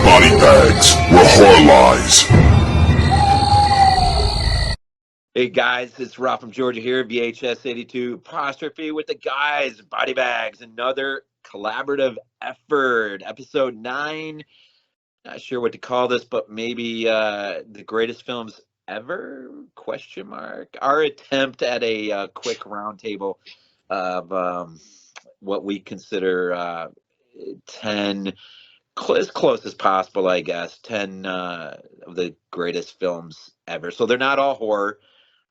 BodyBags, where horror lies. Hey guys, it's Rob from Georgia here, VHS82 apostrophe with the guys, BodyBags, another collaborative effort, episode 9. Not sure what to call this, but maybe the greatest films ever? Question mark. Our attempt at a quick roundtable of what we consider 10, as close as possible, I guess, 10 of the greatest films ever. So they're not all horror.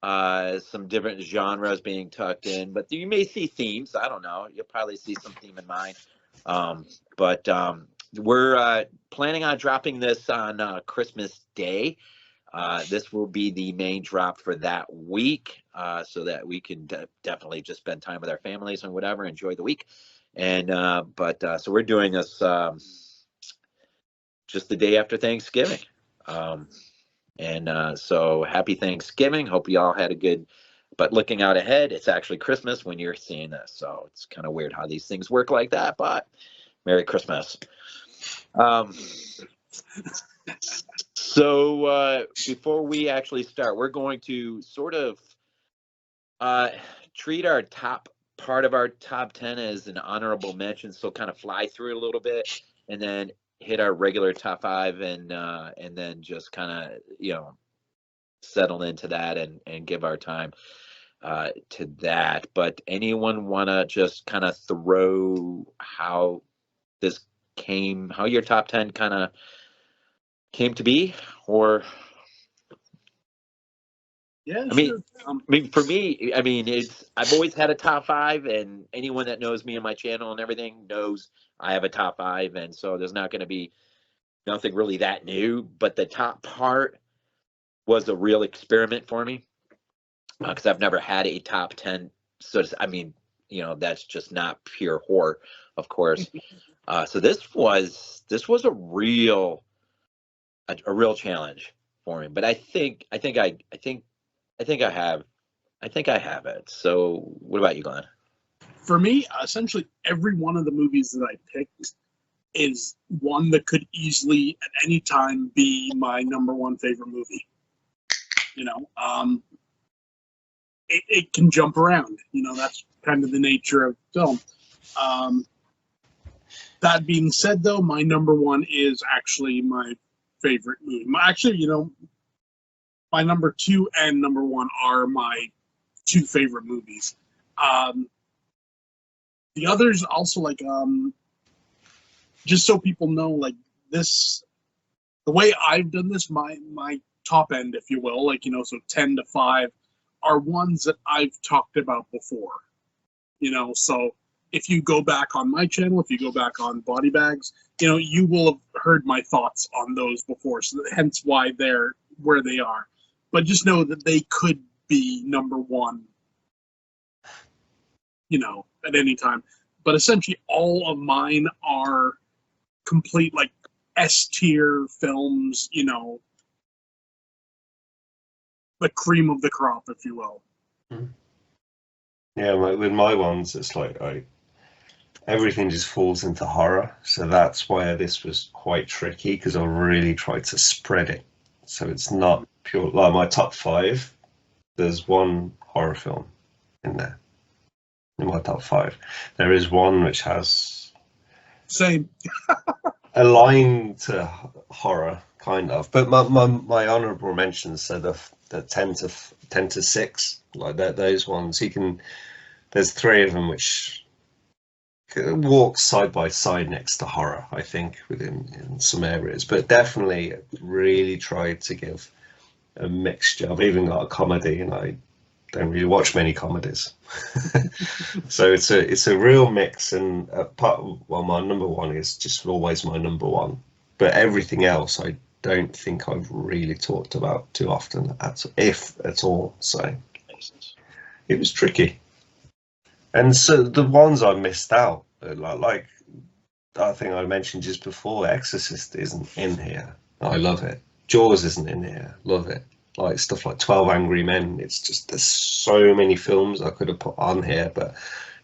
Some different genres being tucked in, but you may see themes. I don't know. You'll probably see some theme in mine. But we're planning on dropping this on Christmas Day. This will be the main drop for that week, so that we can definitely just spend time with our families and whatever, enjoy the week. And so we're doing this just the day after Thanksgiving. So happy Thanksgiving. Hope you all had a good, but looking out ahead, it's actually Christmas when you're seeing this. So it's kind of weird how these things work like that, but Merry Christmas. So before we actually start, we're going to sort of treat our top part of our top 10 as an honorable mention. So kind of fly through it a little bit and then hit our regular top 5 and then just kind of, settle into that and give our time to that. But anyone want to just kind of throw how your top 10 kind of came to be? Or yeah, I mean, for me, I've always had a top 5, and anyone that knows me and my channel and everything knows I have a top 5, and so there's not going to be nothing really that new. But the top part was a real experiment for me because I've never had a top 10. So that's just not pure horror, of course. So this was a real challenge for me. But I think I have it. So what about you, Glenn? For me, essentially every one of the movies that I picked is one that could easily at any time be my number one favorite movie. It can jump around. That's kind of the nature of film. That being said, though, my number one is actually my favorite movie. My number 2 and number 1 are my 2 favorite movies. The others also, just so people know, this, the way I've done this, my top end, if you will, so 10 to 5 are ones that I've talked about before. So if you go back on my channel, if you go back on BodyBags, you will have heard my thoughts on those before. So hence why they're where they are. But just know that they could be number 1, at any time. But essentially all of mine are complete, S-tier films, the cream of the crop, if you will. Yeah, with my ones, it's everything just falls into horror. So that's why this was quite tricky, because I really tried to spread it. So it's not pure, like my top 5, there's one horror film in there. In my top 5. There is one which has Same. a line to horror, kind of. But my honorable mentions, so the 10 to 6, like those ones, there's 3 of them which walk side by side next to horror, I think, in some areas. But definitely really tried to give a mixture. I've even got a comedy, and I don't really watch many comedies. So it's a real mix, and my number 1 is just always my number 1, but everything else I don't think I've really talked about too often, if at all. So it was tricky. And so the ones I missed out, like I think I mentioned just before, Exorcist isn't in here. I love it. Jaws isn't in here. Love it. Like stuff like 12 Angry Men. It's just, there's so many films I could have put on here, but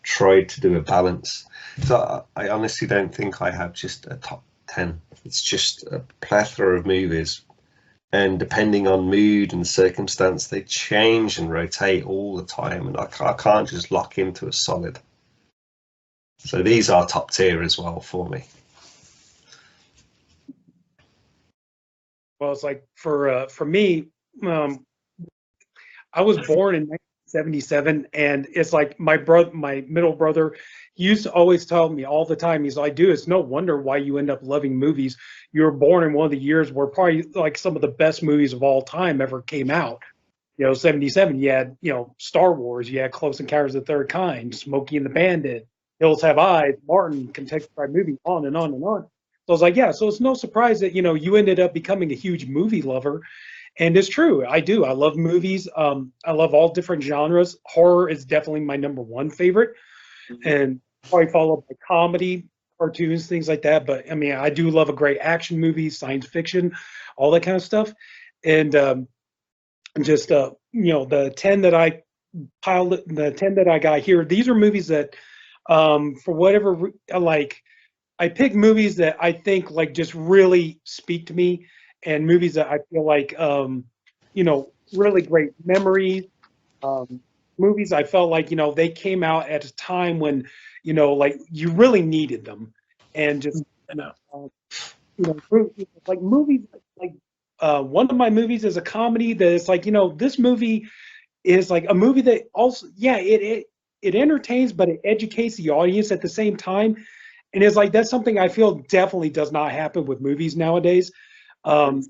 tried to do a balance. So I honestly don't think I have just a top 10. It's just a plethora of movies. And depending on mood and circumstance, they change and rotate all the time. And I can't just lock into a solid. So these are top tier as well for me. Well, it's like for me, I was born in 1977, and it's like my middle brother, he used to always tell me all the time. He's like, "Dude, it's no wonder why you end up loving movies. You were born in one of the years where probably like some of the best movies of all time ever came out. 77. You had Star Wars. You had Close Encounters of the Third Kind, Smokey and the Bandit, Hills Have Eyes, Martin, Kentucky Fried Movie, on and on and on." So I was like, yeah, so it's no surprise that, you ended up becoming a huge movie lover. And it's true. I do. I love movies. I love all different genres. Horror is definitely my number one favorite. And probably followed by comedy, cartoons, things like that. But I mean, I do love a great action movie, science fiction, all that kind of stuff. And just, the 10 that I the 10 that I got here, these are movies that, for whatever, I pick movies that I think like just really speak to me, and movies that I feel like really great memories. Movies I felt like they came out at a time when like you really needed them, and just like movies like one of my movies is a comedy that is like this movie is like a movie that also it entertains, but it educates the audience at the same time. And it's like that's something I feel definitely does not happen with movies nowadays. Like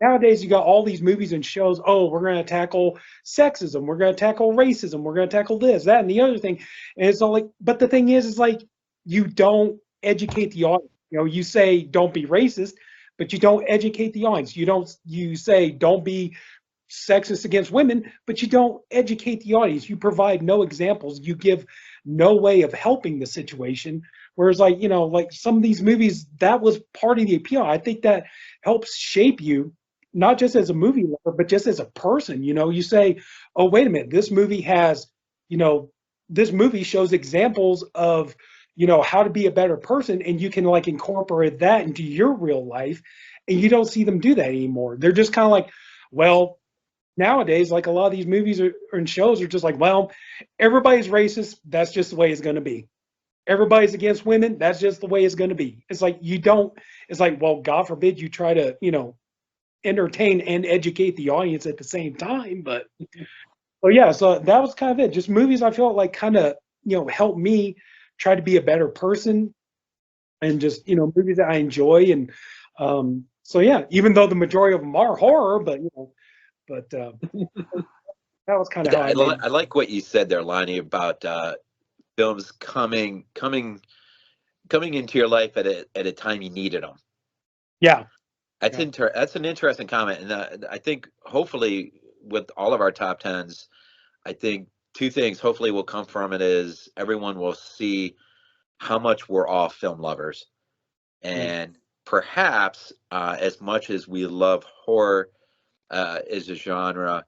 nowadays you got all these movies and shows. Oh, we're going to tackle sexism. We're going to tackle racism. We're going to tackle this, that, and the other thing. And it's all like, but the thing is like you don't educate the audience. You say don't be racist, but you don't educate the audience. You say don't be sexist against women, but you don't educate the audience. You provide no examples. You give no way of helping the situation. Whereas like some of these movies, that was part of the appeal. I think that helps shape you, not just as a movie lover, but just as a person. You say, oh, wait a minute, this movie has, this movie shows examples of, how to be a better person, and you can like incorporate that into your real life, and you don't see them do that anymore. They're just kind of like, well, nowadays, like a lot of these movies and shows are just like, well, everybody's racist. That's just the way it's going to be. Everybody's against women. That's just the way it's going to be. It's like it's like, well, God forbid you try to, entertain and educate the audience at the same time. But so that was kind of it. Just movies I felt like kind of, helped me try to be a better person, and just, movies that I enjoy. And even though the majority of them are horror, but, that was kind of how I like what you said there, Lonnie, about films coming into your life at a time you needed them. Yeah, that's an interesting comment, and I think hopefully with all of our top tens, I think two things hopefully will come from it is everyone will see how much we're all film lovers, and perhaps as much as we love horror as a genre,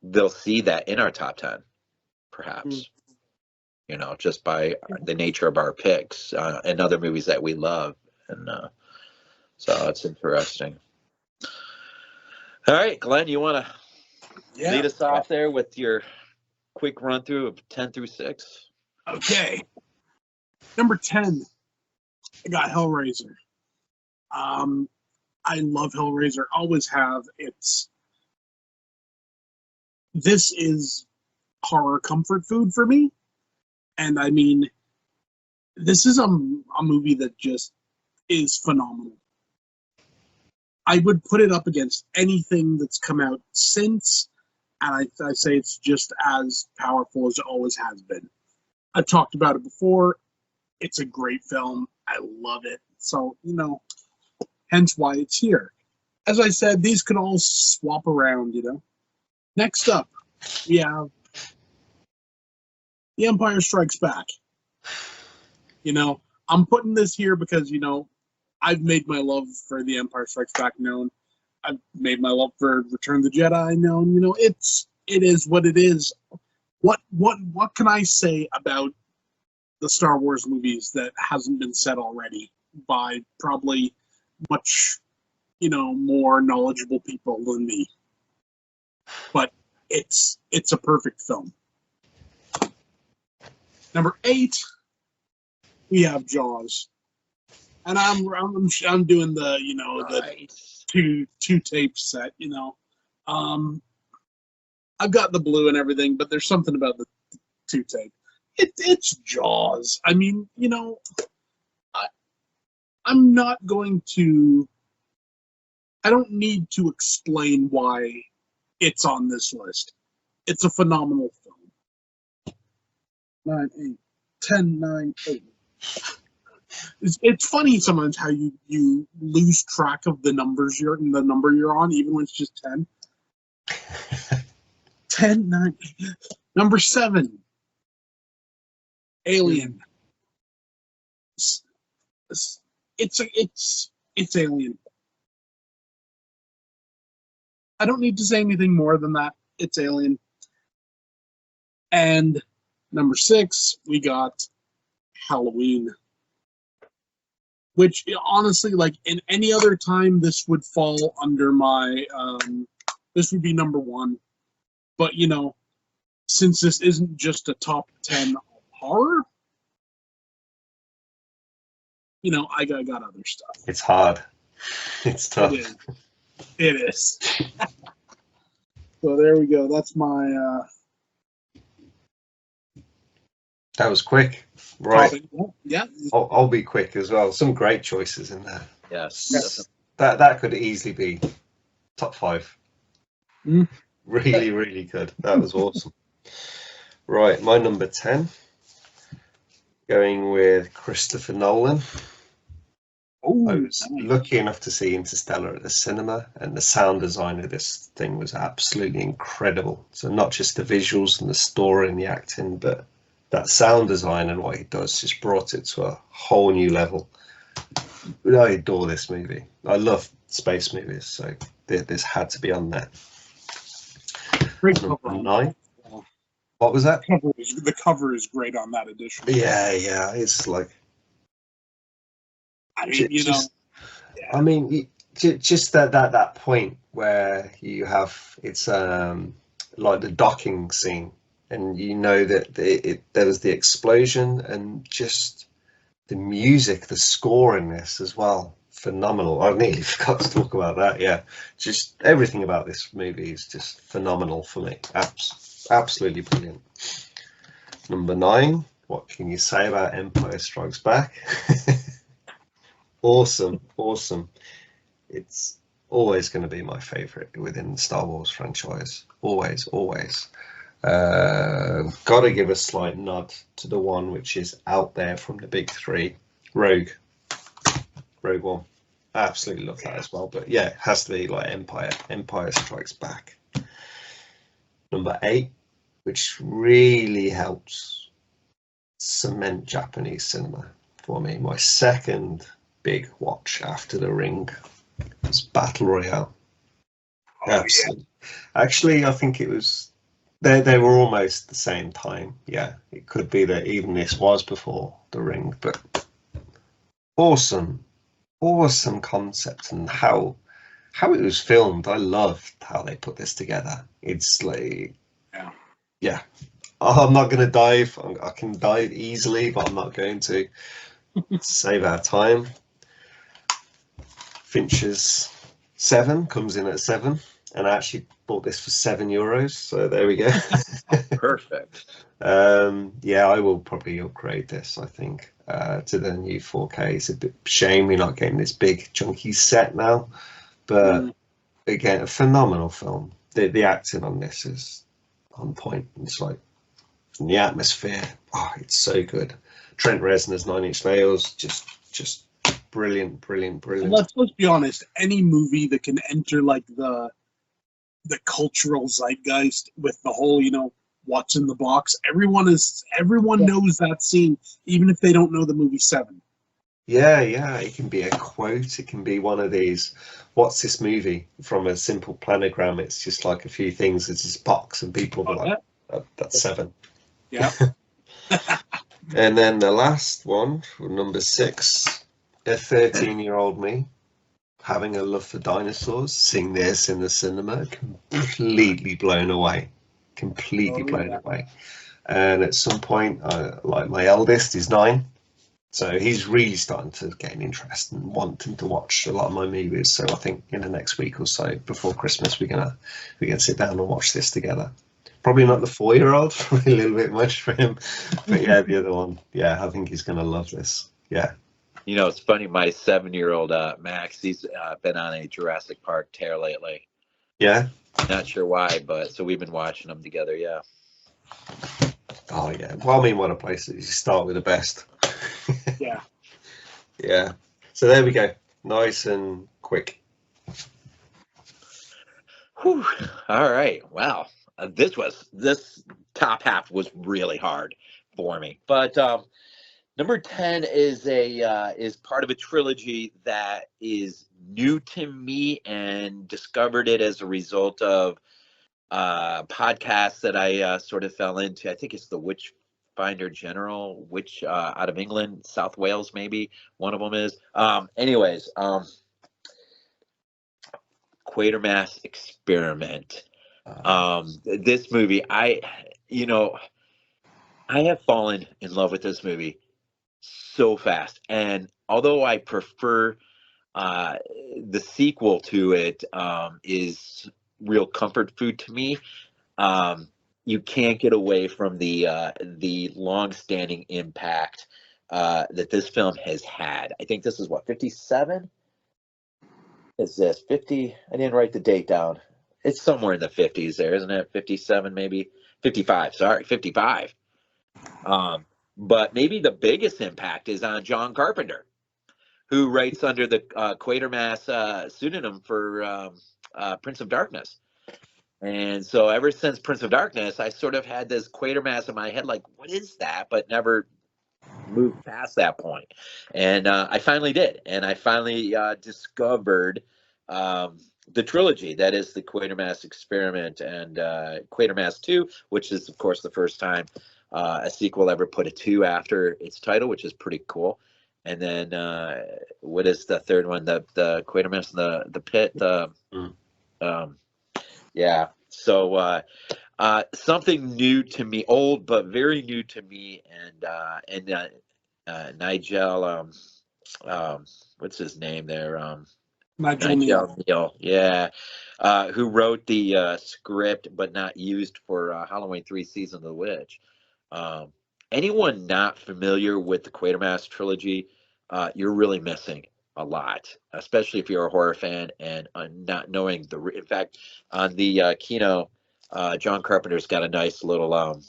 they'll see that in our top 10, perhaps. Just by the nature of our picks and other movies that we love. And so it's interesting. All right, Glenn, you want to lead us off there with your quick run through of 10 through 6? Okay. Number 10, I got Hellraiser. I love Hellraiser, always have. This is horror comfort food for me. And I mean, this is a movie that just is phenomenal. I would put it up against anything that's come out since, and I say it's just as powerful as it always has been. I've talked about it before. It's a great film. I love it. So, hence why it's here. As I said, these could all swap around, Next up, we have The Empire Strikes Back. I'm putting this here because, I've made my love for The Empire Strikes Back known. I've made my love for Return of the Jedi known. It is what it is. What can I say about the Star Wars movies that hasn't been said already by probably much, more knowledgeable people than me? But it's a perfect film. Number 8, we have Jaws, and I'm doing the the two tape set. I've got the blue and everything, but there's something about the 2 tape. It's Jaws. I mean, I'm not going to. I don't need to explain why it's on this list. It's a phenomenal film. 9, 8, 10, 9, 8. It's funny sometimes how you lose track of the number you're on, even when it's just 10. 10, 9, 8. Number 7. Alien. It's Alien. I don't need to say anything more than that. It's Alien. And number 6, we got Halloween. Which, honestly, like in any other time, this would fall under my, this would be number 1. But, since this isn't just a top 10 horror, I got other stuff. It's hard. It's tough. It is. So there we go. That's my... That was quick. Right. topic. Yeah. I'll be quick as well. Some great choices in there. Yes. That could easily be top 5. Mm. Really, really good. That was awesome. Right, my number 10. Going with Christopher Nolan. I was lucky enough to see Interstellar at the cinema, and the sound design of this thing was absolutely incredible. So not just the visuals and the story and the acting, but that sound design and what he does just brought it to a whole new level. I adore this movie. I love space movies, so this had to be on there. Number 9. What was that? The cover is great on that edition. Yeah, it's like... I mean, I mean, just that point where you have it's like the docking scene, and that there was the explosion, and just the music, the score in this as well, phenomenal. I nearly forgot to talk about that. Yeah, just everything about this movie is just phenomenal for me. Absolutely brilliant. Number 9. What can you say about Empire Strikes Back? Awesome. It's always going to be my favorite within the Star Wars franchise. Always. Got to give a slight nod to the one which is out there from the big 3, Rogue One. I absolutely love that as well. But yeah, it has to be like Empire Strikes Back. Number 8, which really helps cement Japanese cinema for me. My second big watch after The Ring was Battle Royale. Absolutely. Yeah. Actually, I think it was they were almost the same time. Yeah, it could be that even this was before The Ring, but awesome concept, and how it was filmed. I loved how they put this together. It's like, yeah. I'm not going to dive. I can dive easily, but I'm not going to save our time. Fincher's 7 comes in at 7, and I actually bought this for €7, so there we go. Perfect. Yeah, I will probably upgrade this, I think, to the new 4K. It's a bit shame we're not getting this big chunky set now, but again, a phenomenal film. The acting on this is on point. It's like, and the atmosphere, it's so good. Trent Reznor's 9 Inch Nails, just brilliant. And let's be honest, any movie that can enter like the cultural zeitgeist with the whole, what's in the box, everyone knows that scene, even if they don't know the movie 7. Yeah, it can be a quote, it can be one of these, what's this movie, from a simple planogram. It's just like a few things, it's this box, and people are like, That's 7. Yeah. And then the last one, number 6, a 13-year-old me having a love for dinosaurs, seeing this in the cinema, completely blown away. Completely blown away. And at some point, like my eldest is 9, so he's really starting to gain interest and wanting to watch a lot of my movies. So I think in the next week or so, before Christmas, we're gonna sit down and watch this together. Probably not the 4-year-old, probably a little bit much for him, but yeah, the other one, yeah, I think he's gonna love this. Yeah. You know, it's funny. My 7-year-old Max, he's been on a Jurassic Park tear lately. Yeah. Not sure why, but so we've been watching them together. Yeah. Oh yeah. Well, I mean, what a place that you start with the best. Yeah. Yeah. So there we go. Nice and quick. Whew. All right. Wow. This top half was really hard for me, but number 10 is part of a trilogy that is new to me and discovered it as a result of podcasts that I sort of fell into. I think it's the Witchfinder General, which out of England, South Wales, maybe one of them is. Anyways, Quatermass Experiment. This movie, I have fallen in love with this movie so fast, and although I prefer the sequel to it is real comfort food to me. You can't get away from the long-standing impact that this film has had. I think this is what, 57? Is this 50? I didn't write the date down. It's somewhere in the 50s there, isn't it? 57 maybe? 55, sorry, 55. But maybe the biggest impact is on John Carpenter, who writes under the Quatermass pseudonym for Prince of Darkness. And so ever since Prince of Darkness, I sort of had this Quatermass in my head, like, what is that? But never moved past that point. And I finally did. And I finally discovered the trilogy that is the Quatermass Experiment and Quatermass 2, which is, of course, the first time a sequel ever put a 2 after its title, which is pretty cool. And then what is the third one? The Quatermass, the Pit. Yeah. So something new to me, old but very new to me, and Nigel, what's his name there? Nigel Neal. Neal, yeah, who wrote the script but not used for Halloween 3: Season of the Witch. Anyone not familiar with the Quatermass trilogy, you're really missing a lot, especially if you're a horror fan and not knowing in fact, on the Kino, John Carpenter's got a nice little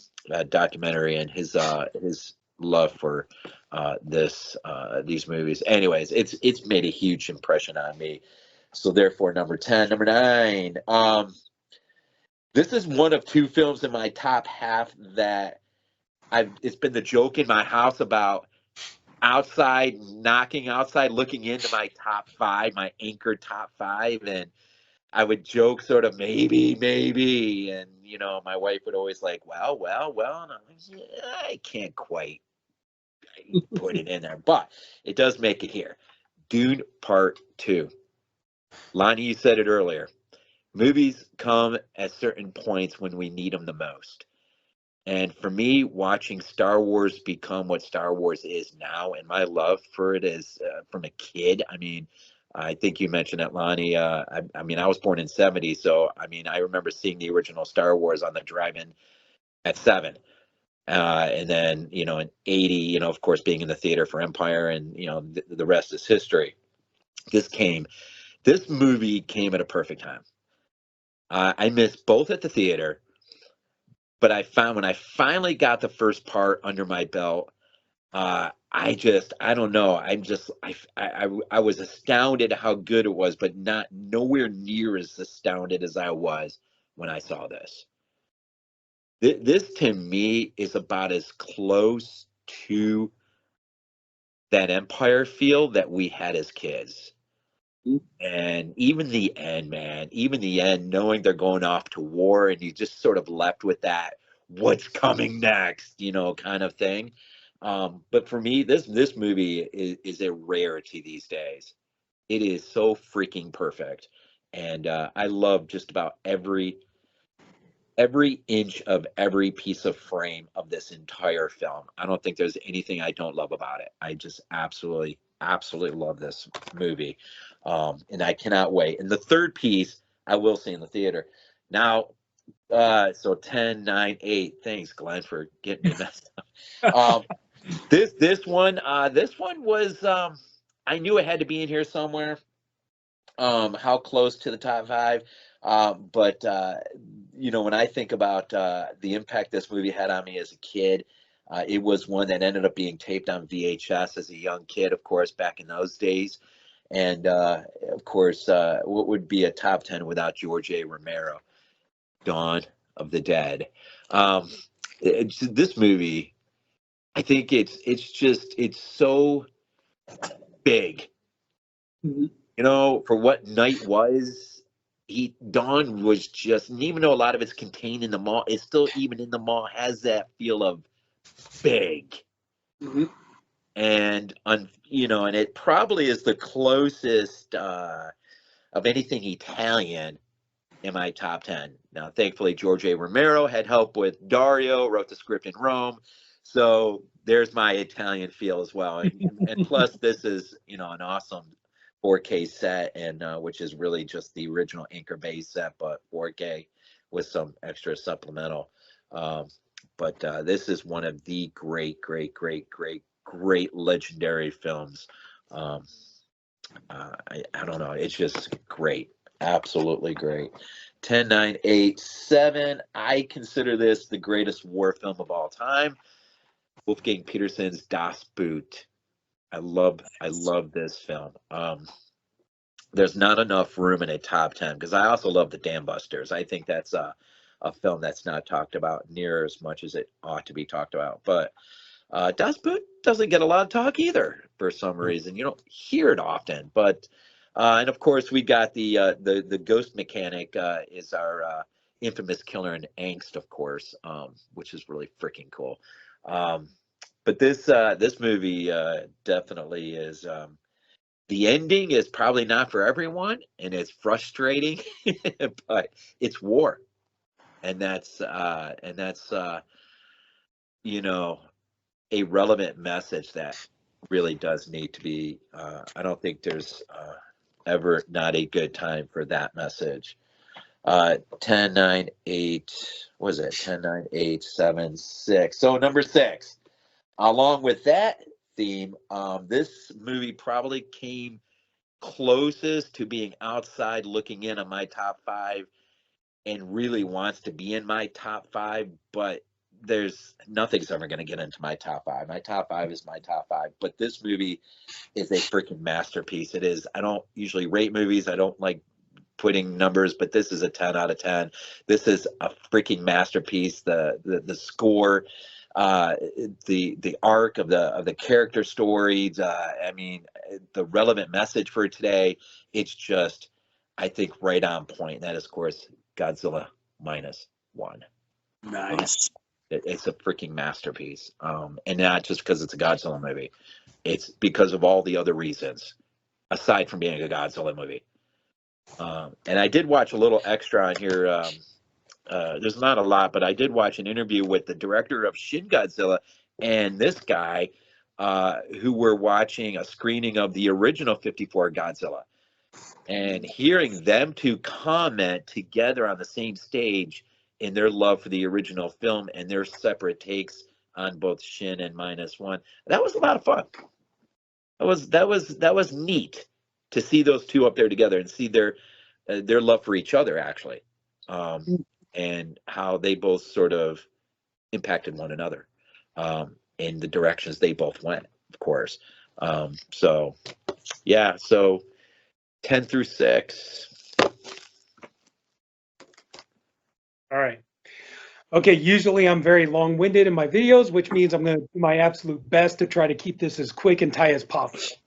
documentary and his love for these movies. Anyways, it's made a huge impression on me. So therefore, number 10, number 9. This is one of 2 films in my top half that it's been the joke in my house about knocking outside, looking into my top 5, my anchor top 5, and I would joke sort of maybe, and my wife would always like, well, and I'm like, yeah, I can't quite put it in there, but it does make it here. Dune Part 2. Lonnie, you said it earlier. Movies come at certain points when we need them the most. And for me, watching Star Wars become what Star Wars is now, and my love for it is from a kid. I mean, I think you mentioned that, Lonnie. I mean, I was born in '70, so I mean, I remember seeing the original Star Wars on the drive-in at 7, and then in '80, of course, being in the theater for Empire, and the rest is history. This movie came at a perfect time. I missed both at the theater. But I found when I finally got the first part under my belt, I don't know. I was astounded how good it was, but nowhere near as astounded as I was when I saw this. This to me is about as close to that Empire feel that we had as kids. And even the end, man, knowing they're going off to war and you just sort of left with that, what's coming next, kind of thing. But for me, this movie is a rarity these days. It is so freaking perfect, and I love just about every inch of every piece of frame of this entire film. I don't think there's anything I don't love about it. I just absolutely love this movie, and I cannot wait. And the third piece I will see in the theater. Now, so 10, 9, 8. Thanks, Glenn, for getting me messed up. This one was I knew it had to be in here somewhere. How close to the top 5? But when I think about the impact this movie had on me as a kid, it was one that ended up being taped on VHS as a young kid, of course, back in those days. And of course, what would be a top 10 without George A. Romero? Dawn of the Dead. This movie, I think it's so big. For what Night was, Dawn was just, and even though a lot of it's contained in the mall, it's still, even in the mall, has that feel of big. And and it probably is the closest of anything Italian in my top 10. Now, thankfully, George A. Romero had help with Dario, wrote the script in Rome. So there's my Italian feel as well. And plus, this is, an awesome 4K set, and which is really just the original Anchor Bay set, but 4K with some extra supplemental. But this is one of the great legendary films. I don't know. It's just great. Absolutely great. 10, 9, 8, 7. I consider this the greatest war film of all time. Wolfgang Petersen's Das Boot. I love this film. There's not enough room in a top 10 because I also love the Dam Busters. I think that's a film that's not talked about near as much as it ought to be talked about. But Das Boot doesn't get a lot of talk either for some reason. You don't hear it often. But and of course we got the ghost mechanic is our infamous killer in Angst, of course, which is really freaking cool. But this movie definitely is. The ending is probably not for everyone, and it's frustrating, but it's war, and that's a relevant message that really does need to be. I don't think there's ever not a good time for that message. 10, 9, 8. What is it? 10, 9, 8, 7, 6. So number 6. Along with that theme, this movie probably came closest to being outside looking in on my top 5 and really wants to be in my top 5, but nothing's ever going to get into my top 5. My top 5 is my top 5, but this movie is a freaking masterpiece. It is. I don't usually rate movies. I don't like putting numbers, but this is a 10 out of 10. This is a freaking masterpiece. The score, the arc of the character stories. I mean, the relevant message for today. It's just, I think, right on point. And that is, of course, Godzilla -1. Nice. It's a freaking masterpiece, and not just because it's a Godzilla movie. It's because of all the other reasons, aside from being a Godzilla movie. And I did watch a little extra on here. There's not a lot, but I did watch an interview with the director of Shin Godzilla and this guy, who were watching a screening of the original 54 Godzilla. And hearing them two comment together on the same stage in their love for the original film and their separate takes on both Shin and -1, that was a lot of fun. That was neat to see those two up there together and see their love for each other, actually, and how they both sort of impacted one another in the directions they both went, of course. So 10 through 6. All right. Okay, usually I'm very long-winded in my videos, which means I'm going to do my absolute best to try to keep this as quick and tight as possible.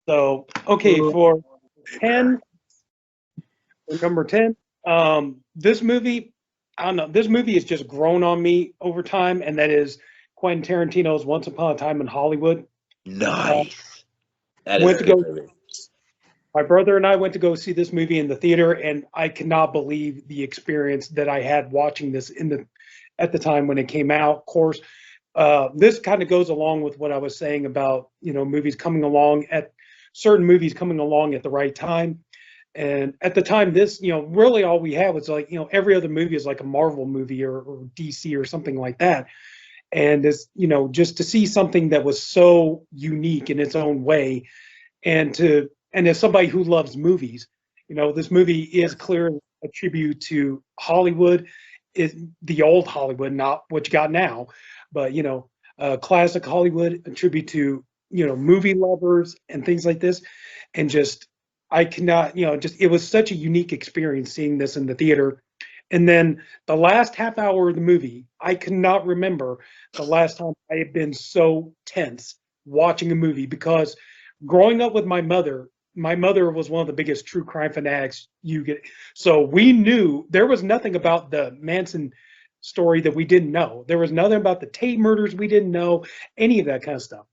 So, okay, for 10, number 10, this movie, I don't know. This movie has just grown on me over time, and that is Quentin Tarantino's Once Upon a Time in Hollywood. Nice. That is Went a to good go. movie. My brother and I went to go see this movie in the theater, and I cannot believe the experience that I had watching this at the time when it came out. Of course, this kind of goes along with what I was saying about movies coming along at certain movies coming along at the right time. And at the time, this really all we had was like every other movie is like a Marvel movie or DC or something like that. And this just to see something that was so unique in its own way, and as somebody who loves movies, this movie is clearly a tribute to Hollywood, is the old Hollywood, not what you got now, but classic Hollywood, a tribute to movie lovers and things like this, and just I cannot, just it was such a unique experience seeing this in the theater. And then the last half hour of the movie, I cannot remember the last time I had been so tense watching a movie, because growing up with my mother was one of the biggest true crime fanatics you get. So we knew there was nothing about the Manson story that we didn't know. There was nothing about the Tate murders we didn't know, any of that kind of stuff.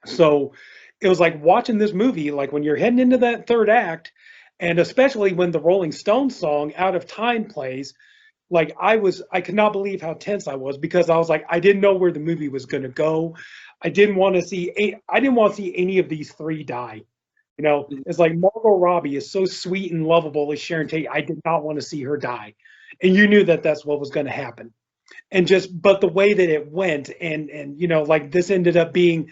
So it was like watching this movie, like when you're heading into that third act, and especially when the Rolling Stones song Out of Time plays, like I could not believe how tense I was, because I was like, I didn't know where the movie was going to go. I didn't want to see any of these three die. It's like Margot Robbie is so sweet and lovable as Sharon Tate. I did not want to see her die. And you knew that that's what was going to happen. And but the way that it went, and like this ended up being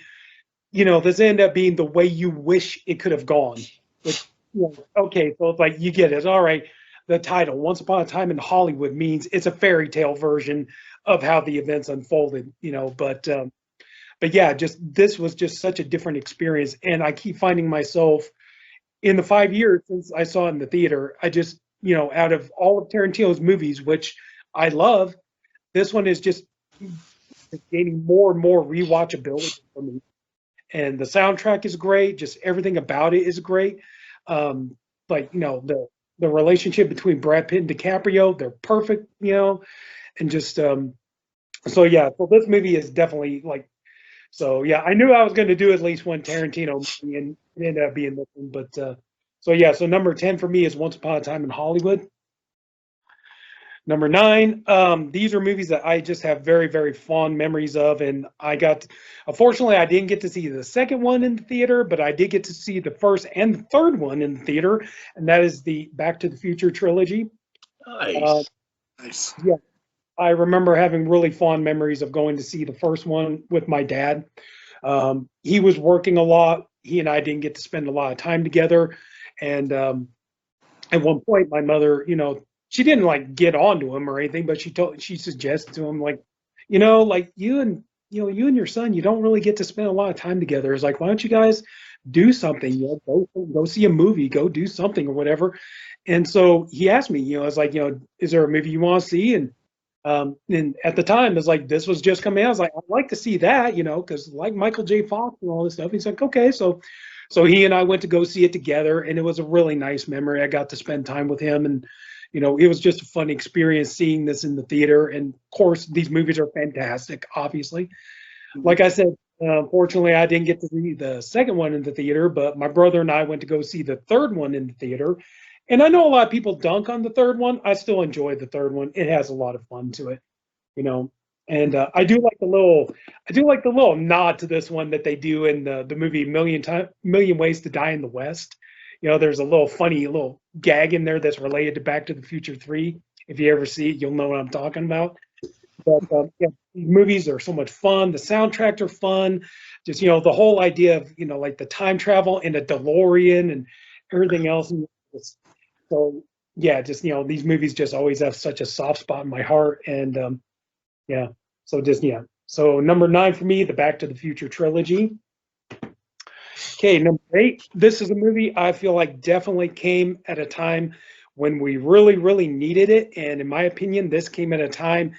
the way you wish it could have gone. Which, okay, so it's like you get it. All right, the title Once Upon a Time in Hollywood means it's a fairy tale version of how the events unfolded. But yeah, this was just such a different experience, and I keep finding myself in the 5 years since I saw it in the theater. I just out of all of Tarantino's movies, which I love, this one is just gaining more and more rewatchability for me. And the soundtrack is great. Just everything about it is great. The relationship between Brad Pitt and DiCaprio, they're perfect. And just so yeah. So this movie is definitely like. So yeah, I knew I was going to do at least one Tarantino movie, and it ended up being this one. But so yeah, so number 10 for me is Once Upon a Time in Hollywood. Number 9, these are movies that I just have very, very fond memories of, and unfortunately, I didn't get to see the second one in the theater, but I did get to see the first and the third one in the theater, and that is the Back to the Future trilogy. Nice. Nice. Yeah, I remember having really fond memories of going to see the first one with my dad. He was working a lot. He and I didn't get to spend a lot of time together, and at one point, my mother, she didn't like get onto him or anything, but she suggested to him like you and your son, you don't really get to spend a lot of time together. It's like, why don't you guys do something? Go see a movie, go do something or whatever. And so he asked me, I was like, is there a movie you want to see? And at the time, it's like this was just coming out. I was like, I'd like to see that, because like Michael J. Fox and all this stuff. He's like, okay, so he and I went to go see it together, and it was a really nice memory. I got to spend time with him, and it was just a fun experience seeing this in the theater. And of course, these movies are fantastic, obviously. Like I said, unfortunately, I didn't get to see the second one in the theater, but my brother and I went to go see the third one in the theater. And I know a lot of people dunk on the third one. I still enjoyed the third one. It has a lot of fun to it, And I do like the little nod to this one that they do in the movie Million Ways to Die in the West. There's a little funny little gag in there that's related to Back to the Future 3. If you ever see it, you'll know what I'm talking about. But yeah, these movies are so much fun. The soundtracks are fun. Just the whole idea of like the time travel in a DeLorean and everything else. And so yeah, just these movies just always have such a soft spot in my heart. And yeah, so just yeah. So number 9 for me, the Back to the Future trilogy. Okay, number 8. This is a movie I feel like definitely came at a time when we really, really needed it. And in my opinion, this came at a time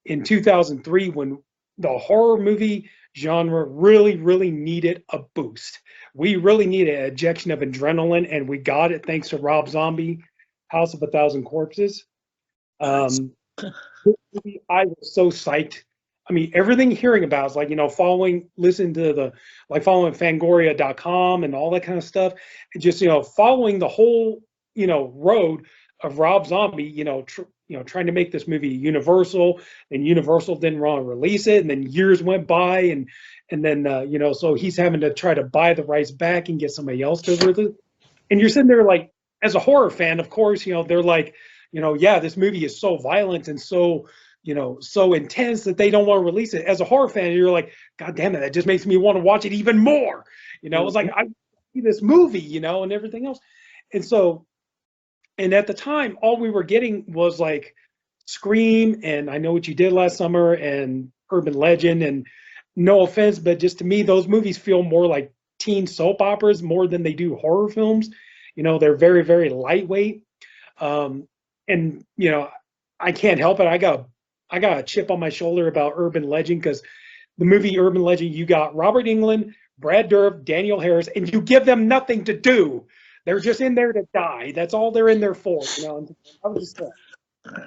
in 2003 when the horror movie genre really, really needed a boost. We really needed an injection of adrenaline, and we got it thanks to Rob Zombie, House of a Thousand Corpses. This movie, I was so psyched. I mean, everything hearing about is like, listening to following Fangoria.com and all that kind of stuff. And just, following the whole, road of Rob Zombie, trying to make this movie Universal, and Universal didn't want to release it. And then years went by, and then, so he's having to try to buy the rights back and get somebody else to release it. And you're sitting there like, as a horror fan, of course, they're like, yeah, this movie is so violent and so, so intense that they don't want to release it. As a horror fan, you're like, God damn it, that just makes me want to watch it even more. It's like, I see this movie, and everything else. And so, and at the time, all we were getting was like Scream and I Know What You Did Last Summer and Urban Legend. And no offense, but just to me, those movies feel more like teen soap operas more than they do horror films. They're very, very lightweight. And I can't help it. I got a chip on my shoulder about Urban Legend because the movie Urban Legend, you got Robert Englund, Brad Dourif, Daniel Harris, and you give them nothing to do. They're just in there to die. That's all they're in there for. I was just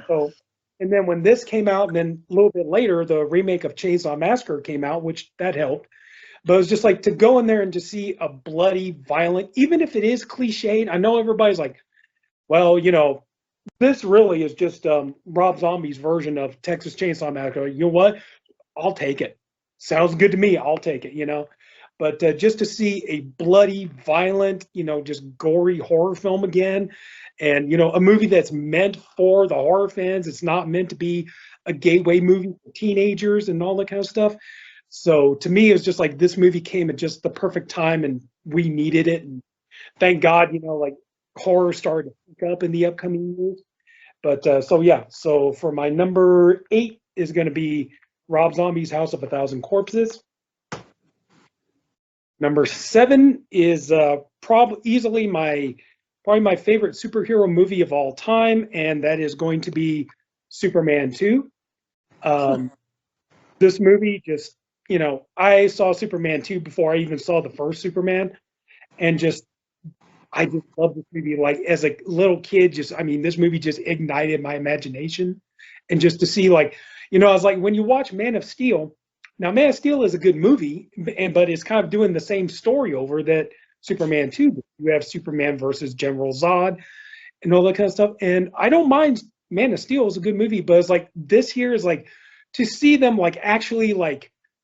so. And then when this came out, and then a little bit later, the remake of Chainsaw Massacre came out, which that helped. But it was just like to go in there and to see a bloody, violent, even if it is cliched. I know everybody's like, well, this really is just Rob Zombie's version of Texas Chainsaw Massacre. You know what? I'll take it. Sounds good to me. I'll take it, But just to see a bloody, violent, just gory horror film again, and, a movie that's meant for the horror fans. It's not meant to be a gateway movie for teenagers and all that kind of stuff. So to me, it was just like this movie came at just the perfect time and we needed it. And thank God, like horror started to pick up in the upcoming years. But so for my number 8 is going to be Rob Zombie's House of a Thousand Corpses. Number 7 is probably my favorite superhero movie of all time, and that is going to be Superman 2. This movie just, I saw Superman 2 before I even saw the first Superman, and I just love this movie. Like as a little kid, this movie just ignited my imagination, and just to see I was like, when you watch Man of Steel. Now, Man of Steel is a good movie, but it's kind of doing the same story over that Superman 2. You have Superman versus General Zod and all that kind of stuff. And I don't mind Man of Steel is a good movie, but it's like this here is like to see them actually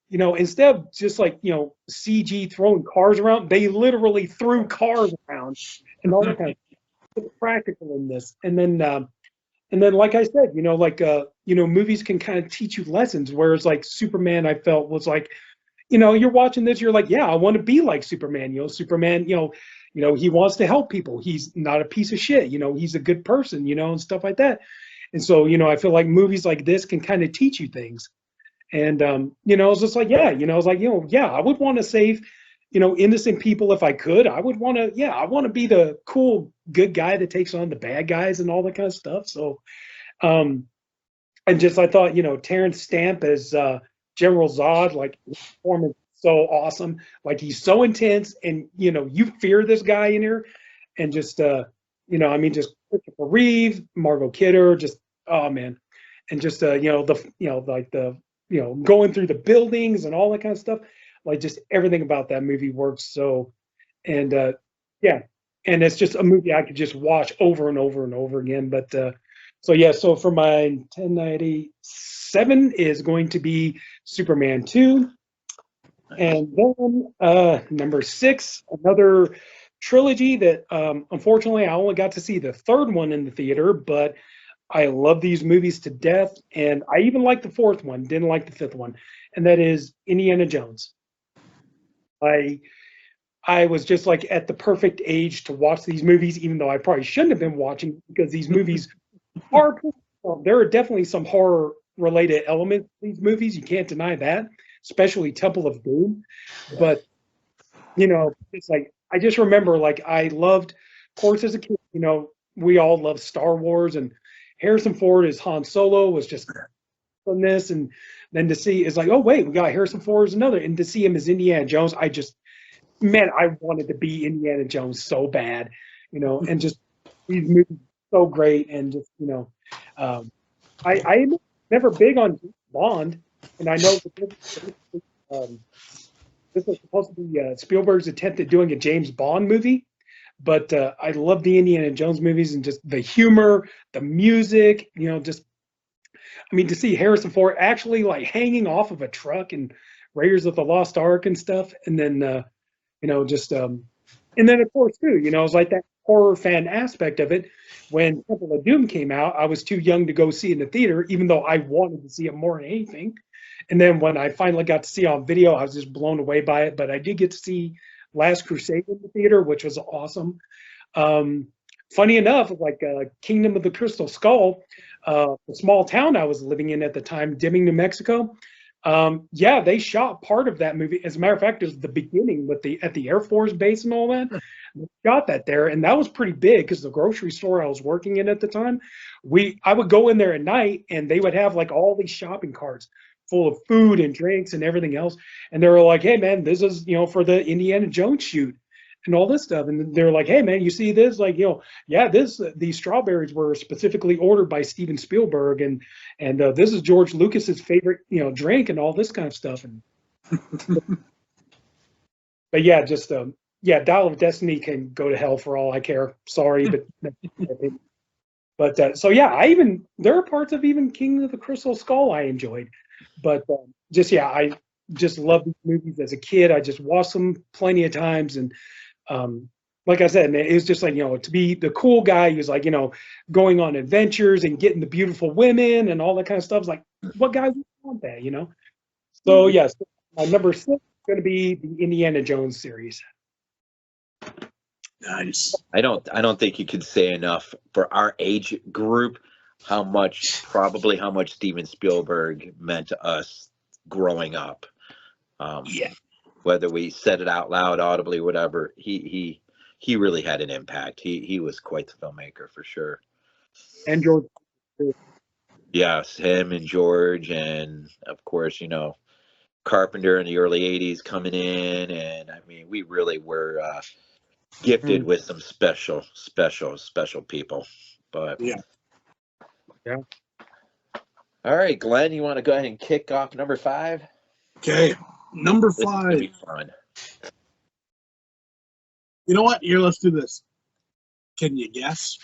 instead of just CG throwing cars around, they literally threw cars around and all that kind of stuff. It's practical in this. And then, like I said, movies can kind of teach you lessons. Whereas, like Superman, I felt was like, you're watching this, you're like, yeah, I want to be like Superman. Superman, he wants to help people. He's not a piece of shit. He's a good person. And stuff like that. And so, I feel like movies like this can kind of teach you things. And it's just like, yeah, it's like, yeah, I would want to save, innocent people if I could. I would want to, I want to be the cool, good guy that takes on the bad guys and all that kind of stuff. So, and I thought, Terrence Stamp as General Zod, his performance is so awesome. Like he's so intense, and you fear this guy in here, and just just Christopher Reeve, Margot Kidder, just oh man, and just going through the buildings and all that kind of stuff. Like just everything about that movie works so, and and it's just a movie I could just watch over and over and over again. But so for my 1097 is going to be Superman 2, and then number 6, another trilogy that unfortunately I only got to see the third one in the theater, but I love these movies to death, and I even like the fourth one, didn't like the fifth one, and that is Indiana Jones. I was just at the perfect age to watch these movies, even though I probably shouldn't have been watching, because these movies are, there are definitely some horror related elements to these movies. You can't deny that, especially Temple of Doom. But, it's I just remember I loved, of course, as a kid, we all loved Star Wars, and Harrison Ford as Han Solo was just from this, and then to see is oh wait, we got Harrison Ford as another, and to see him as Indiana Jones, I wanted to be Indiana Jones so bad, and just these movies are so great, and just I'm never big on Bond, and I know that this was supposed to be Spielberg's attempt at doing a James Bond movie, but I love the Indiana Jones movies and just the humor, the music, just I mean to see Harrison Ford actually like hanging off of a truck and Raiders of the Lost Ark and stuff, and then just and then of course too, it's like that horror fan aspect of it. When Temple of Doom came out, I was too young to go see it in the theater, even though I wanted to see it more than anything. And then when I finally got to see it on video, I was just blown away by it. But I did get to see Last Crusade in the theater, which was awesome. Funny enough, like Kingdom of the Crystal Skull, the small town I was living in at the time, Deming, New Mexico. Yeah, they shot part of that movie. As a matter of fact, it was the beginning with at the Air Force Base and all that. They shot that there, and that was pretty big because the grocery store I was working in at the time, I would go in there at night, and they would have like all these shopping carts full of food and drinks and everything else. And they were like, "Hey, man, this is for the Indiana Jones shoot." And all this stuff, and they're like, "Hey, man, you see this? Like, yeah, these strawberries were specifically ordered by Steven Spielberg, and this is George Lucas's favorite, drink, and all this kind of stuff." And but yeah, just yeah, Dial of Destiny can go to hell for all I care. Sorry, but so yeah, there are parts of even King of the Crystal Skull I enjoyed, but just yeah, I just loved these movies as a kid. I just watched them plenty of times, and like I said, it was just like, to be the cool guy who's like, going on adventures and getting the beautiful women and all that kind of stuff. It's like, what guy would want that, So yes, my number 6 is going to be the Indiana Jones series. Nice. I don't think you could say enough for our age group how much Steven Spielberg meant to us growing up. Yeah. Whether we said it out loud, audibly, whatever, he really had an impact. He was quite the filmmaker for sure. And George. Yes, him and George, and of course, Carpenter in the early '80s coming in, and I mean, we really were gifted with some special people. But yeah. All right, Glenn, you want to go ahead and kick off number 5? Okay, number This is 5. gonna be fun. You know what? Here, let's do this. Can you guess?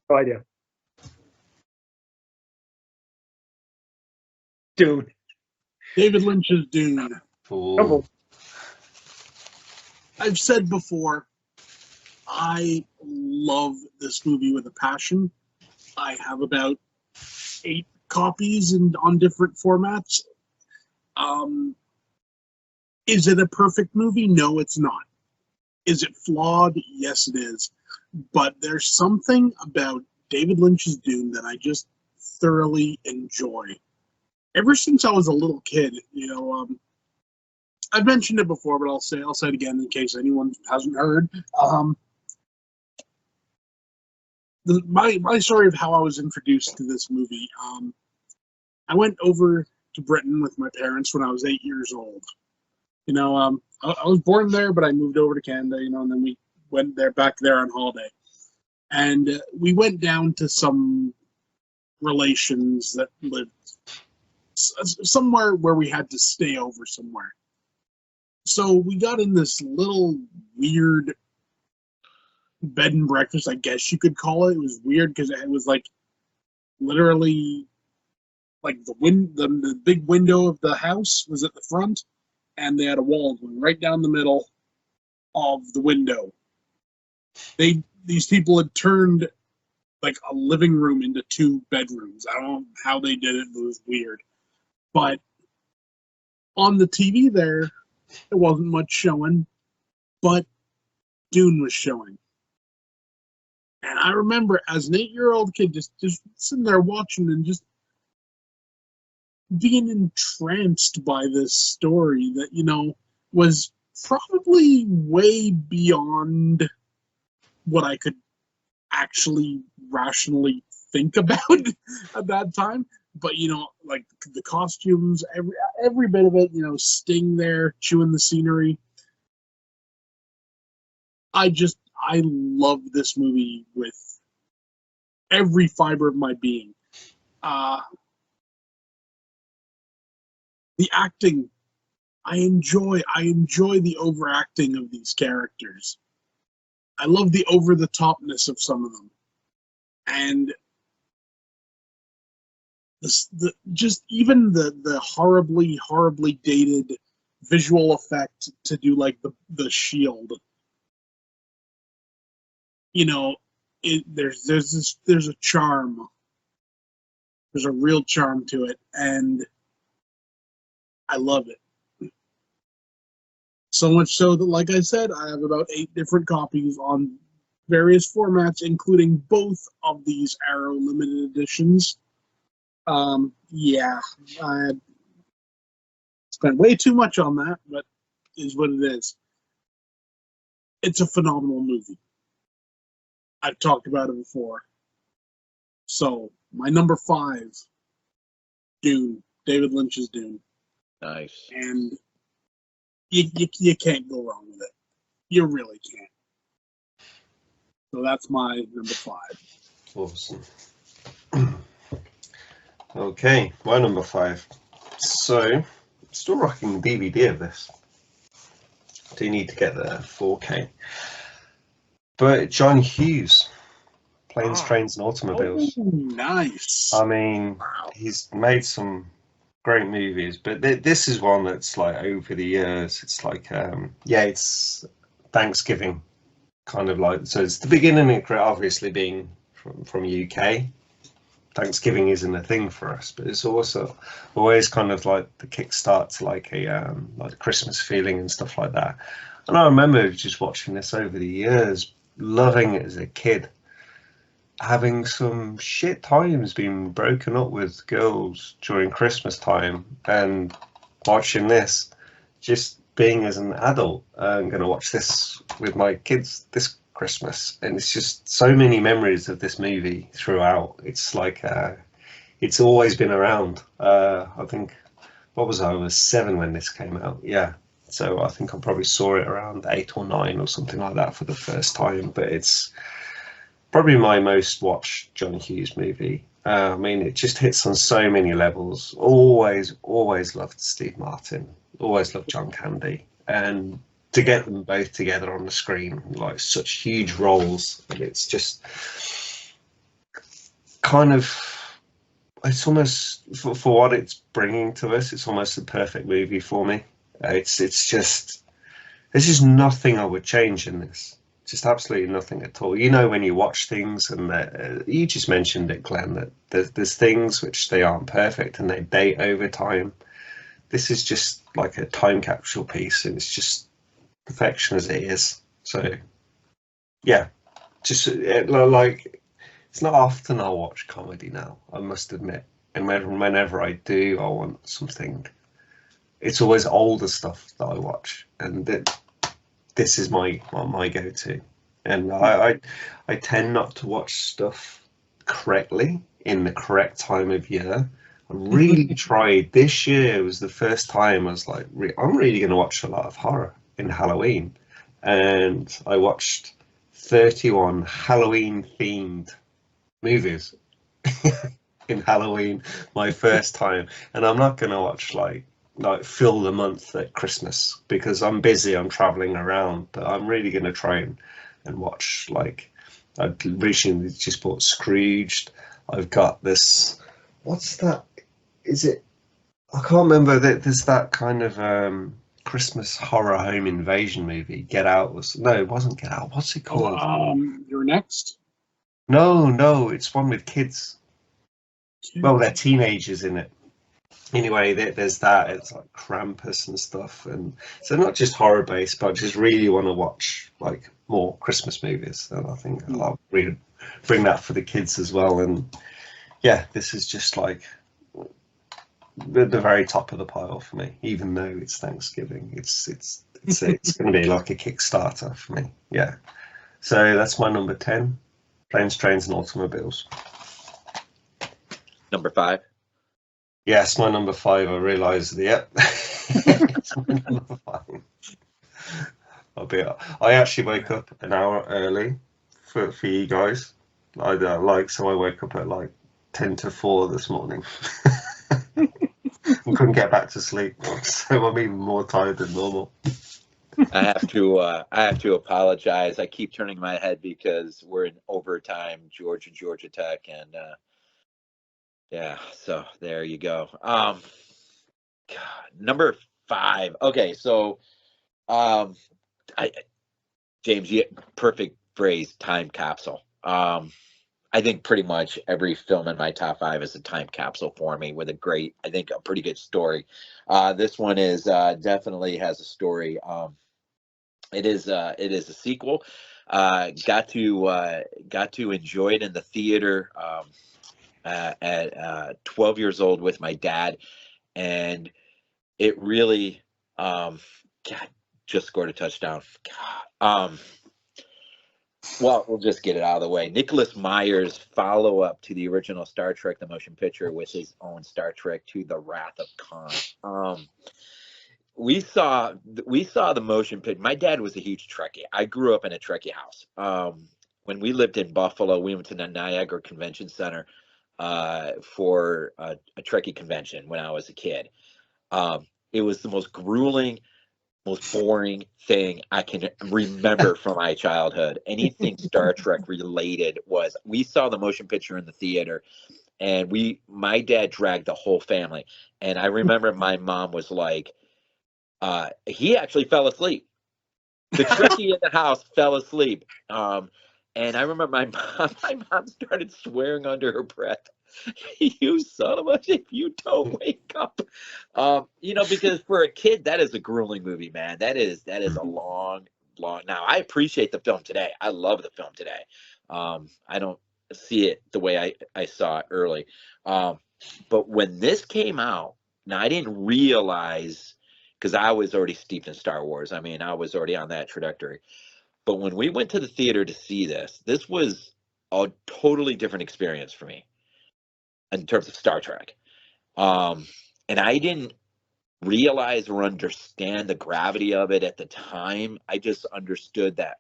No idea. Dune. David Lynch's Dune. Ooh. I've said before, I love this movie with a passion. I have about 8 copies on different formats. Is it a perfect movie? No, it's not. Is it flawed? Yes, it is. But there's something about David Lynch's Dune that I just thoroughly enjoy. Ever since I was a little kid, I've mentioned it before, but I'll say it again in case anyone hasn't heard. My story of how I was introduced to this movie. I went over to Britain with my parents when I was 8 years old. I was born there, but I moved over to Canada, and then we went back there on holiday. And we went down to some relations that lived somewhere where we had to stay over somewhere. So we got in this little weird bed and breakfast, I guess you could call it. It was weird because it was like literally like the big window of the house was at the front, and they had a wall going right down the middle of the window. These people had turned like a living room into 2 bedrooms. I don't know how they did it. It was weird. But on the TV there wasn't much showing, but Dune was showing. And I remember as an 8-year-old kid just sitting there watching and just being entranced by this story that, was probably way beyond what I could actually rationally think about at that time. But, like the costumes, every bit of it, Sting there, chewing the scenery. I love this movie with every fiber of my being. The acting, I enjoy the overacting of these characters. I love the over the topness of some of them, and just even the horribly dated visual effect to do like the shield. You know, there's a charm. There's a real charm to it, and I love it. So much so that, like I said, I have about 8 different copies on various formats, including both of these Arrow limited editions. Yeah, I spent way too much on that, but is what it is. It's a phenomenal movie. I've talked about it before. So, my number 5, Dune, David Lynch's Dune. Nice. And you can't go wrong with it. You really can't. So that's my number 5. Awesome. Okay, my number 5. So, still rocking the DVD of this. Do need to get the 4K. But John Hughes, Planes, Trains and Automobiles. Oh, nice. I mean, he's made some great movies, but this is one that's like over the years. It's like, it's Thanksgiving, kind of like. So it's the beginning of obviously being from UK. Thanksgiving isn't a thing for us, but it's also always kind of like the kickstart to like a like Christmas feeling and stuff like that. And I remember just watching this over the years, loving it as a kid, having some shit times being broken up with girls during Christmas time, and watching this, just being as an adult, I'm going to watch this with my kids this Christmas, and it's just so many memories of this movie throughout. It's like it's always been around. I think, what was I was 7 when this came out. Yeah, so I think I probably saw it around 8 or 9 or something like that for the first time. But it's probably my most watched John Hughes movie. I mean, it just hits on so many levels. Always loved Steve Martin. Always loved John Candy, and to get them both together on the screen, like such huge roles, and it's just kind of, it's almost for what it's bringing to us, it's almost a perfect movie for me. It's just, there's just nothing I would change in this. Just absolutely nothing at all. You know, when you watch things, and you just mentioned it, Glenn, that there's things which they aren't perfect and they date over time. This is just like a time capsule piece, and it's just perfection as it is. So yeah, just like, it's not often I watch comedy now, I must admit, and whenever I do, I want something. It's always older stuff that I watch, and this is my go-to. And I tend not to watch stuff correctly in the correct time of year. I really tried. This year was the first time I was like, I'm really going to watch a lot of horror in Halloween. And I watched 31 Halloween themed movies in Halloween, my first time. And I'm not going to watch like fill the month at Christmas because I'm busy, I'm traveling around, but I'm really going to try and watch, like, I recently just bought Scrooged. I've got this, what's that? Is it, I can't remember, that there's that kind of Christmas horror home invasion movie. Get Out was, no, it wasn't Get Out. What's it called? You're Next? No, it's one with kids. Well, they're teenagers in it. Anyway, there's that. It's like Krampus and stuff, and so not just horror based, but I just really want to watch like more Christmas movies, and I think I'll really bring that for the kids as well. And yeah, this is just like the very top of the pile for me, even though it's Thanksgiving. It's going to be like a Kickstarter for me. Yeah, so that's my number 10, Planes, Trains and Automobiles. Number 5. Yes, my number 5. I realised. Yep. It's my number 5. I actually woke up an hour early for you guys. So I woke up at like 10 to 4 this morning. And couldn't get back to sleep, so I'm even more tired than normal. I have to apologize. I keep turning my head because we're in overtime, Georgia Tech, and yeah. So there you go. God, number 5. Okay, so I James, perfect phrase, time capsule. I think pretty much every film in my top 5 is a time capsule for me with a pretty good story. This one is definitely has a story. It is a sequel. Got to enjoy it in the theater at 12 years old with my dad, and it really, God, just scored a touchdown. God, well, we'll just get it out of the way. Nicholas Meyer's follow-up to the original Star Trek, the motion picture, with his own Star Trek to the Wrath of Khan. We saw the motion picture. My dad was a huge Trekkie. I grew up in a Trekkie house. When we lived in Buffalo, we went to the Niagara Convention Center for a Trekkie convention when I was a kid. It was the most grueling, most boring thing I can remember from my childhood. Anything Star Trek related we saw the motion picture in the theater, and my dad dragged the whole family. And I remember my mom was like, he actually fell asleep. The Trekkie in the house fell asleep. And I remember my mom started swearing under her breath, "You son of a, if you don't wake up." Because for a kid, that is a grueling movie, man. That is a long. Now, I appreciate the film today. I love the film today. I don't see it the way I saw it early. But when this came out, now I didn't realize, because I was already steeped in Star Wars. I mean, I was already on that trajectory. But when we went to the theater to see this was a totally different experience for me in terms of Star Trek. And I didn't realize or understand the gravity of it at the time. I just understood that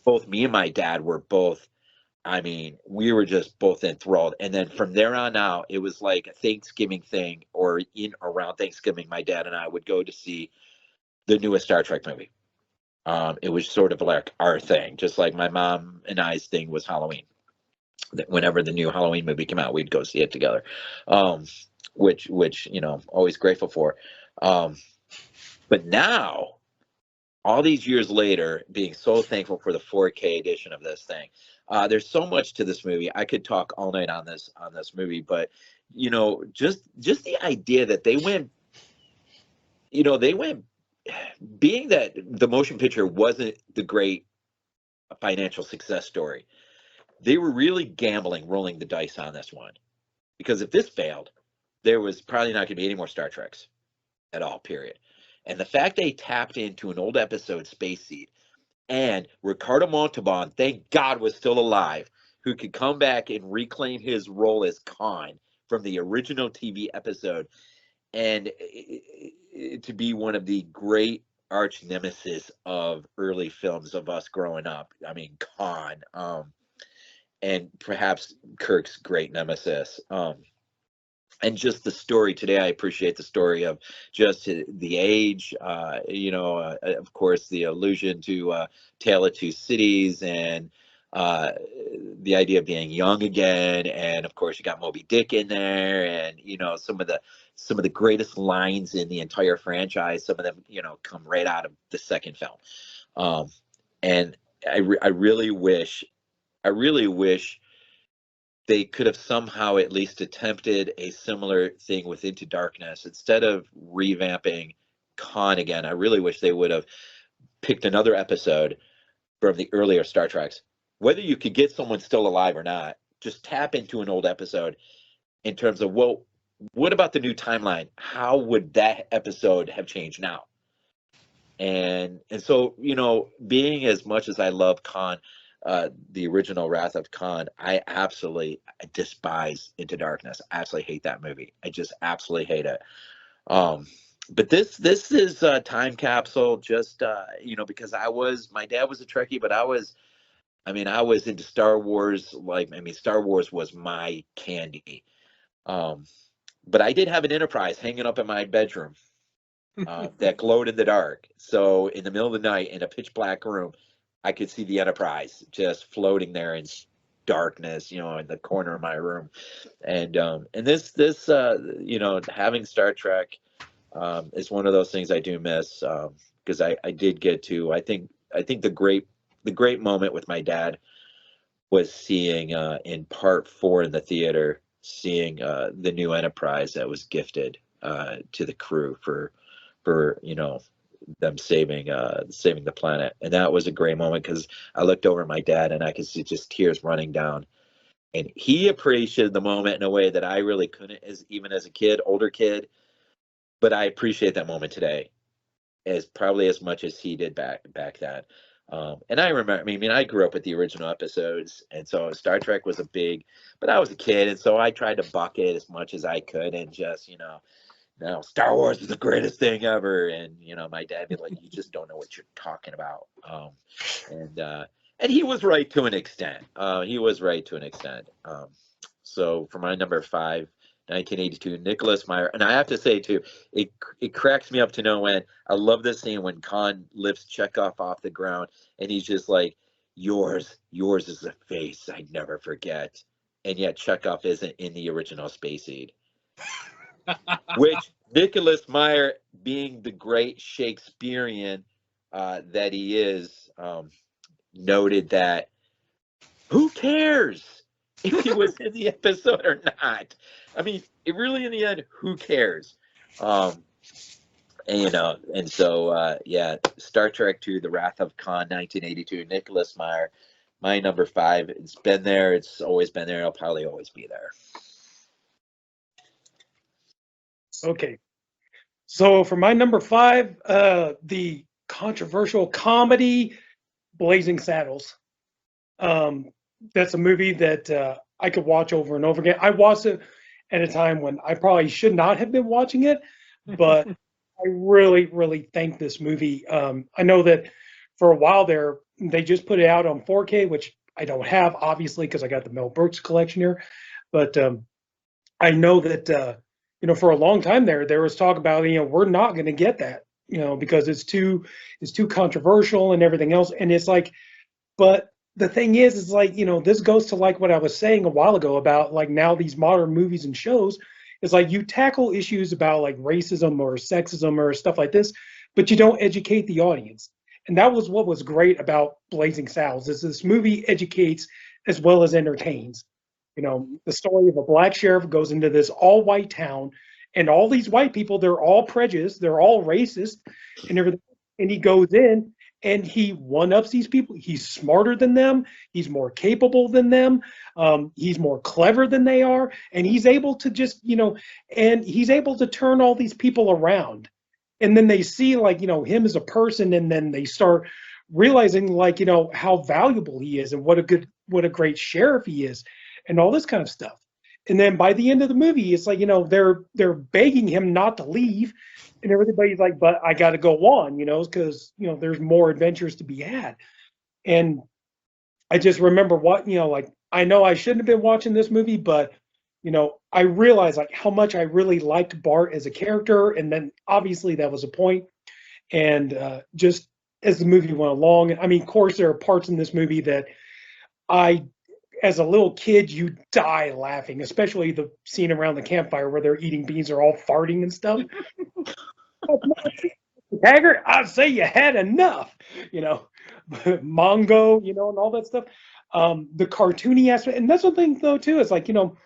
both me and my dad were both, I mean, we were just both enthralled. And then from there on out, it was like a Thanksgiving thing, or in around Thanksgiving, my dad and I would go to see the newest Star Trek movie. It was sort of like our thing, just like my mom and I's thing was Halloween. Whenever the new Halloween movie came out, we'd go see it together, which always grateful for. But now, all these years later, being so thankful for the 4K edition of this thing. There's so much to this movie. I could talk all night on this movie, but just the idea that they went, being that the motion picture wasn't the great financial success story, they were really gambling, rolling the dice on this one, because if this failed, there was probably not going to be any more Star Treks at all, period. And the fact they tapped into an old episode, Space Seed, and Ricardo Montalban, thank God, was still alive, who could come back and reclaim his role as Khan from the original TV episode, and to be one of the great arch nemesis of early films of us growing up. I mean, Khan, and perhaps Kirk's great nemesis. And just the story today, I appreciate the story of just the age, of course, the allusion to Tale of Two Cities, and the idea of being young again. And of course, you got Moby Dick in there, and some of the greatest lines in the entire franchise. Some of them, come right out of the second film. And I really wish they could have somehow at least attempted a similar thing with Into Darkness. Instead of revamping Khan again, I really wish they would have picked another episode from the earlier Star Treks. Whether you could get someone still alive or not, just tap into an old episode in terms of, well, what about the new timeline? How would that episode have changed now? And so, being as much as I love Khan, the original Wrath of Khan, I despise Into Darkness. I absolutely hate that movie. I just absolutely hate it. But this is a time capsule, just because my dad was a Trekkie, but I was I mean, I was into Star Wars. Like, I mean, Star Wars was my candy. But I did have an Enterprise hanging up in my bedroom that glowed in the dark. So in the middle of the night in a pitch black room, I could see the Enterprise just floating there in darkness, you know, in the corner of my room. And this you know, having Star Trek is one of those things I do miss, because I did get to, I think the great moment with my dad was seeing in part 4 in the theater, seeing the new Enterprise that was gifted to the crew for you know, them saving the planet. And that was a great moment, because I looked over at my dad and I could see just tears running down, and he appreciated the moment in a way that I really couldn't, even as a kid, older kid. But I appreciate that moment today as probably as much as he did back then. And I remember, I mean, I grew up with the original episodes, and so Star Trek was a big, but I was a kid, and so I tried to buck it as much as I could, and just, you know, no, Star Wars is the greatest thing ever. And, you know, my dad be like, you just don't know what you're talking about. And he was right to an extent. He was right to an extent. So for my number 5, 1982, Nicholas Meyer. And I have to say, too, it cracks me up to no end. I love this scene when Khan lifts Chekhov off the ground, and he's just like, yours is a face I'd never forget. And yet Chekhov isn't in the original Space Seed. Which Nicholas Meyer, being the great Shakespearean that he is, noted that who cares if he was in the episode or not? I mean, it really, in the end, who cares? And, you know, and so yeah, Star Trek II: The Wrath of Khan, 1982, Nicholas Meyer, my number 5. It's been there. It's always been there. It'll probably always be there. Okay. So for my number 5, the controversial comedy Blazing Saddles. That's a movie that I could watch over and over again. I watched it at a time when I probably should not have been watching it, but I really, really thank this movie. I know that for a while there, they just put it out on 4K, which I don't have, obviously, because I got the Mel Brooks collection here. But I know that, you know, for a long time there was talk about, you know, we're not going to get that, you know, because it's too controversial and everything else. And it's like, but the thing is like, you know, this goes to like what I was saying a while ago about like now these modern movies and shows is like you tackle issues about like racism or sexism or stuff like this, but you don't educate the audience. And that was what was great about Blazing Saddles, is this movie educates as well as entertains. You know, the story of a black sheriff goes into this all-white town, and all these white people, they're all prejudiced, they're all racist and everything. And he goes in and he one-ups these people. He's smarter than them. He's more capable than them. He's more clever than they are. And he's able to just, you know, and he's able to turn all these people around. And then they see like, you know, him as a person, and then they start realizing like, you know, how valuable he is and what a great sheriff he is and all this kind of stuff. And then by the end of the movie, it's like, you know, they're begging him not to leave. And everybody's like, but I got to go on, you know, because, you know, there's more adventures to be had. And I just remember what, you know, like, I know I shouldn't have been watching this movie, but, you know, I realized like how much I really liked Bart as a character. And then obviously that was a point. And just as the movie went along, I mean, of course, there are parts in this movie that as a little kid, you die laughing, especially the scene around the campfire where they're eating beans, they're all farting and stuff. Taggart, I'd say you had enough, you know, Mongo, you know, and all that stuff. The cartoony aspect, and that's one thing though too. It's like, you know,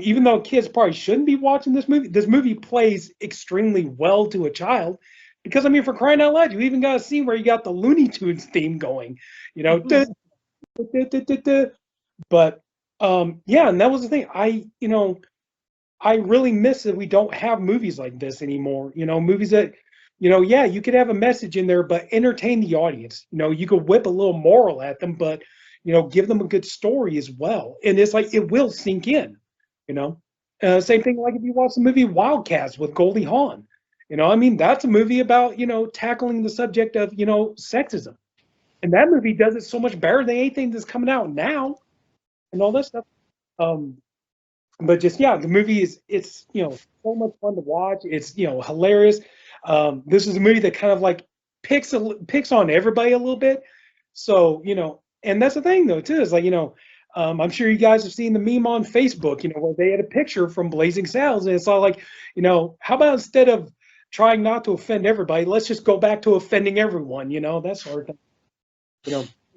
even though kids probably shouldn't be watching this movie plays extremely well to a child, because I mean, for crying out loud, you even got a scene where you got the Looney Tunes theme going, you know. But yeah, and that was the thing. I really miss that we don't have movies like this anymore. You know, movies that, you know, yeah, you could have a message in there, but entertain the audience. You know, you could whip a little moral at them, but, you know, give them a good story as well. And it's like, it will sink in, you know. Same thing like if you watch the movie Wildcats with Goldie Hawn. You know, I mean, that's a movie about, you know, tackling the subject of, you know, sexism. And that movie does it so much better than anything that's coming out now and all that stuff. But just, yeah, the movie it's so much fun to watch. It's hilarious. This is a movie that kind of like picks on everybody a little bit. So and that's the thing though too, is like I'm sure you guys have seen the meme on Facebook, where they had a picture from Blazing Saddles, and it's all like, how about instead of trying not to offend everybody, let's just go back to offending everyone, that sort of thing.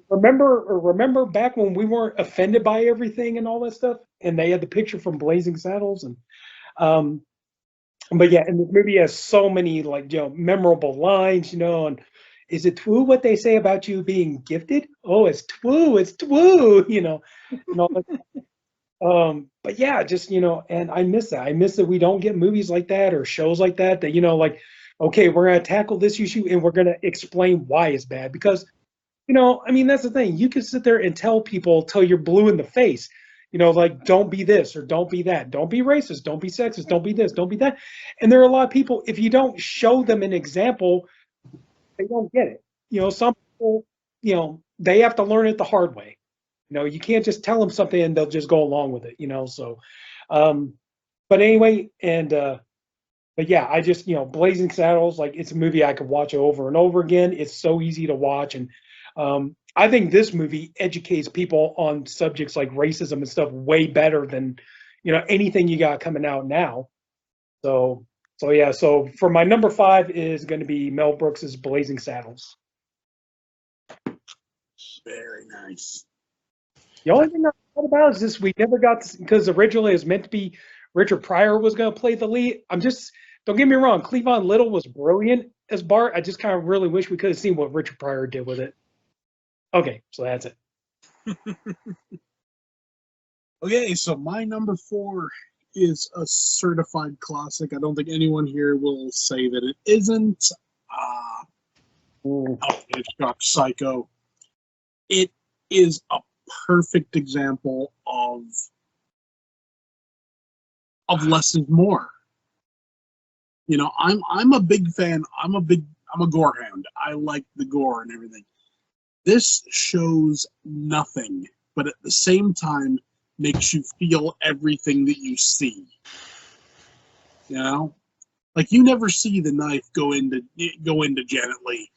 Remember back when we weren't offended by everything and all that stuff, and they had the picture from Blazing Saddles, and but yeah, and the movie has so many like memorable lines, and is it true what they say about you being gifted? Oh, it's true, and all that. But yeah, just and I miss that. I miss that we don't get movies like that or shows like that like, okay, we're gonna tackle this issue and we're gonna explain why it's bad, because I mean, that's the thing. You can sit there and tell people till you're blue in the face, like, don't be this or don't be that. Don't be racist. Don't be sexist. Don't be this. Don't be that. And there are a lot of people, if you don't show them an example, they don't get it. Some people, they have to learn it the hard way. You can't just tell them something and they'll just go along with it, so. But anyway, but yeah, I just, Blazing Saddles, like, it's a movie I could watch over and over again. It's so easy to watch. And I think this movie educates people on subjects like racism and stuff way better than, anything you got coming out now. So yeah, so for my number 5 is going to be Mel Brooks's Blazing Saddles. Very nice. The only thing I thought about is this: we never got to, because originally it was meant to be Richard Pryor was going to play the lead. Don't get me wrong, Cleavon Little was brilliant as Bart. I just kind of really wish we could have seen what Richard Pryor did with it. Okay, so that's it. Okay, so my number 4 is a certified classic. I don't think anyone here will say that it isn't. Hitchcock Psycho. It is a perfect example of less is more. I'm a big fan. I'm a gore hound. I like the gore and everything. This shows nothing, but at the same time makes you feel everything that you see. Like, you never see the knife go into Janet Leigh,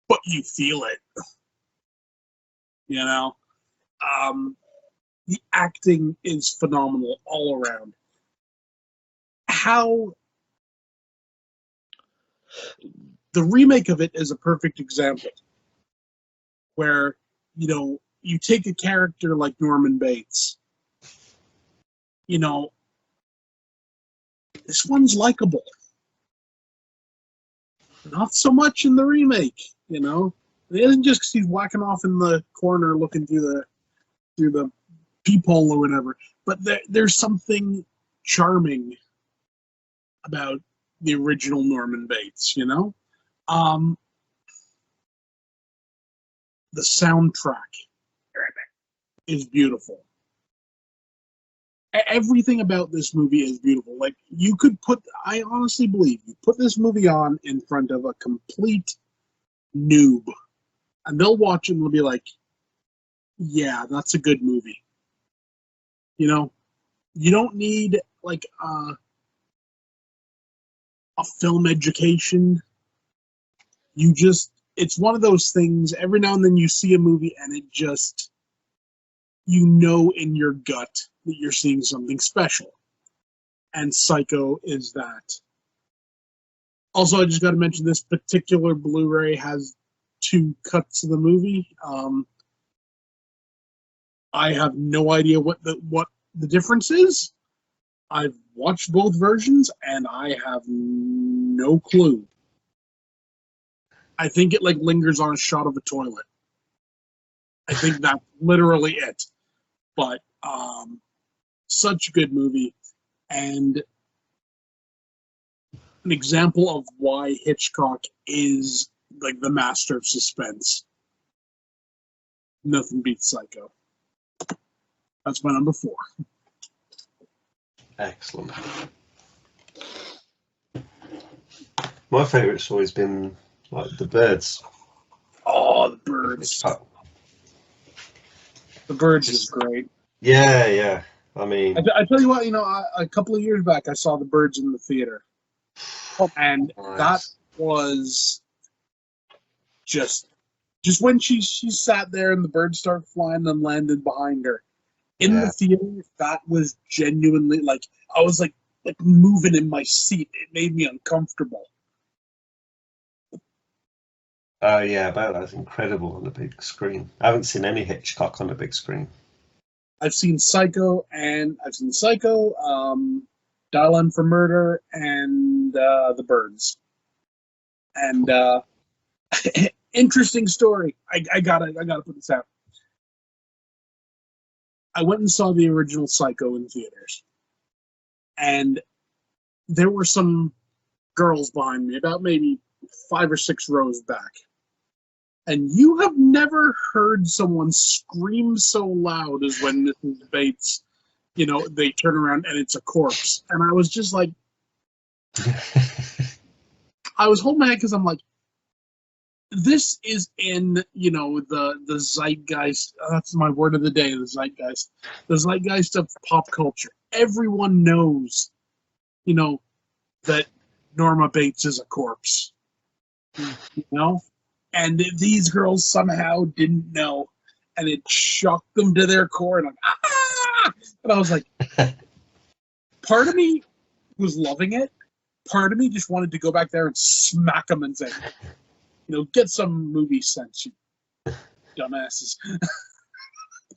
but you feel it. The acting is phenomenal all around. How the remake of it is a perfect example, where you take a character like Norman Bates. This one's likable. Not so much in the remake. It isn't just because he's whacking off in the corner looking through the peephole or whatever. But there's something charming about the original Norman Bates. The soundtrack is beautiful. Everything about this movie is beautiful. Like, I honestly believe you put this movie on in front of a complete noob, and they'll watch it and they'll be like, yeah, that's a good movie. You don't need like a film education. It's one of those things, every now and then you see a movie and it just, in your gut that you're seeing something special. And Psycho is that. Also, I just got to mention, this particular Blu-ray has 2 cuts of the movie. I have no idea what the difference is. I've watched both versions and I have no clue. I think it like lingers on a shot of a toilet. I think that's literally it. But such a good movie, and an example of why Hitchcock is like the master of suspense. Nothing beats Psycho. That's my number 4. Excellent. My favourite's always been like The Birds. Oh, Oh, the birds. The birds is great. Yeah. I mean, I tell you what, a couple of years back, I saw the birds in the theater, and nice. that was just when she sat there and the birds started flying and landed behind her in the theater. That was genuinely like I was like moving in my seat. It made me uncomfortable. Oh yeah, that's incredible on the big screen. I haven't seen any Hitchcock on the big screen. I've seen Psycho, Dial M for Murder, and The Birds. And interesting story. I gotta put this out. I went and saw the original Psycho in theaters, and there were some girls behind me, about maybe 5 or 6 rows back. And you have never heard someone scream so loud as when Mrs. Bates, they turn around and it's a corpse. And I was just like, I was holding my head because I'm like, this is in, the zeitgeist. That's my word of the day, the zeitgeist. The zeitgeist of pop culture. Everyone knows, that Norma Bates is a corpse. And these girls somehow didn't know, and it shocked them to their core. And and I was like, part of me was loving it. Part of me just wanted to go back there and smack them and say, get some movie sense, you dumbasses.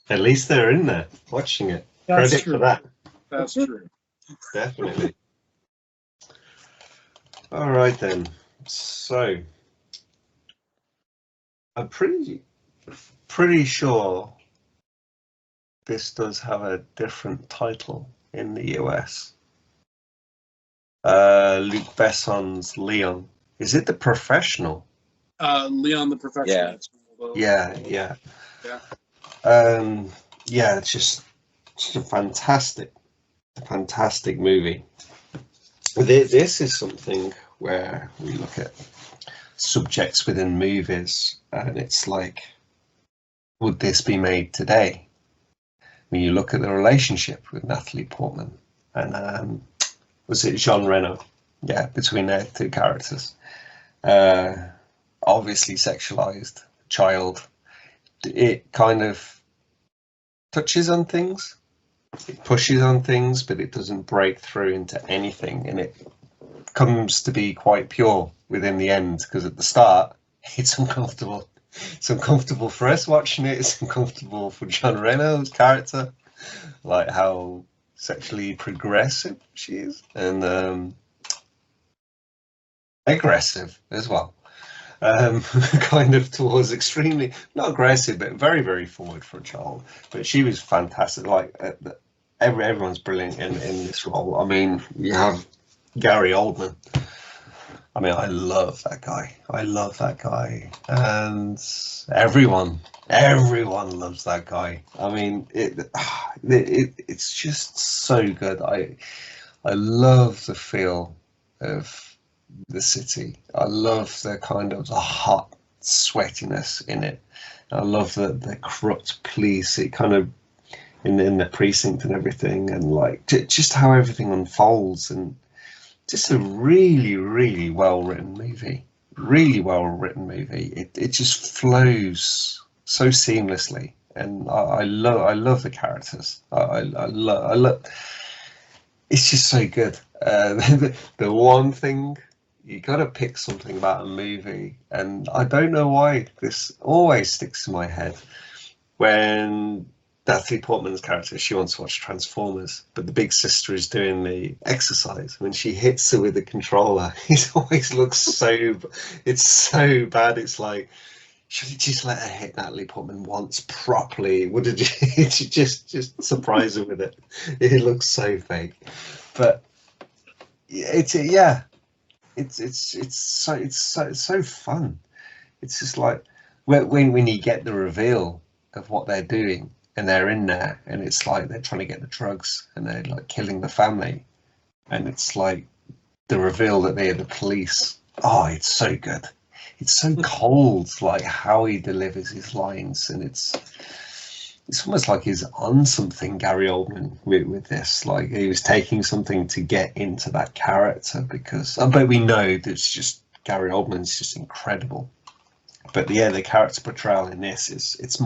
At least they're in there watching it. That's Credit true. for that. That's true. Definitely. All right then. So I'm pretty sure this does have a different title in the US. Luc Besson's Leon. Is it The Professional? Leon the Professional. Yeah. It's just a fantastic movie. This is something where we look at subjects within movies, and it's like, would this be made today? When you look at the relationship with Natalie Portman and was it Jean Reno? Yeah, between their 2 characters. Obviously sexualized child. It kind of touches on things, it pushes on things, but it doesn't break through into anything, and it comes to be quite pure within the end, because at the start it's uncomfortable. It's uncomfortable for us watching it. It's uncomfortable for John Reno's character, like how sexually progressive she is, and aggressive as well. Kind of towards extremely, not aggressive, but very, very forward for a child. But she was fantastic. Like everyone's brilliant in this role. I mean, you have Gary Oldman. I mean, I love that guy. And everyone loves that guy. I mean, it's just so good. I love the feel of the city. I love the kind of the hot sweatiness in it. I love the corrupt police. It kind of in the precinct and everything, and like just how everything unfolds, and just a really, really well written movie. It just flows so seamlessly, and I love the characters. I love. It's just so good. The one thing, you got to pick something about a movie, and I don't know why this always sticks in my head. When Natalie Portman's character, she wants to watch Transformers, but the big sister is doing the exercise. When she hits her with the controller, it always looks it's so bad. It's like, should you just let her hit Natalie Portman once properly? Would it just surprise her with it? It looks so fake, but it's so fun. It's just like when you get the reveal of what they're doing, and they're in there, and it's like they're trying to get the drugs, and they're like killing the family, and it's like the reveal that they're the police. Oh, it's so good. it's so cold, like how he delivers his lines, and it's almost like he's on something, Gary Oldman, with this. Like he was taking something to get into that character, because but we know that it's just Gary Oldman's just incredible. But yeah, the character portrayal in this it's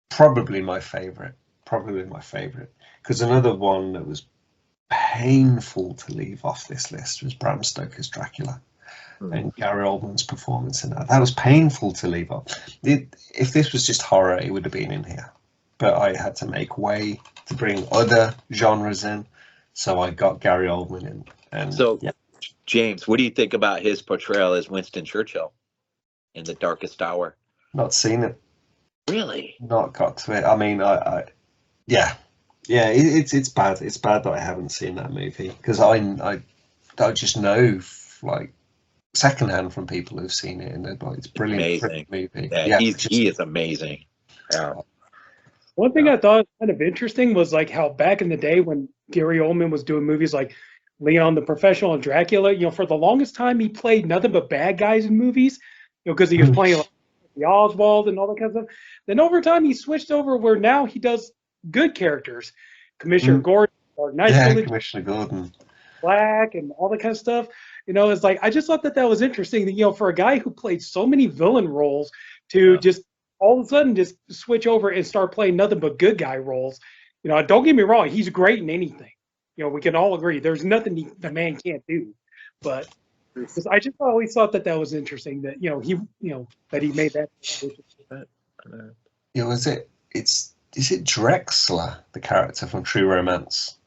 probably my favorite, because another one that was painful to leave off this list was Bram Stoker's Dracula. And Gary Oldman's performance in that was painful to leave off. If this was just horror, it would have been in here, but I had to make way to bring other genres in, so I got Gary Oldman in. And So, yeah. James, what do you think about his portrayal as Winston Churchill in The Darkest Hour? Not seen it. Really? Not got to it. I mean, it's bad. It's bad that I haven't seen that movie, because I just know, like, secondhand from people who've seen it, and they're like, it's brilliant. Amazing Movie. Yeah, he is amazing. Yeah. One thing I thought was kind of interesting was like how back in the day when Gary Oldman was doing movies like Leon the Professional and Dracula, for the longest time he played nothing but bad guys in movies, because he was playing like the Oswald and all that kind of stuff. Then over time he switched over where now he does good characters, Commissioner Gordon, or Commissioner Gordon, Black, and all that kind of stuff. It's like I just thought that was interesting that for a guy who played so many villain roles to just all of a sudden just switch over and start playing nothing but good guy roles. Don't get me wrong, he's great in anything. We can all agree there's nothing the man can't do. But I just always thought that was interesting that that he made that decision. Is it Drexler, the character from True Romance?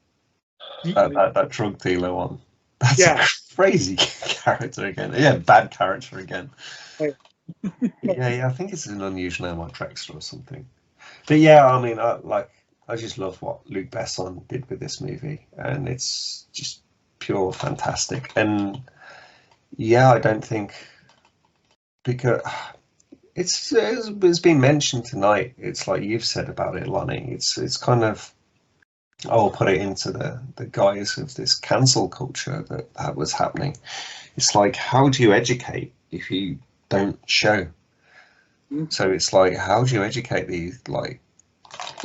That drug dealer one. That's a crazy character again. Yeah, bad character again. Yeah, I think it's an unusual name, like Drexler or something. But yeah, I mean, I just love what Luc Besson did with this movie, and it's just pure fantastic. And yeah, I don't think, because it's been mentioned tonight. It's like you've said about it, Lonnie. It's kind of, I'll put it into the guise of this cancel culture that was happening. It's like, how do you educate if you don't show? So it's like, how do you educate these, like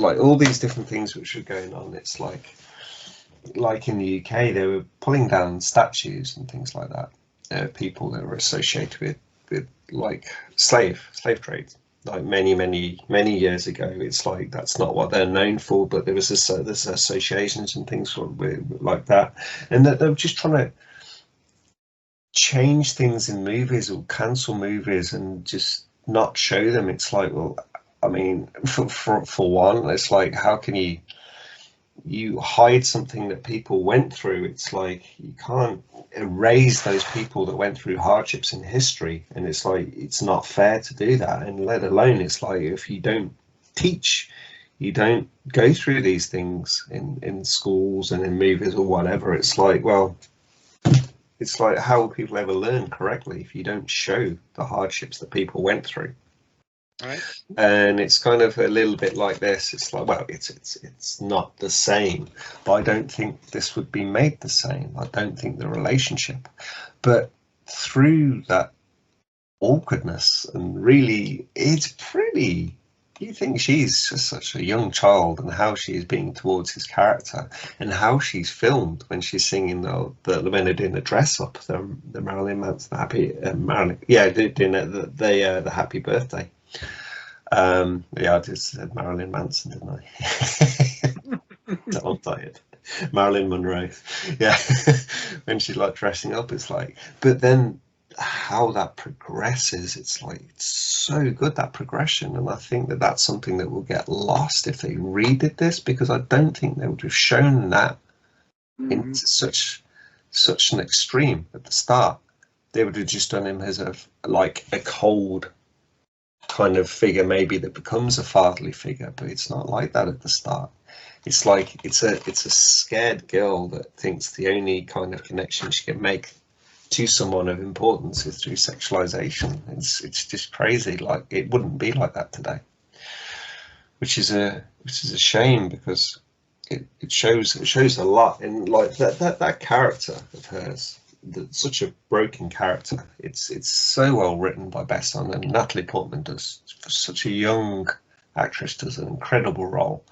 all these different things which are going on? It's like in the UK, they were pulling down statues and things like that. People that were associated with like slave trade. Like many years ago, it's like that's not what they're known for, but there's associations and things like that, and that they're just trying to change things in movies or cancel movies and just not show them. It's like, well, I mean, for one, it's like, how can you hide something that people went through? It's like you can't erase those people that went through hardships in history, and it's like it's not fair to do that. And let alone, it's like, if you don't teach, you don't go through these things in schools and in movies or whatever, it's like, well, it's like, how will people ever learn correctly if you don't show the hardships that people went through? Right. And it's kind of a little bit like this. It's like, well, it's not the same, but I don't think this would be made the same. I don't think the relationship, but through that awkwardness, and really, it's pretty. You think she's just such a young child, and how she is being towards his character, and how she's filmed when she's singing when they're doing the dress up, the Marilyn Manson, the Happy Birthday. I just said Marilyn Manson, didn't I? I'm tired. Marilyn Monroe. Yeah. When she's like dressing up, it's like, but then how that progresses, it's like, it's so good, that progression. And I think that's something that will get lost if they redid this, because I don't think they would have shown that into such an extreme at the start. They would have just done him as a cold kind of figure, maybe, that becomes a fatherly figure, but it's not like that at the start. It's like it's a scared girl that thinks the only kind of connection she can make to someone of importance is through sexualization. It's just crazy. Like, it wouldn't be like that today, which is a shame, because it shows a lot. And like that character of hers, such a broken character. It's so well written by Besson, and Natalie Portman does, for such a young actress, does an incredible role,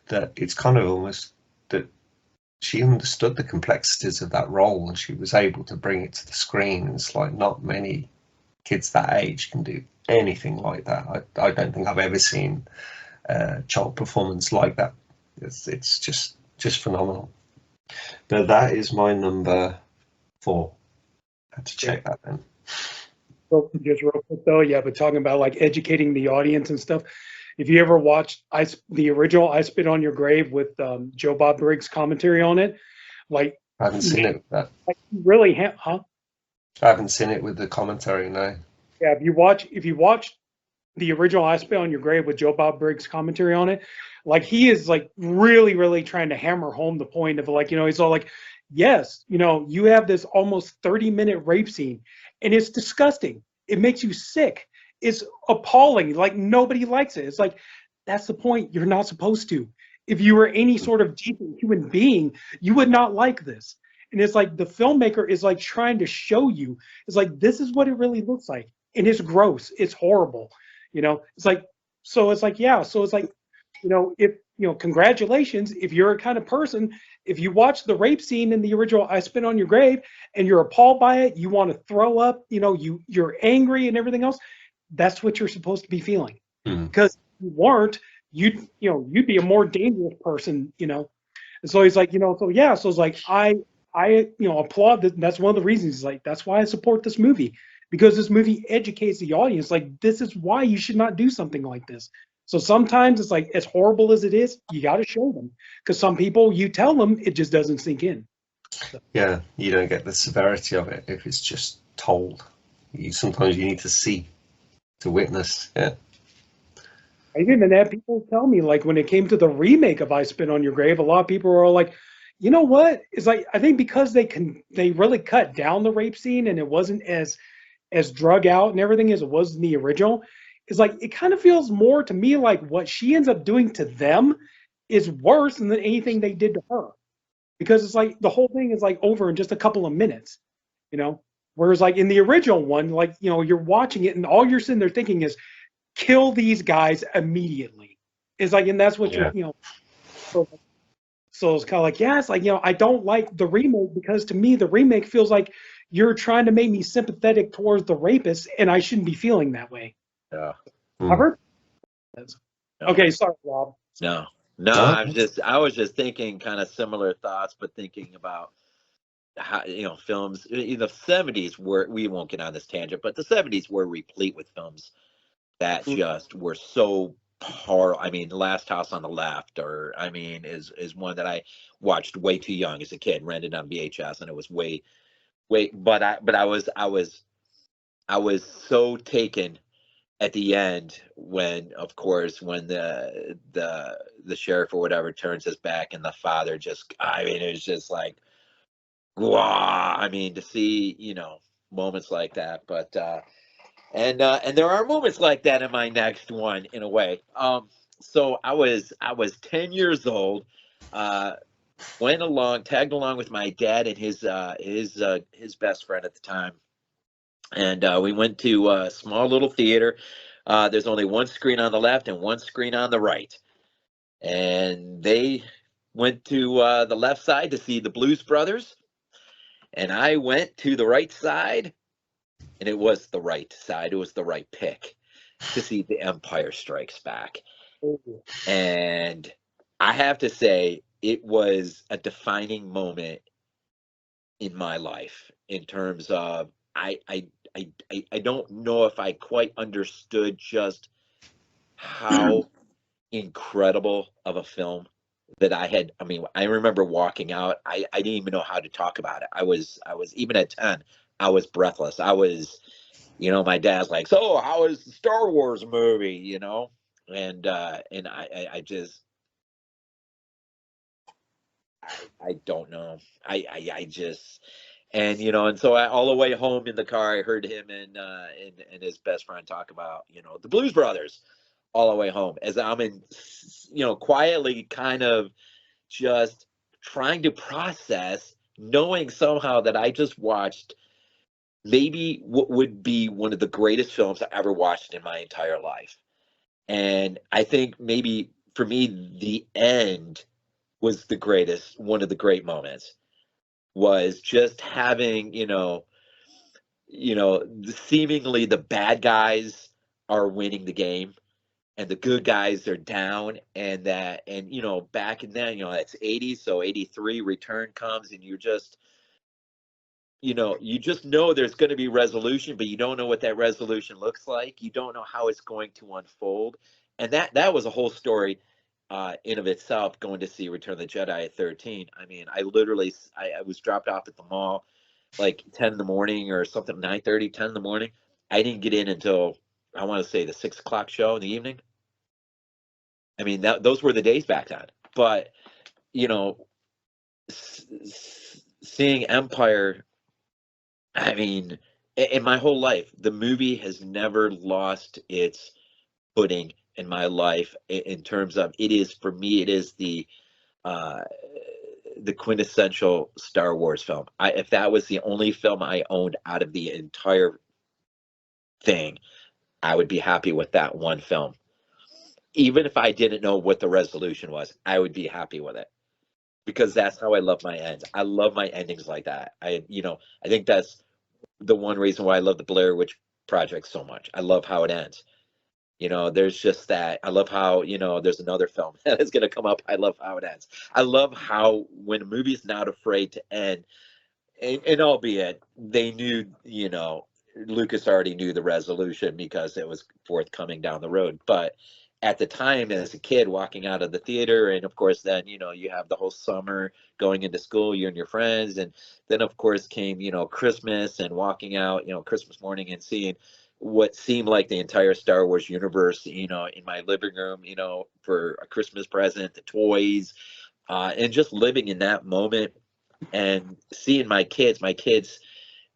that it's kind of almost that she understood the complexities of that role and she was able to bring it to the screen. It's like not many kids that age can do anything like that. I don't think I've ever seen a child performance like that. It's just phenomenal. But that is my number 4. I had to check that then. So just real quick though, yeah, but talking about like educating the audience and stuff. If you ever watched the original I Spit on Your Grave with Joe Bob Briggs commentary on it, like I haven't seen it with that. like really, huh? I haven't seen it with the commentary, no. Yeah, if you watch the original I Spit on Your Grave with Joe Bob Briggs commentary on it, like he is like really, really trying to hammer home the point of like, he's all like, yes, you have this almost 30-minute rape scene and it's disgusting. It makes you sick. It's appalling. Like nobody likes it. It's like, that's the point. You're not supposed to. If you were any sort of decent human being, you would not like this. And it's like the filmmaker is like trying to show you, it's like, this is what it really looks like. And it's gross. It's horrible. It's like, so it's like, yeah. So it's like, if, congratulations, if you're a kind of person, if you watch the rape scene in the original I Spit on Your Grave and you're appalled by it, you want to throw up, you're angry and everything else, that's what you're supposed to be feeling. Because if you weren't, you'd be a more dangerous person, And so he's like, so yeah, so it's like I applaud that. That's one of the reasons. He's like, that's why I support this movie, because this movie educates the audience. Like, this is why you should not do something like this. So sometimes it's like, as horrible as it is, you got to show them, because some people, you tell them, it just doesn't sink in. So. Yeah, you don't get the severity of it if it's just told. Sometimes you need to see, to witness. Yeah. I've even had people tell me, like, when it came to the remake of I Spit on Your Grave, a lot of people were all like, you know what? It's like, I think because they really cut down the rape scene and it wasn't as drug out and everything as it was in the original. It's like, it kind of feels more to me like what she ends up doing to them is worse than anything they did to her, because it's like the whole thing is like over in just a couple of minutes, whereas like in the original one, like, you're watching it and all you're sitting there thinking is, kill these guys immediately. It's like, and that's what you're, so it's kind of like, yeah, it's like, I don't like the remake, because to me the remake feels like you're trying to make me sympathetic towards the rapist, and I shouldn't be feeling that way. Yeah. Robert? Okay, sorry, Rob. No, I was just thinking kind of similar thoughts, but thinking about how, films in the 70s were, we won't get on this tangent, but the 70s were replete with films that just were so horrible. I mean, The Last House on the Left, or is one that I watched way too young as a kid, rented on VHS, and it was way, but I was so taken at the end when, of course, when the sheriff or whatever turns his back and the father just, it was just like, wow. To see, moments like that, but and there are moments like that in my next one, in a way. So I was 10 years old, tagged along with my dad and his best friend at the time, and we went to a small little theater. There's only one screen on the left and one screen on the right, and they went to the left side to see the Blues Brothers, and I went to the right side. And it was the right side. It was the right pick to see The Empire Strikes Back. And I have to say, it was a defining moment in my life in terms of, I don't know if I quite understood just how incredible of a film that I had. I remember walking out. I didn't even know how to talk about it. I was even at 10. I was breathless. I was, my dad's like, so how is the Star Wars movie, and I just, I don't know. I just, and, and so all the way home in the car, I heard him and his best friend talk about, the Blues Brothers all the way home, as I'm quietly kind of just trying to process knowing somehow that I just watched maybe what would be one of the greatest films I ever watched in my entire life. And I think maybe for me, the end was the greatest, one of the great moments was just having, seemingly the bad guys are winning the game and the good guys are down, and back in then, it's 80s, so 83 Return comes, and you just know there's going to be resolution, but you don't know what that resolution looks like. You don't know how it's going to unfold. And that was a whole story in of itself, going to see Return of the Jedi at 13. I mean, I literally, I was dropped off at the mall like 10 in the morning or something, 9:30, 10 in the morning. I didn't get in until, I want to say, the 6 o'clock show in the evening. I mean, those were the days back then. But, seeing Empire, I mean, in my whole life, the movie has never lost its footing in my life in terms of, it is, for me, it is the quintessential Star Wars film. If that was the only film I owned out of the entire thing, I would be happy with that one film. Even if I didn't know what the resolution was, I would be happy with it, because that's how I love my ends. I love my endings like that. I think that's the one reason why I love the Blair Witch Project so much. I love how it ends. There's just that. I love how, there's another film that is going to come up. I love how it ends. I love how when a movie's not afraid to end, and albeit they knew, Lucas already knew the resolution because it was forthcoming down the road. But at the time, as a kid walking out of the theater, and of course, then, you have the whole summer going into school, you and your friends. And then, of course, came, Christmas and walking out, Christmas morning and seeing what seemed like the entire Star Wars universe, in my living room, for a Christmas present, the toys, and just living in that moment and seeing my kids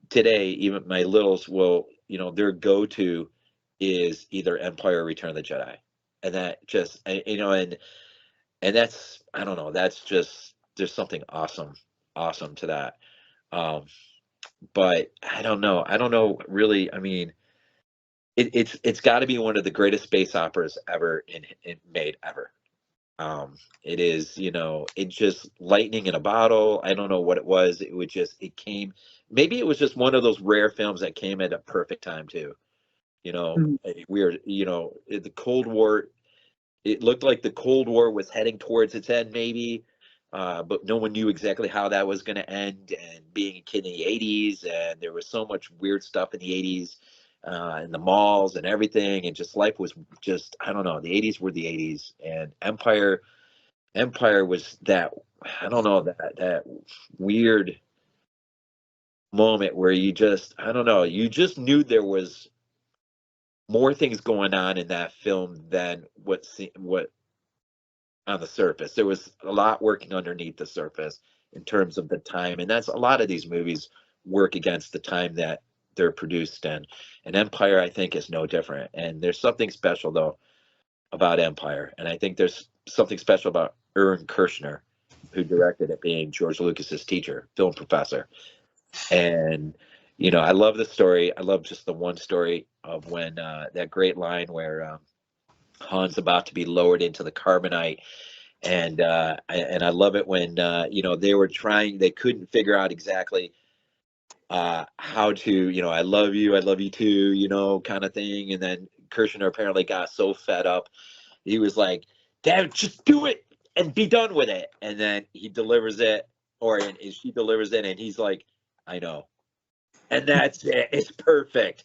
today, even my littles will, their go-to is either Empire or Return of the Jedi. And that just, and that's, I don't know, that's just, there's something awesome to that. But I don't know really. I mean, it's got to be one of the greatest space operas ever made ever. It is, it just lightning in a bottle. I don't know what it was. It came, maybe it was just one of those rare films that came at a perfect time too. We were, the Cold War, it looked like the Cold War was heading towards its end maybe, but no one knew exactly how that was going to end. And being a kid in the 80s, and there was so much weird stuff in the 80s, in the malls and everything, and just life was just, I don't know, the 80s were the 80s, and Empire was that, I don't know, that weird moment where you just, I don't know, you just knew there was more things going on in that film than what on the surface. There was a lot working underneath the surface in terms of the time, and that's, a lot of these movies work against the time that they're produced in. And Empire, I think, is no different. And there's something special though about Empire, and I think there's something special about Aaron Kirshner, who directed it, being George Lucas's teacher, film professor. And I love the story. I love just the one story of when that great line where Han's about to be lowered into the carbonite, and I love it when they couldn't figure out exactly how to, I love you too, kind of thing. And then Kirshner apparently got so fed up, he was like, Dad, just do it and be done with it. And then he delivers it, and she delivers it, and he's like, I know. And that's it. It's perfect.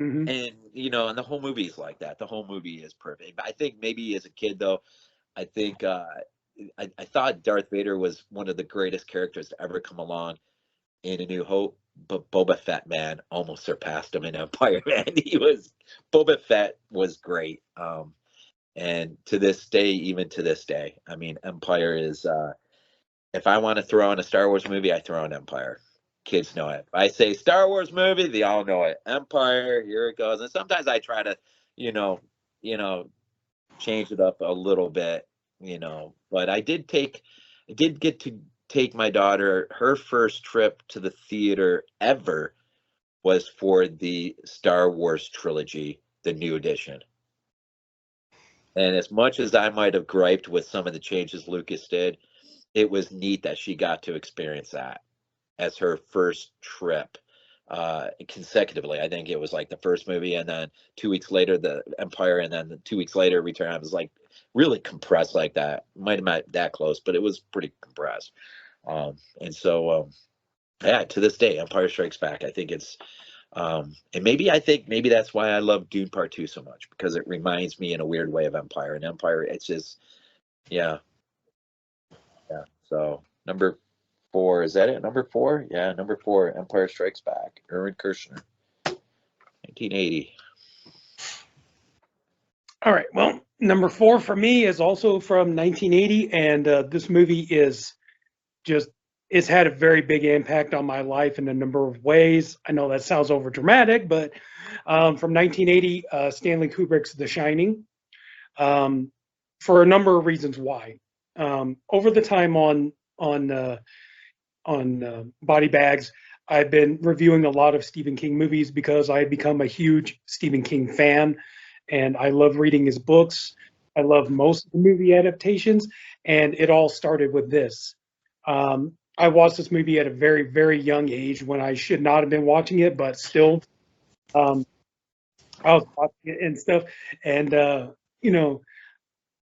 Mm-hmm. And, and the whole movie is like that. The whole movie is perfect. But I think maybe as a kid, though, I think I thought Darth Vader was one of the greatest characters to ever come along in A New Hope. But Boba Fett, man, almost surpassed him in Empire, man. Boba Fett was great. And even to this day, I mean, Empire is, if I want to throw in a Star Wars movie, I throw in Empire. Kids know it. If I say Star Wars movie, they all know it. Empire, here it goes. And sometimes I try to, you know, change it up a little bit, but I did get to take my daughter. Her first trip to the theater ever was for the Star Wars trilogy, the new edition. And as much as I might have griped with some of the changes Lucas did, it was neat that she got to experience that as her first trip consecutively. I think it was like the first movie, and then 2 weeks later, the Empire, and then 2 weeks later, Return. I was like really compressed like that. Might have not that close, but it was pretty compressed. And so, yeah, to this day, Empire Strikes Back, I think it's, and maybe I think maybe that's why I love Dune Part 2 so much, because it reminds me in a weird way of Empire. And Empire, it's just, yeah. So number 4, is that it? Number 4? Yeah, number 4, Empire Strikes Back. Irwin Kershner, 1980. All right. Well, number 4 for me is also from 1980, and this movie is just, it's had a very big impact on my life in a number of ways. I know that sounds over dramatic, but from 1980, Stanley Kubrick's The Shining, for a number of reasons why. Over the time on BodyBags, I've been reviewing a lot of Stephen King movies because I had become a huge Stephen King fan, and I love reading his books. I love most of the movie adaptations, and it all started with this. I watched this movie at a very, very young age when I should not have been watching it, but still, I was watching it and stuff, and you know,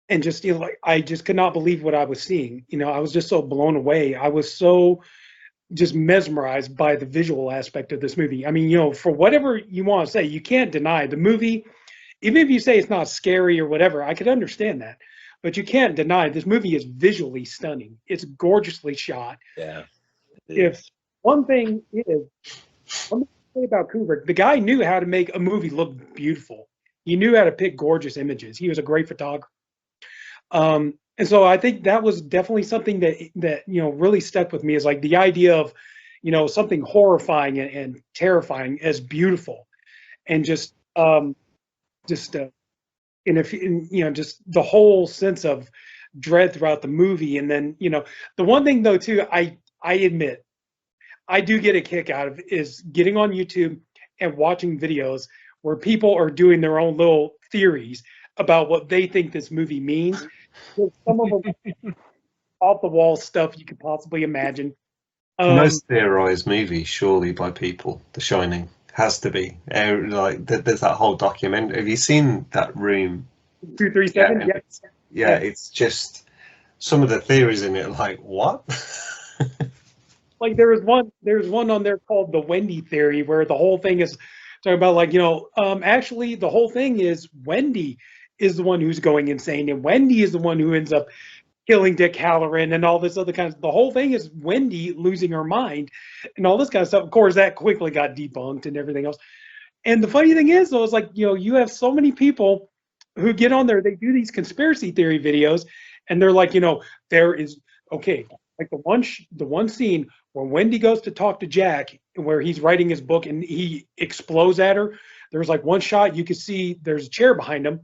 and just, you know, like, I just could not believe what I was seeing. You know, I was just so blown away. I was so just mesmerized by the visual aspect of this movie. I mean, you know, for whatever you want to say, you can't deny the movie. Even if you say it's not scary or whatever, I could understand that. But you can't deny this movie is visually stunning. It's gorgeously shot. Yeah. If one thing to say about Kubrick, the guy knew how to make a movie look beautiful. He knew how to pick gorgeous images. He was a great photographer. And so I think that was definitely something that you know really stuck with me, is like the idea of, you know, something horrifying and terrifying as beautiful, and just and if you know, just the whole sense of dread throughout the movie. And then, you know, the one thing though too, I admit I do get a kick out of is getting on YouTube and watching videos where people are doing their own little theories about what they think this movie means. Some of them off the wall stuff you could possibly imagine. The most theorized movie, surely, by people, The Shining, has to be. Like, there's that whole document. Have you seen that room? 237. Yeah, Yes. yeah, it's just some of the theories in it. Like, what? Like there was one on there called the Wendy theory, where the whole thing is talking about, like, you know, actually the whole thing is Wendy is the one who's going insane, and Wendy is the one who ends up killing Dick Halloran and all this other kind of. The whole thing is Wendy losing her mind and all this kind of stuff. Of course, that quickly got debunked and everything else. And the funny thing is, though, is like, you know, you have so many people who get on there, they do these conspiracy theory videos, and they're like, you know, there is, okay, like the one scene where Wendy goes to talk to Jack, where he's writing his book and he explodes at her. There's like one shot you can see there's a chair behind him.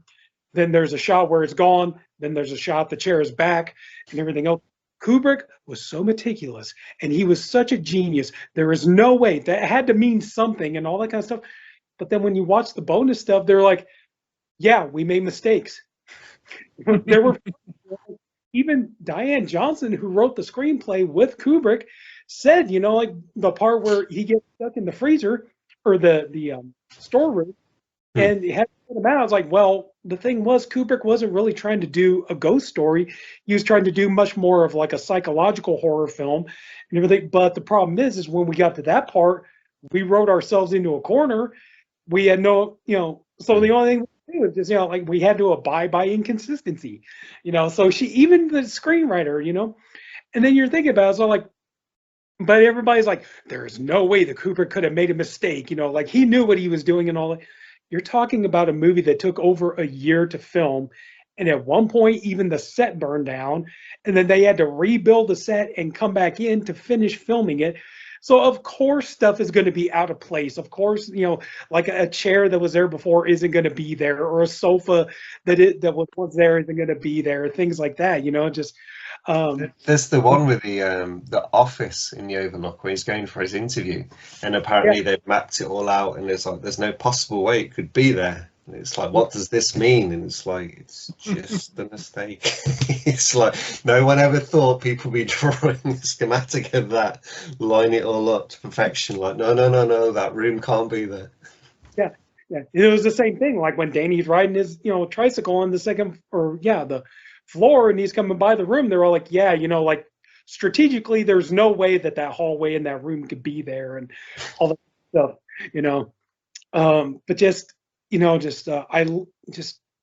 Then there's a shot where it's gone. Then there's a shot the chair is back and everything else. Kubrick was so meticulous, and he was such a genius. There is no way that had to mean something and all that kind of stuff. But then when you watch the bonus stuff, they're like, yeah, we made mistakes. There were even Diane Johnson, who wrote the screenplay with Kubrick, said, you know, like the part where he gets stuck in the freezer or the storeroom, and he had to put him out. I was like, well, the thing was, Kubrick wasn't really trying to do a ghost story. He was trying to do much more of like a psychological horror film and everything. But the problem is when we got to that part, we wrote ourselves into a corner. We had no, you know, so the only thing we do is just, you know, like we had to abide by inconsistency, you know. So even the screenwriter, you know, and then you're thinking about it, so like, but everybody's like, there's no way that Kubrick could have made a mistake, you know, like he knew what he was doing and all that. You're talking about a movie that took over a year to film, and at one point even the set burned down, and then they had to rebuild the set and come back in to finish filming it. So of course stuff is going to be out of place. Of course, like a chair that was there before isn't going to be there, or a sofa that was once there isn't going to be there. Things like that, just. There's the one with the office in the Overlook where he's going for his interview, and apparently they've mapped it all out, and there's no possible way it could be there. And it's like, what does this mean? And it's like, it's just a mistake. It's like, no one ever thought people would be drawing a schematic of that, line it all up to perfection. Like, no, that room can't be there. Yeah. It was the same thing. Like when Danny's riding his, tricycle on the the floor, and he's coming by the room. They're all like, like strategically, there's no way that hallway in that room could be there, and all that stuff. But just.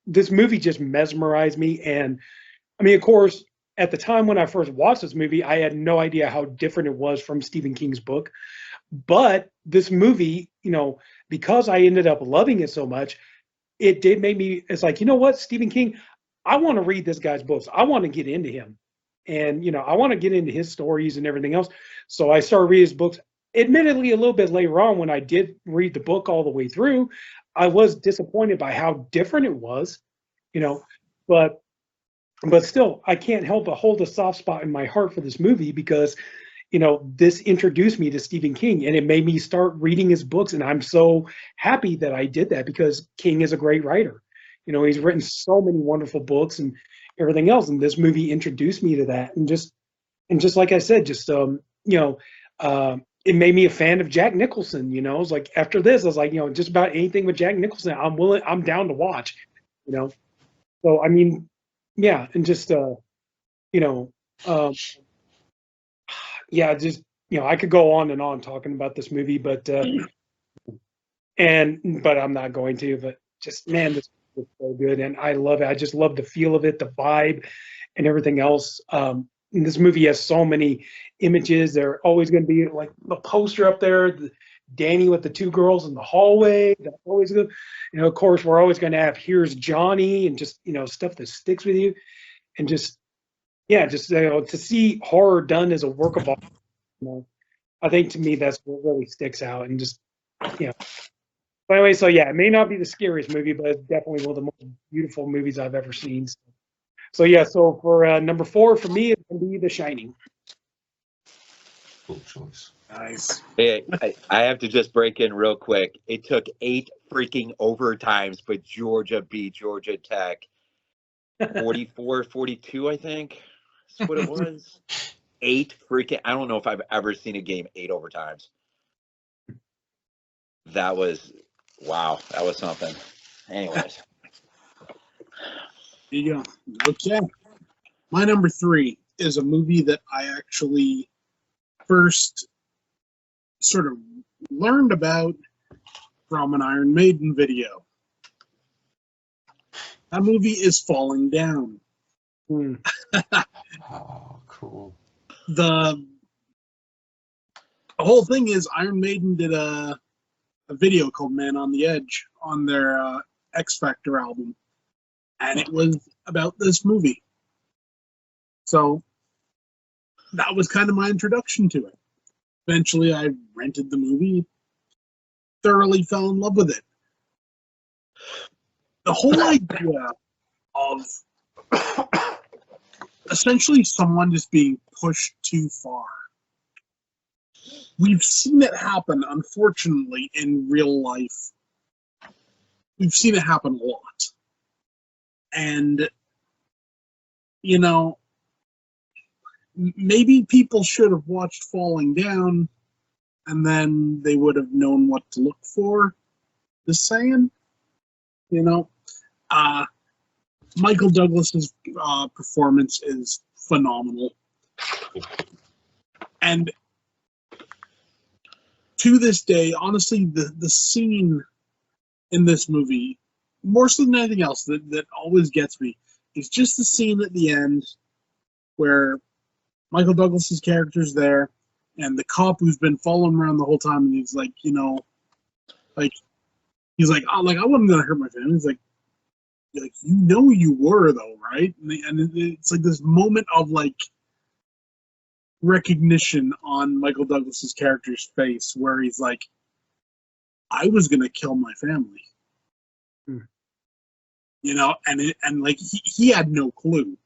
This movie just mesmerized me. And I mean, of course, at the time when I first watched this movie, I had no idea how different it was from Stephen King's book. But this movie, because I ended up loving it so much, it did make me, it's like, you know what, Stephen King, I want to read this guy's books. I want to get into him. And, I want to get into his stories and everything else. So I started reading his books. Admittedly, a little bit later on, when I did read the book all the way through, I was disappointed by how different it was, but still, I can't help but hold a soft spot in my heart for this movie because, this introduced me to Stephen King, and it made me start reading his books. And I'm so happy that I did that because King is a great writer. He's written so many wonderful books and everything else. And this movie introduced me to that. And just like I said, it made me a fan of Jack Nicholson. It was like after this, I was like, just about anything with Jack Nicholson, I'm down to watch. So I mean, yeah, and just I could go on and on talking about this movie, but I'm not going to. But just man, this is so good, and I love it. I just love the feel of it, the vibe, and everything else. And this movie has so many images. They're always going to be like the poster up there, Danny with the two girls in the hallway. That's always good. Of course, we're always going to have Here's Johnny and just, stuff that sticks with you. And to see horror done as a work of art, I think to me that's what really sticks out. And just, But anyway, so yeah, it may not be the scariest movie, but it's definitely one of the most beautiful movies I've ever seen. So yeah, so for number 4 for me, it's going to be The Shining. Cool choice. Nice. Hey, I have to just break in real quick. It took 8 freaking overtimes, but Georgia beat Georgia Tech. 44-42, I think. That's what it was. 8 freaking, I don't know if I've ever seen a game 8 overtimes. That was, wow, that was something. Anyways. There you go. Okay. My number 3 is a movie that I actually first sort of learned about from an Iron Maiden video. That movie is Falling Down. Oh, cool. The whole thing is Iron Maiden did a video called Man on the Edge on their X Factor album. And it was about this movie. So that was kind of my introduction to it. Eventually, I rented the movie, thoroughly fell in love with it. The whole idea of essentially someone just being pushed too far. We've seen it happen, unfortunately, in real life. We've seen it happen a lot. And, maybe people should have watched Falling Down, and then they would have known what to look for. Just saying. Michael Douglas's performance is phenomenal. And to this day, honestly, the scene in this movie, more so than anything else, that always gets me, is just the scene at the end where Michael Douglas's character's there, and the cop who's been following him around the whole time, and he's like, he's like, oh, I wasn't gonna hurt my family. He's like, you were though, right? And it's like this moment of recognition on Michael Douglas's character's face, where he's like, "I was gonna kill my family," you know, and like he had no clue.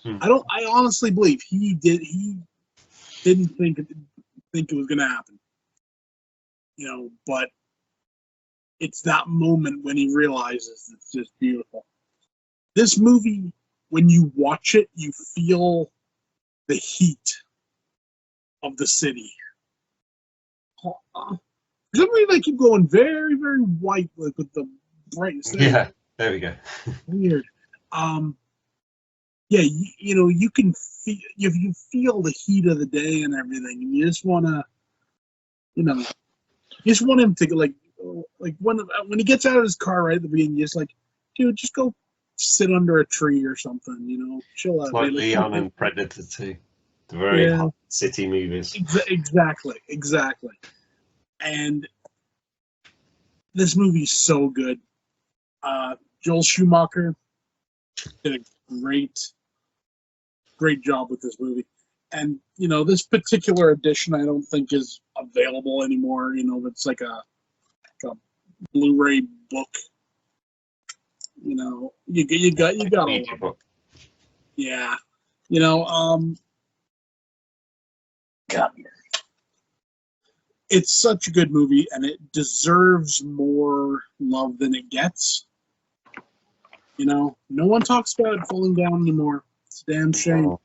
I honestly believe he didn't think it was gonna happen, you know, but it's that moment when he realizes. It's just beautiful. This movie, when you watch it, you feel the heat of the city. Somebody like keep going very, very white, like with the brightness. Yeah, there we go. Weird. Yeah, you know, you can feel you feel the heat of the day and everything, and you just want to, you know, you just want him to like when he gets out of his car right at the beginning, you're just like, dude, just go sit under a tree or something, you know, chill out. It's like Leon and Predator 2, the very hot city movies. Exactly. And this movie's so good. Joel Schumacher did a great job with this movie. And, you know, this particular edition I don't think is available anymore. You know, it's like a Blu-ray book. You know, you got a book. Yeah. You know, God. It's such a good movie, and it deserves more love than it gets. You know, no one talks about it falling down anymore. It's a damn shame. Oh.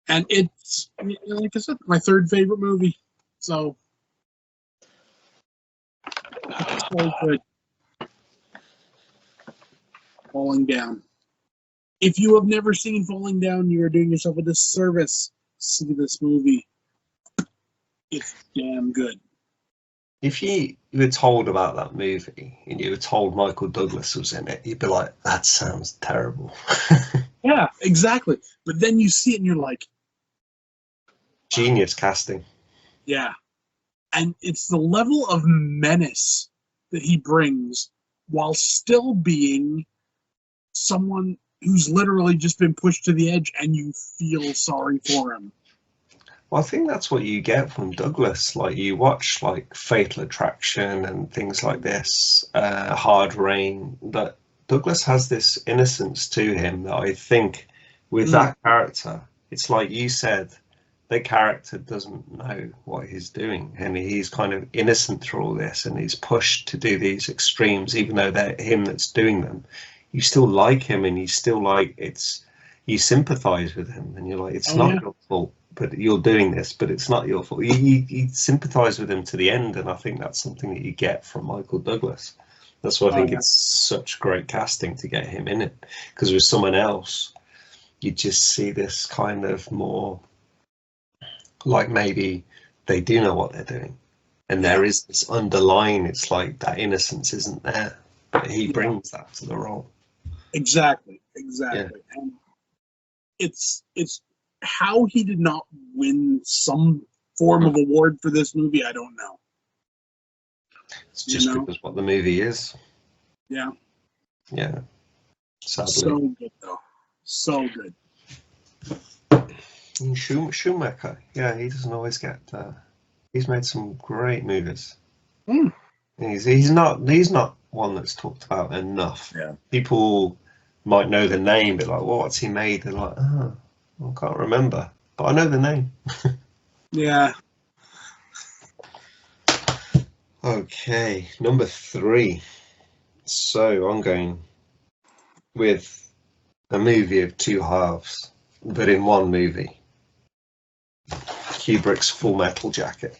And it's, like I said, my third favorite movie. So good. Falling Down. If you have never seen Falling Down, you are doing yourself a disservice. See this movie. It's damn good. If you were told about that movie and you were told Michael Douglas was in it, you'd be like, that sounds terrible. Yeah, exactly. But then you see it and you're like, genius casting. Yeah. And it's the level of menace that he brings while still being someone who's literally just been pushed to the edge, and you feel sorry for him. Well, I think that's what you get from Douglas. Like, you watch like Fatal Attraction and things like this, Hard Rain, that Douglas has this innocence to him that I think with that character, it's like you said, the character doesn't know what he's doing, and he's kind of innocent through all this, and he's pushed to do these extremes, even though they're him that's doing them. You still like him, and you still like you sympathize with him, and you're like, it's not your fault, but you're doing this, but it's not your fault. You sympathize with him to the end, and I think that's something that you get from Michael Douglas. That's why I think it's such great casting to get him in it, because with someone else, you just see this kind of more like maybe they do know what they're doing, and there is this underlying, it's like that innocence isn't there, but he brings that to the role. Exactly. And it's how he did not win some form of award for this movie, I don't know. It's just because what the movie is. Yeah. Sadly. So good though. So good. Schumacher, he doesn't always get. He's made some great movies. He's not one that's talked about enough. Yeah. People might know the name, but like, well, what's he made? They're like, I can't remember, but I know the name. Yeah. Okay, number 3. So I'm going with a movie of two halves, but in one movie. Kubrick's Full Metal Jacket.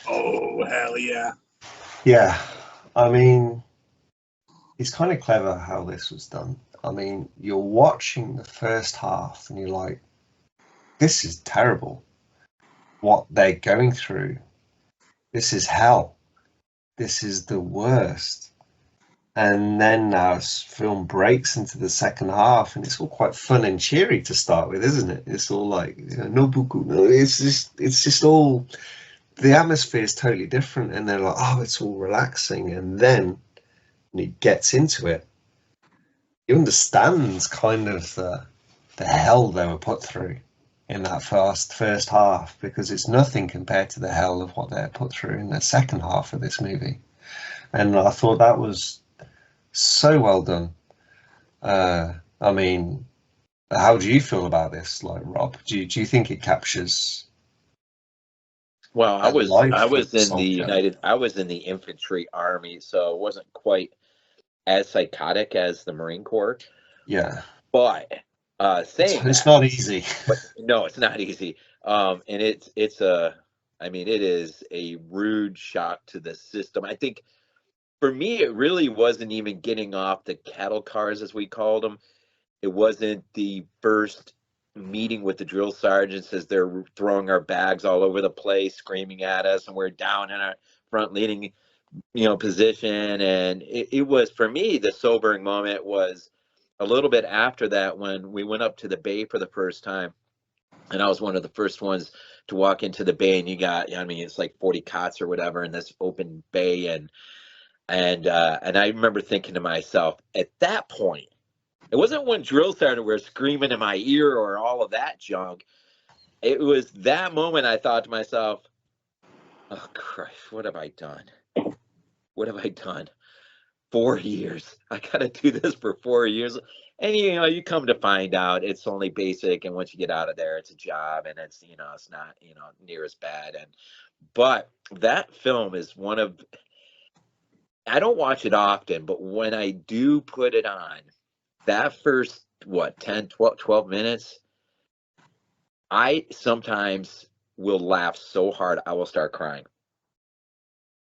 Oh, hell yeah. Yeah, I mean, it's kind of clever how this was done. I mean, you're watching the first half and you're like, this is terrible. What they're going through. This is hell. This is the worst. And then now film breaks into the second half, and it's all quite fun and cheery to start with, isn't it? It's all like, it's just all, the atmosphere is totally different, and they're like, oh, it's all relaxing. And then when he gets into it, he understands kind of the hell they were put through. in that first half, because it's nothing compared to the hell of what they're put through in the second half of this movie. And I thought that was so well done. I mean, how do you feel about this, like, Rob? Do you think it captures Well, that I life of was the in the soldier? I was in the infantry army, so it wasn't quite as psychotic as the Marine Corps. Yeah, But saying it's that, not easy. but no, it's not easy. And it's a, I mean, it is a rude shock to the system. I think for me, it really wasn't even getting off the cattle cars, as we called them. It wasn't the first meeting with the drill sergeants as they're throwing our bags all over the place, screaming at us, and we're down in our front leading, position. And it was, for me, the sobering moment was a little bit after that when we went up to the bay for the first time. And I was one of the first ones to walk into the bay, and you got, I mean, it's like 40 cots or whatever in this open bay. And I remember thinking to myself at that point, it wasn't when drill sergeant were screaming in my ear or all of that junk. It was that moment I thought to myself, oh Christ, what have I done? What have I done? 4 years. I got to do this for 4 years. And you come to find out it's only basic, and once you get out of there, it's a job, and it's not, near as bad. But that film is one of, I don't watch it often, but when I do put it on, that first, what, 10, 12 minutes, I sometimes will laugh so hard I will start crying,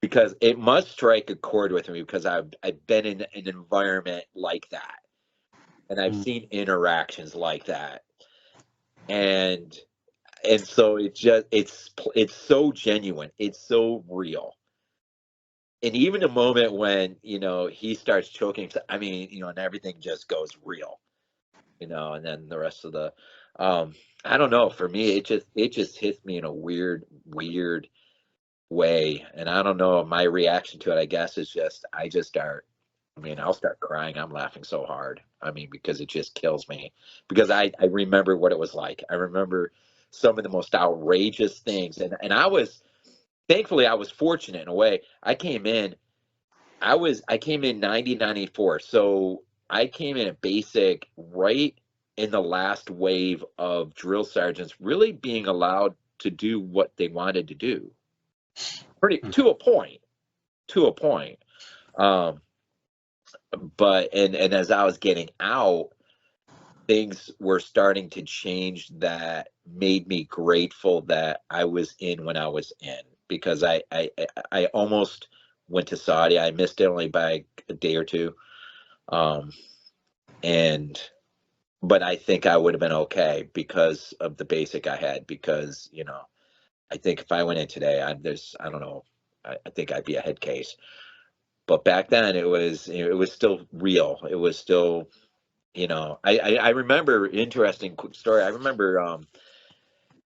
because it must strike a chord with me, because I've been in an environment like that, and I've seen interactions like that, and so it's so genuine, it's so real. And even the moment when he starts choking, I mean, and everything just goes real, and then the rest of the, I don't know, for me it just hits me in a weird way. And I don't know, my reaction to it, I guess, is just, I mean, I'll start crying. I'm laughing so hard. I mean, because it just kills me, because I remember what it was like. I remember some of the most outrageous things. And thankfully I was fortunate in a way. I came in 1994. So I came in at basic right in the last wave of drill sergeants really being allowed to do what they wanted to do. Pretty, to a point. To a point. But as I was getting out, things were starting to change that made me grateful that I was in when I was in, because I almost went to Saudi. I missed it only by a day or two. And but I think I would have been okay because of the basic I had, because I think if I went in today, I don't know, I think I'd be a head case. But back then it was still real. It was still, I remember, interesting quick story. I remember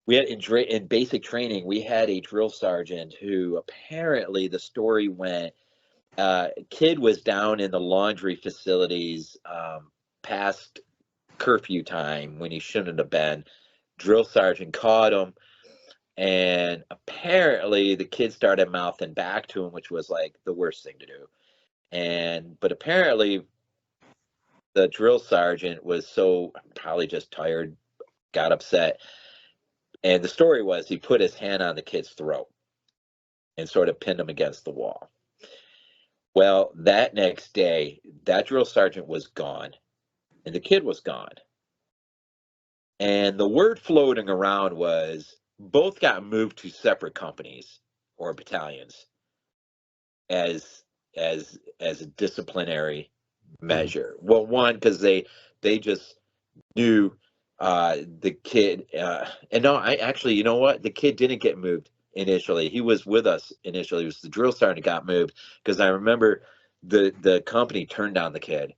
we had in basic training, we had a drill sergeant who, apparently the story went, kid was down in the laundry facilities past curfew time when he shouldn't have been. Drill sergeant caught him, and apparently the kid started mouthing back to him, which was like the worst thing to do. But apparently the drill sergeant was so, probably just tired, got upset. And the story was, he put his hand on the kid's throat and sort of pinned him against the wall. Well, that next day, that drill sergeant was gone, and the kid was gone. And the word floating around was both got moved to separate companies or battalions as a disciplinary measure. Well, one, because they just knew the kid. And no, I actually, you know what? The kid didn't get moved initially. He was with us initially. It was the drill sergeant that got moved, because I remember the company turned down the kid.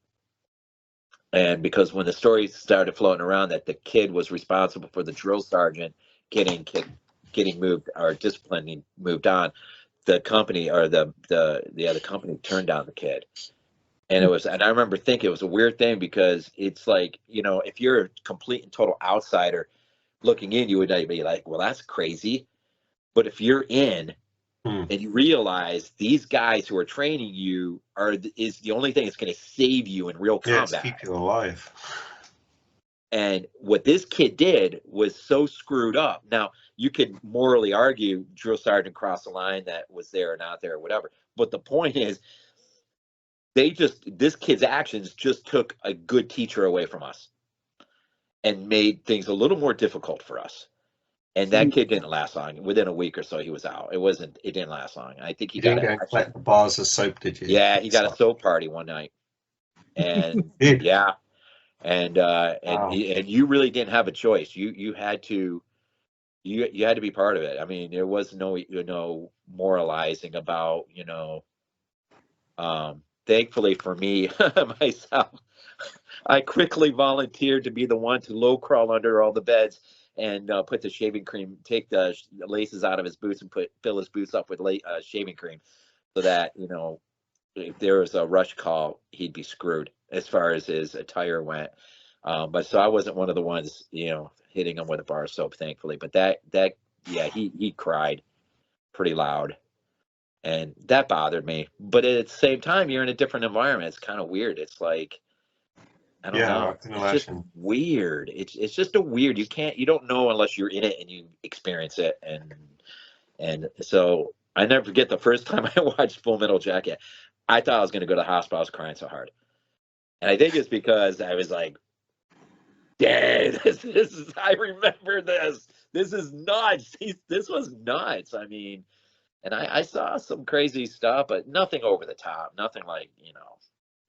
And because when the story started floating around that the kid was responsible for the drill sergeant getting moved, or disciplining, moved on, the company, or the other company, turned down the kid. And I remember thinking it was a weird thing, because it's like, if you're a complete and total outsider, looking in, you would be like, well, that's crazy. But if you're in and you realize these guys who are training you is the only thing that's going to save you in real combat. Keep you alive. And what this kid did was so screwed up. Now, you could morally argue drill sergeant crossed the line that was there or not there or whatever. But the point is, this kid's actions just took a good teacher away from us and made things a little more difficult for us. And that kid didn't last long. Within a week or so, he was out. It didn't last long. I think he got didn't go collect the bars of soap, did you? Yeah, he got a soap party one night. And yeah. And Wow. and you really didn't have a choice. You had to be part of it. I mean, there was no moralizing about, thankfully for me myself, I quickly volunteered to be the one to low crawl under all the beds and put the shaving cream, take the laces out of his boots and fill his boots up with shaving cream, so that if there was a rush call, he'd be screwed as far as his attire went. But so I wasn't one of the ones, hitting him with a bar of soap, thankfully. But he cried pretty loud, and that bothered me. But at the same time, you're in a different environment. It's kind of weird. It's like, I don't know. I can it's imagine. just weird. It's just a weird. You don't know unless you're in it and you experience it. And so I never forget the first time I watched Full Metal Jacket. I thought I was going to go to the hospital. I was crying so hard. And I think it's because I was like, dang, I remember this. This is nuts. This was nuts. I mean, and I saw some crazy stuff, but nothing over the top. Nothing like,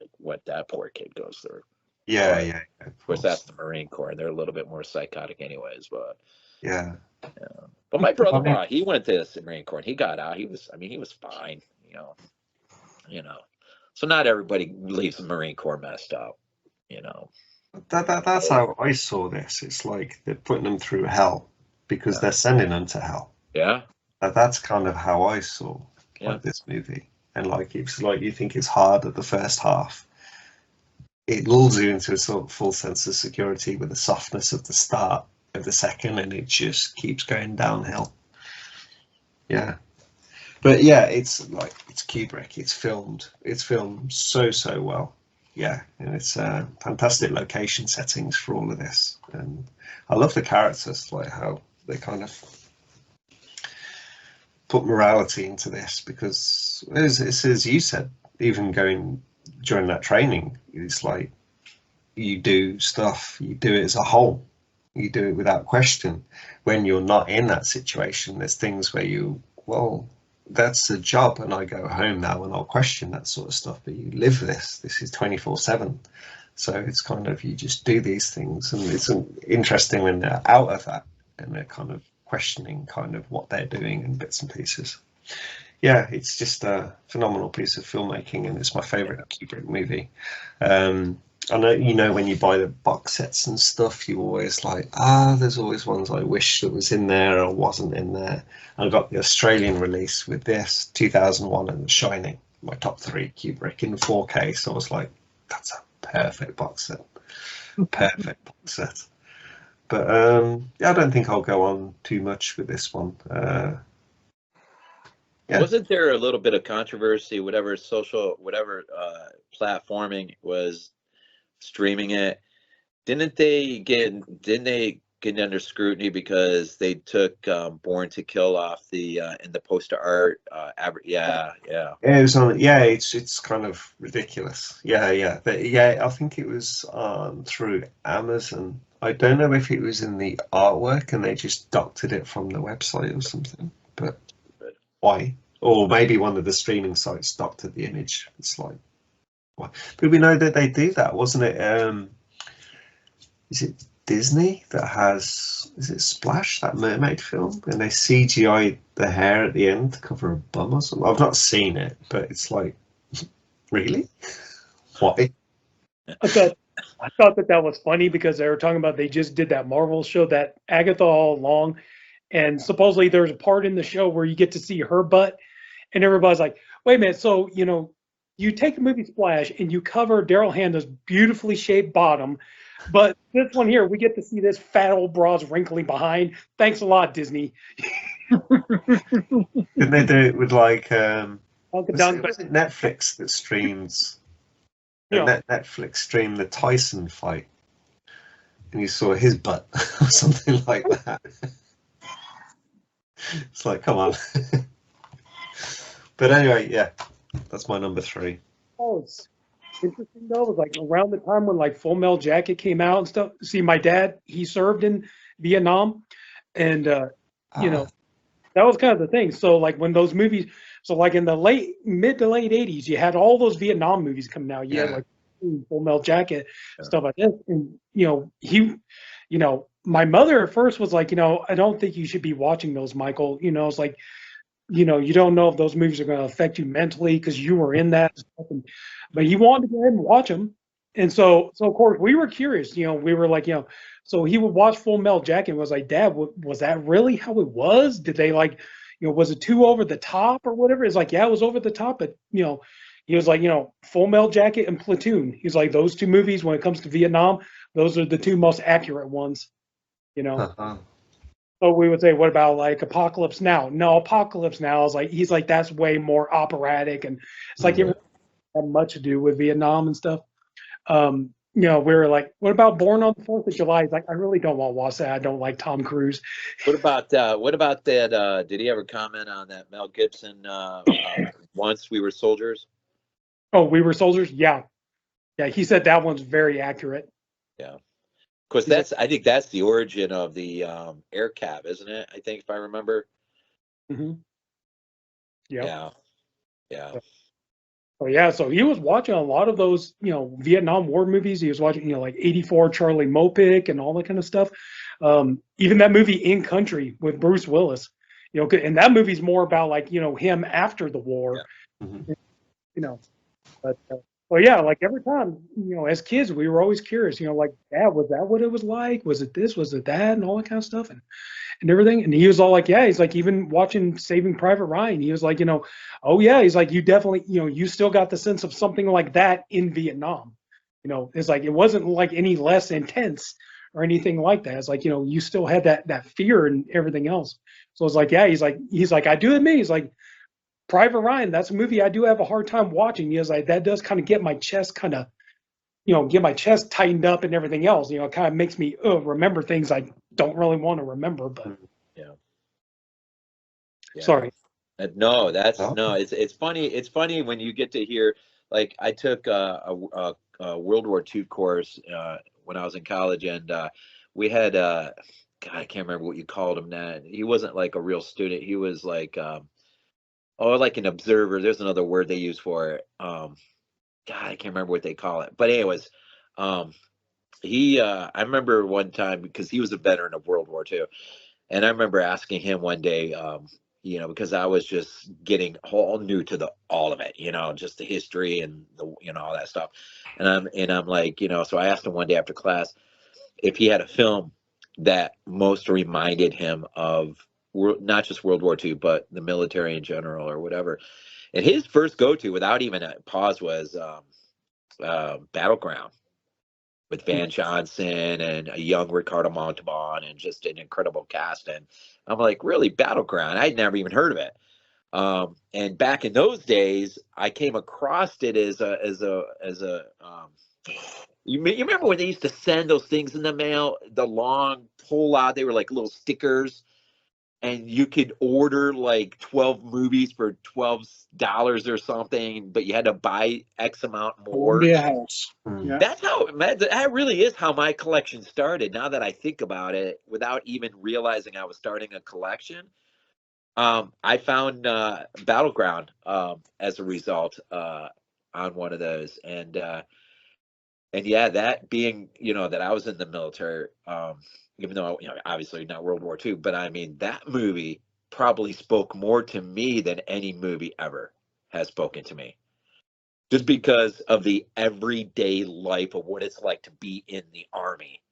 like what that poor kid goes through. Yeah. Of course, that's the Marine Corps. They're a little bit more psychotic anyways, but. Yeah. But my brother-in-law, he went to the Marine Corps and he got out. He was fine, So not everybody leaves the Marine Corps messed up, That's how I saw this. It's like they're putting them through hell because they're sending them to hell. Yeah. That's kind of how I saw this movie. And it's like you think it's hard at the first half. It lulls you into a sort of full sense of security with the softness of the start of the second, and it just keeps going downhill. Yeah. But yeah, it's Kubrick. It's filmed so well. Yeah, and it's fantastic location settings for all of this, and I love the characters, like how they kind of put morality into this, because as you said, even going during that training, it's like you do stuff, you do it as a whole, you do it without question. When you're not in that situation, there's things where that's a job and I go home now and I'll question that sort of stuff, but you live this is 24/7, so it's kind of, you just do these things, and it's interesting when they're out of that and they're kind of questioning kind of what they're doing in bits and pieces. Yeah, it's just a phenomenal piece of filmmaking, and it's my favorite Kubrick movie. I know, when you buy the box sets and stuff, you always like, there's always ones I wish that was in there or wasn't in there. I got the Australian release with this, 2001 and The Shining, my top 3 Kubrick in 4K. So I was like, that's a perfect box set. Perfect box set. But I don't think I'll go on too much with this one. Yeah. Wasn't there a little bit of controversy, whatever platforming was streaming it? Didn't they get under scrutiny because they took Born to Kill off the in the poster art? It was on. Yeah, it's kind of ridiculous. Yeah. But yeah, I think it was through Amazon. I don't know if it was in the artwork and they just doctored it from the website or something. But why? Or maybe one of the streaming sites doctored the image. It's like, why? But we know that they do that, wasn't it? Is it Disney that has? Is it Splash, that mermaid film? And they CGI the hair at the end to cover a bum or something. I've not seen it, but it's like, really? Why? I thought that was funny because they were talking about, they just did that Marvel show, that Agatha All Along, and supposedly there's a part in the show where you get to see her butt, and everybody's like, wait a minute, so you take a movie Splash and you cover Daryl Hannah's beautifully shaped bottom But this one here, we get to see this fat old broad's wrinkly behind. Thanks a lot, Disney. Didn't they do it with like Uncle was Dunk, it Netflix that streams you know, Netflix streamed the Tyson fight, and you saw his butt or something like that. It's like, come on. But anyway, yeah, that's my number 3. oh, it's interesting though. It was like around the time when like Full Metal Jacket came out and stuff. See, my dad, he served in Vietnam, and you know, that was kind of the thing. So like when those movies, so like in the mid to late 80s, you had all those Vietnam movies coming out. You had like Full Metal Jacket, stuff like that. And my mother at first was like, I don't think you should be watching those, Michael. It's like, you don't know if those movies are going to affect you mentally because you were in that. But he wanted to go ahead and watch them. And so of course we were curious, we were like, so he would watch Full Metal Jacket and was like, Dad, was that really how it was? Did they like, was it too over the top or whatever? It's like, yeah, it was over the top, but he was like, Full Metal Jacket and Platoon. He's like, those 2 movies, when it comes to Vietnam, those are the 2 most accurate ones, So we would say, what about like Apocalypse Now? No, Apocalypse Now is like, he's like, that's way more operatic, and it's like it really had much to do with Vietnam and stuff. We were like, what about Born on the 4th of July? He's like, I really don't want to watch that. I don't like Tom Cruise. What about that? Did he ever comment on that Mel Gibson? Once We Were Soldiers. Oh, We Were Soldiers. Yeah, he said that one's very accurate. Yeah, of course. I think that's the origin of the air cab, isn't it? I think, if I remember. Mm-hmm. Yeah. Oh yeah, so he was watching a lot of those, Vietnam War movies. He was watching, like 84 Charlie Mopic and all that kind of stuff. Even that movie In Country with Bruce Willis, and that movie's more about like, him after the war, But well, yeah, like every time, as kids, we were always curious, like, Dad, was that what it was like? Was it this? Was it that? And all that kind of stuff. And everything. And he was all like, yeah, he's like, even watching Saving Private Ryan, he was like, oh yeah, he's like, you definitely, you still got the sense of something like that in Vietnam. It's like, it wasn't like any less intense or anything like that. It's like, you still had that fear and everything else. So it's like, yeah, he's like, I do admit, he's like, Private Ryan, that's a movie I do have a hard time watching. He's like, that does kind of get my chest get my chest tightened up and everything else. It kind of makes me remember things I don't really want to remember. But yeah. Sorry. No, it's funny. It's funny when you get to hear, like, I took a World War II course when I was in college, and we had God, I can't remember what you called him. That he wasn't like a real student. He was like like an observer. There's another word they use for it. God, I can't remember what they call it. But anyways, he I remember one time, because he was a veteran of World War II, and I remember asking him one day, because I was just getting all new to all of it, just the history and all that stuff. And I'm like, so I asked him one day after class if he had a film that most reminded him of not just World War II, but the military in general or whatever. And his first go-to, without even a pause, was Battleground, with Van Johnson and a young Ricardo Montalban and just an incredible cast. And I'm like, really, Battleground? I'd never even heard of it. And back in those days, I came across it as a you remember when they used to send those things in the mail, the long pull out, they were like little stickers, and you could order like 12 movies for $12 or something, but you had to buy X amount more. House. Yeah. That really is how my collection started. Now that I think about it, without even realizing I was starting a collection, I found Battleground as a result on one of those, and yeah, that being that I was in the military. Even though, obviously not World War II, but I mean, that movie probably spoke more to me than any movie ever has spoken to me. Just because of the everyday life of what it's like to be in the Army.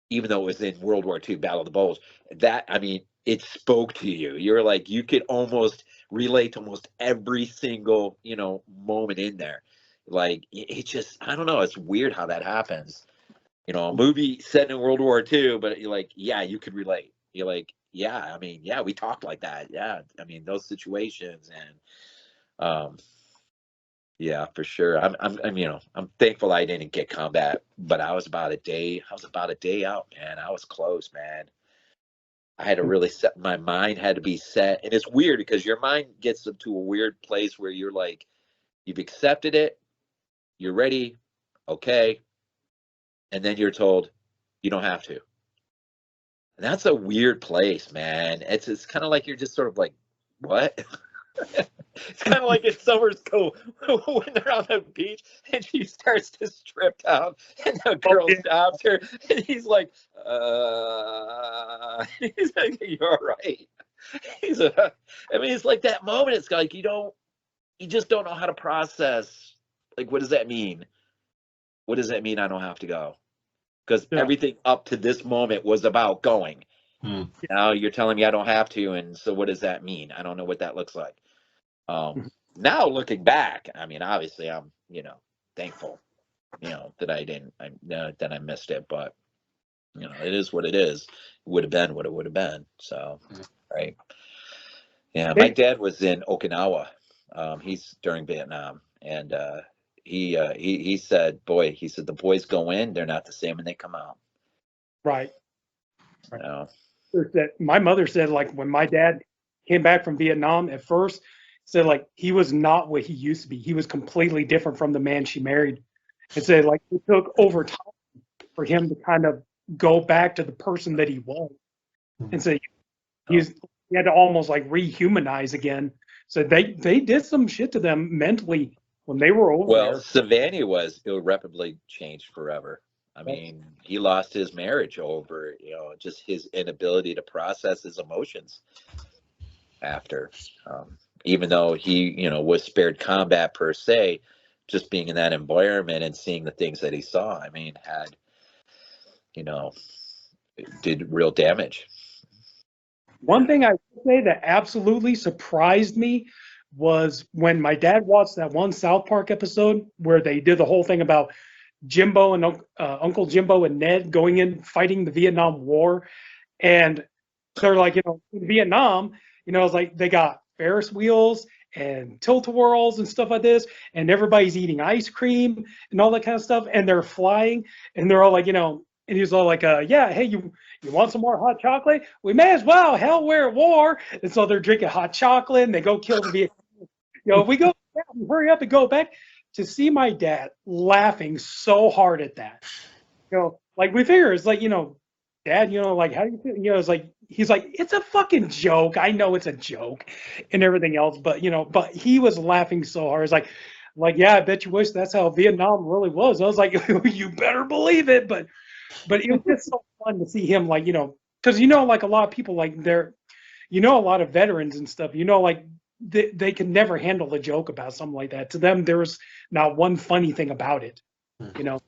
Even though it was in World War II, Battle of the Bulge, it spoke to you. You're like, you could almost relate to almost every single, moment in there. Like, it just, I don't know, it's weird how that happens. you know, a movie set in World War II, but you're like, yeah, you could relate. You're like, yeah, I mean, yeah, we talked like that. Yeah, I mean, those situations, and yeah, for sure. I'm, you know, I'm thankful I didn't get combat, but I was about a day out, man. I was close, man. I had to really set, my mind had to be set, and it's weird because your mind gets to a weird place where you're like, you've accepted it, you're ready, okay, and then you're told you don't have to. And that's a weird place, man. It's kind of like you're just sort of like, what? It's kind of like if Summers go when they're on the beach and she starts to strip down and the girl stops her and he's like, he's like, you're right. I mean, it's like that moment. It's like you just don't know how to process. Like, what does that mean? What does that mean? I don't have to go because everything up to this moment was about going. Now you're telling me I don't have to, and so what does that mean? I don't know what that looks like. Now looking back, I mean, obviously I'm, you know, thankful, you know, that I missed it, but you know, it is what it is. It would have been what it would have been. So, right. Yeah. My dad was in Okinawa. He's during Vietnam, and he said, boy, he said, the boys go in, they're not the same when they come out. Right. You know? That my mother said, like, when my dad came back from Vietnam at first, said like he was not what he used to be. He was completely different from the man she married. And said like it took over time for him to kind of go back to the person that he was. And so he had to almost like rehumanize again. So they did some shit to them mentally when they were over there. Savannah was irreparably changed forever. I mean, he lost his marriage over, you know, just his inability to process his emotions after. Even though he, you know, was spared combat per se, just being in that environment and seeing the things that he saw, I mean, had, you know, did real damage. One thing I would say that absolutely surprised me was when my dad watched that one South Park episode where they did the whole thing about Jimbo and Uncle Jimbo and Ned going in fighting the Vietnam War. And they're like, you know, in Vietnam, you know, it's like they got Ferris wheels and tilt-a-whirls and stuff like this, and everybody's eating ice cream and all that kind of stuff, and they're flying, and they're all like, you know, and he's all like, yeah, hey, you want some more hot chocolate? We may as well. Hell, we're at war. And so they're drinking hot chocolate, and they go kill the Vietnam. You know, if we go, hurry up and go back. To see my dad laughing so hard at that, you know, like we figure it's like, you know, Dad, you know, like, how do you feel? You know, it's like, he's like, it's a fucking joke. I know it's a joke and everything else, but, you know, but he was laughing so hard. It's like, yeah, I bet you wish that's how Vietnam really was. I was like, you better believe it. But it was just so fun to see him, like, you know, because, you know, like a lot of people, like they're, you know, a lot of veterans and stuff, you know, like they can never handle a joke about something like that. To them, there's not one funny thing about it, you know.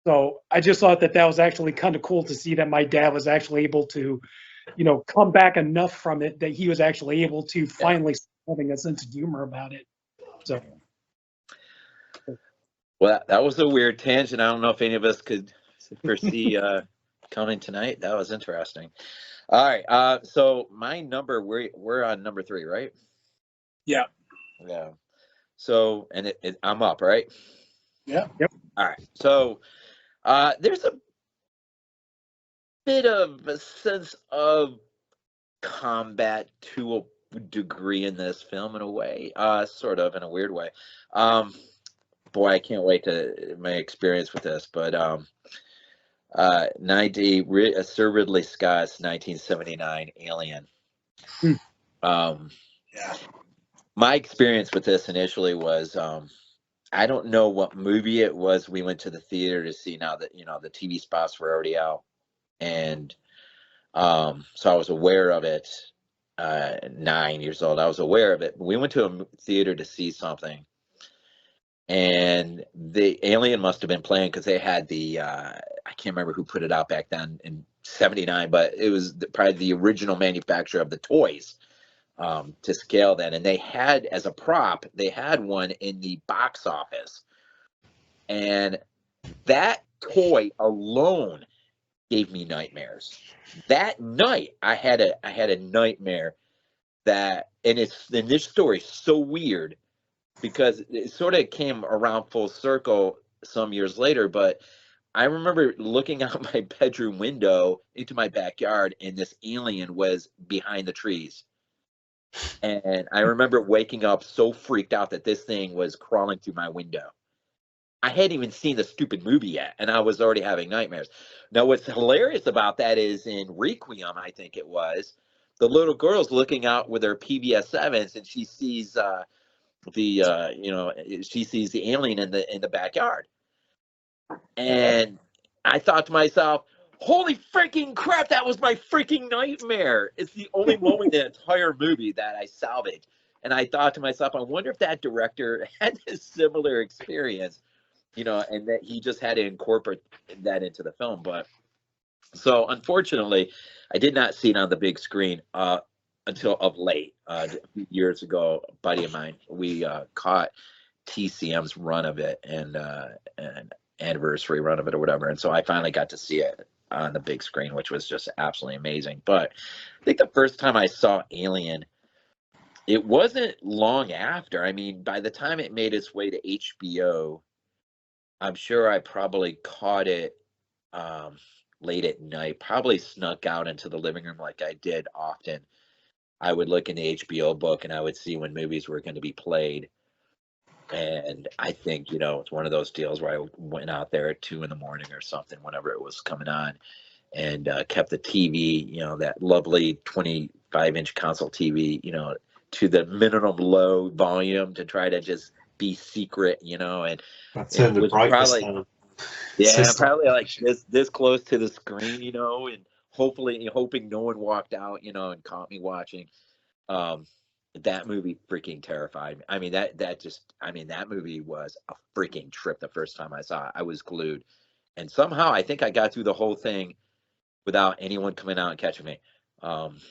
So I just thought that was actually kind of cool to see that my dad was actually able to, you know, come back enough from it that he was actually able to finally having a sense of humor about it. So, well, that was a weird tangent. I don't know if any of us could foresee coming tonight. That was interesting. All right. So my number, we're on number 3, right? Yeah. Yeah. So, and I'm up, right? Yeah. Yep. All right. So, there's a bit of a sense of combat to a degree in this film, in a way, sort of in a weird way. Boy, I can't wait to my experience with this. But Sir Ridley Scott's 1979 Alien. Yeah. My experience with this initially was, I don't know what movie it was. We went to the theater to see. Now that, you know, the TV spots were already out, and so I was aware of it. 9 years old, I was aware of it. We went to a theater to see something, and the Alien must have been playing because they had the I can't remember who put it out back then in '79, but it was probably the original manufacturer of the toys to scale then, and they had, as a prop, they had one in the box office, and That toy alone gave me nightmares. That night, I had a nightmare that, and this story is so weird because it sort of came around full circle some years later, but I remember looking out my bedroom window into my backyard, and this alien was behind the trees. And I remember waking up so freaked out that this thing was crawling through my window. I hadn't even seen the stupid movie yet, and I was already having nightmares. Now, what's hilarious about that is in Requiem, I think it was, the little girl's looking out with her PBS sevens, and she sees she sees the alien in the backyard, and I thought to myself, "Holy freaking crap! That was my freaking nightmare." It's the only moment in the entire movie that I salvaged, and I thought to myself, "I wonder if that director had a similar experience." And that he just had to incorporate that into the film. But so unfortunately, I did not see it on the big screen until of late. A few years ago, a buddy of mine, we caught TCM's run of it and an anniversary run of it or whatever. And so I finally got to see it on the big screen, which was just absolutely amazing. But I think the first time I saw Alien, it wasn't long after. I mean, by the time it made its way to HBO, I'm sure I probably caught it late at night, probably snuck out into the living room like I did often. I would look in the HBO book and I would see when movies were going to be played. And I think, it's one of those deals where I went out there at 2 a.m. or something, whenever it was coming on, and kept the TV, that lovely 25-inch console TV, to the minimum low volume to try to just be secret, and I it turned the was brightness probably, down. yeah, System probably like crashing. this close to the screen, and hoping no one walked out, and caught me watching. Um, that movie freaking terrified me. I mean, that movie was a freaking trip the first time I saw it. I was glued. And somehow I think I got through the whole thing without anyone coming out and catching me. And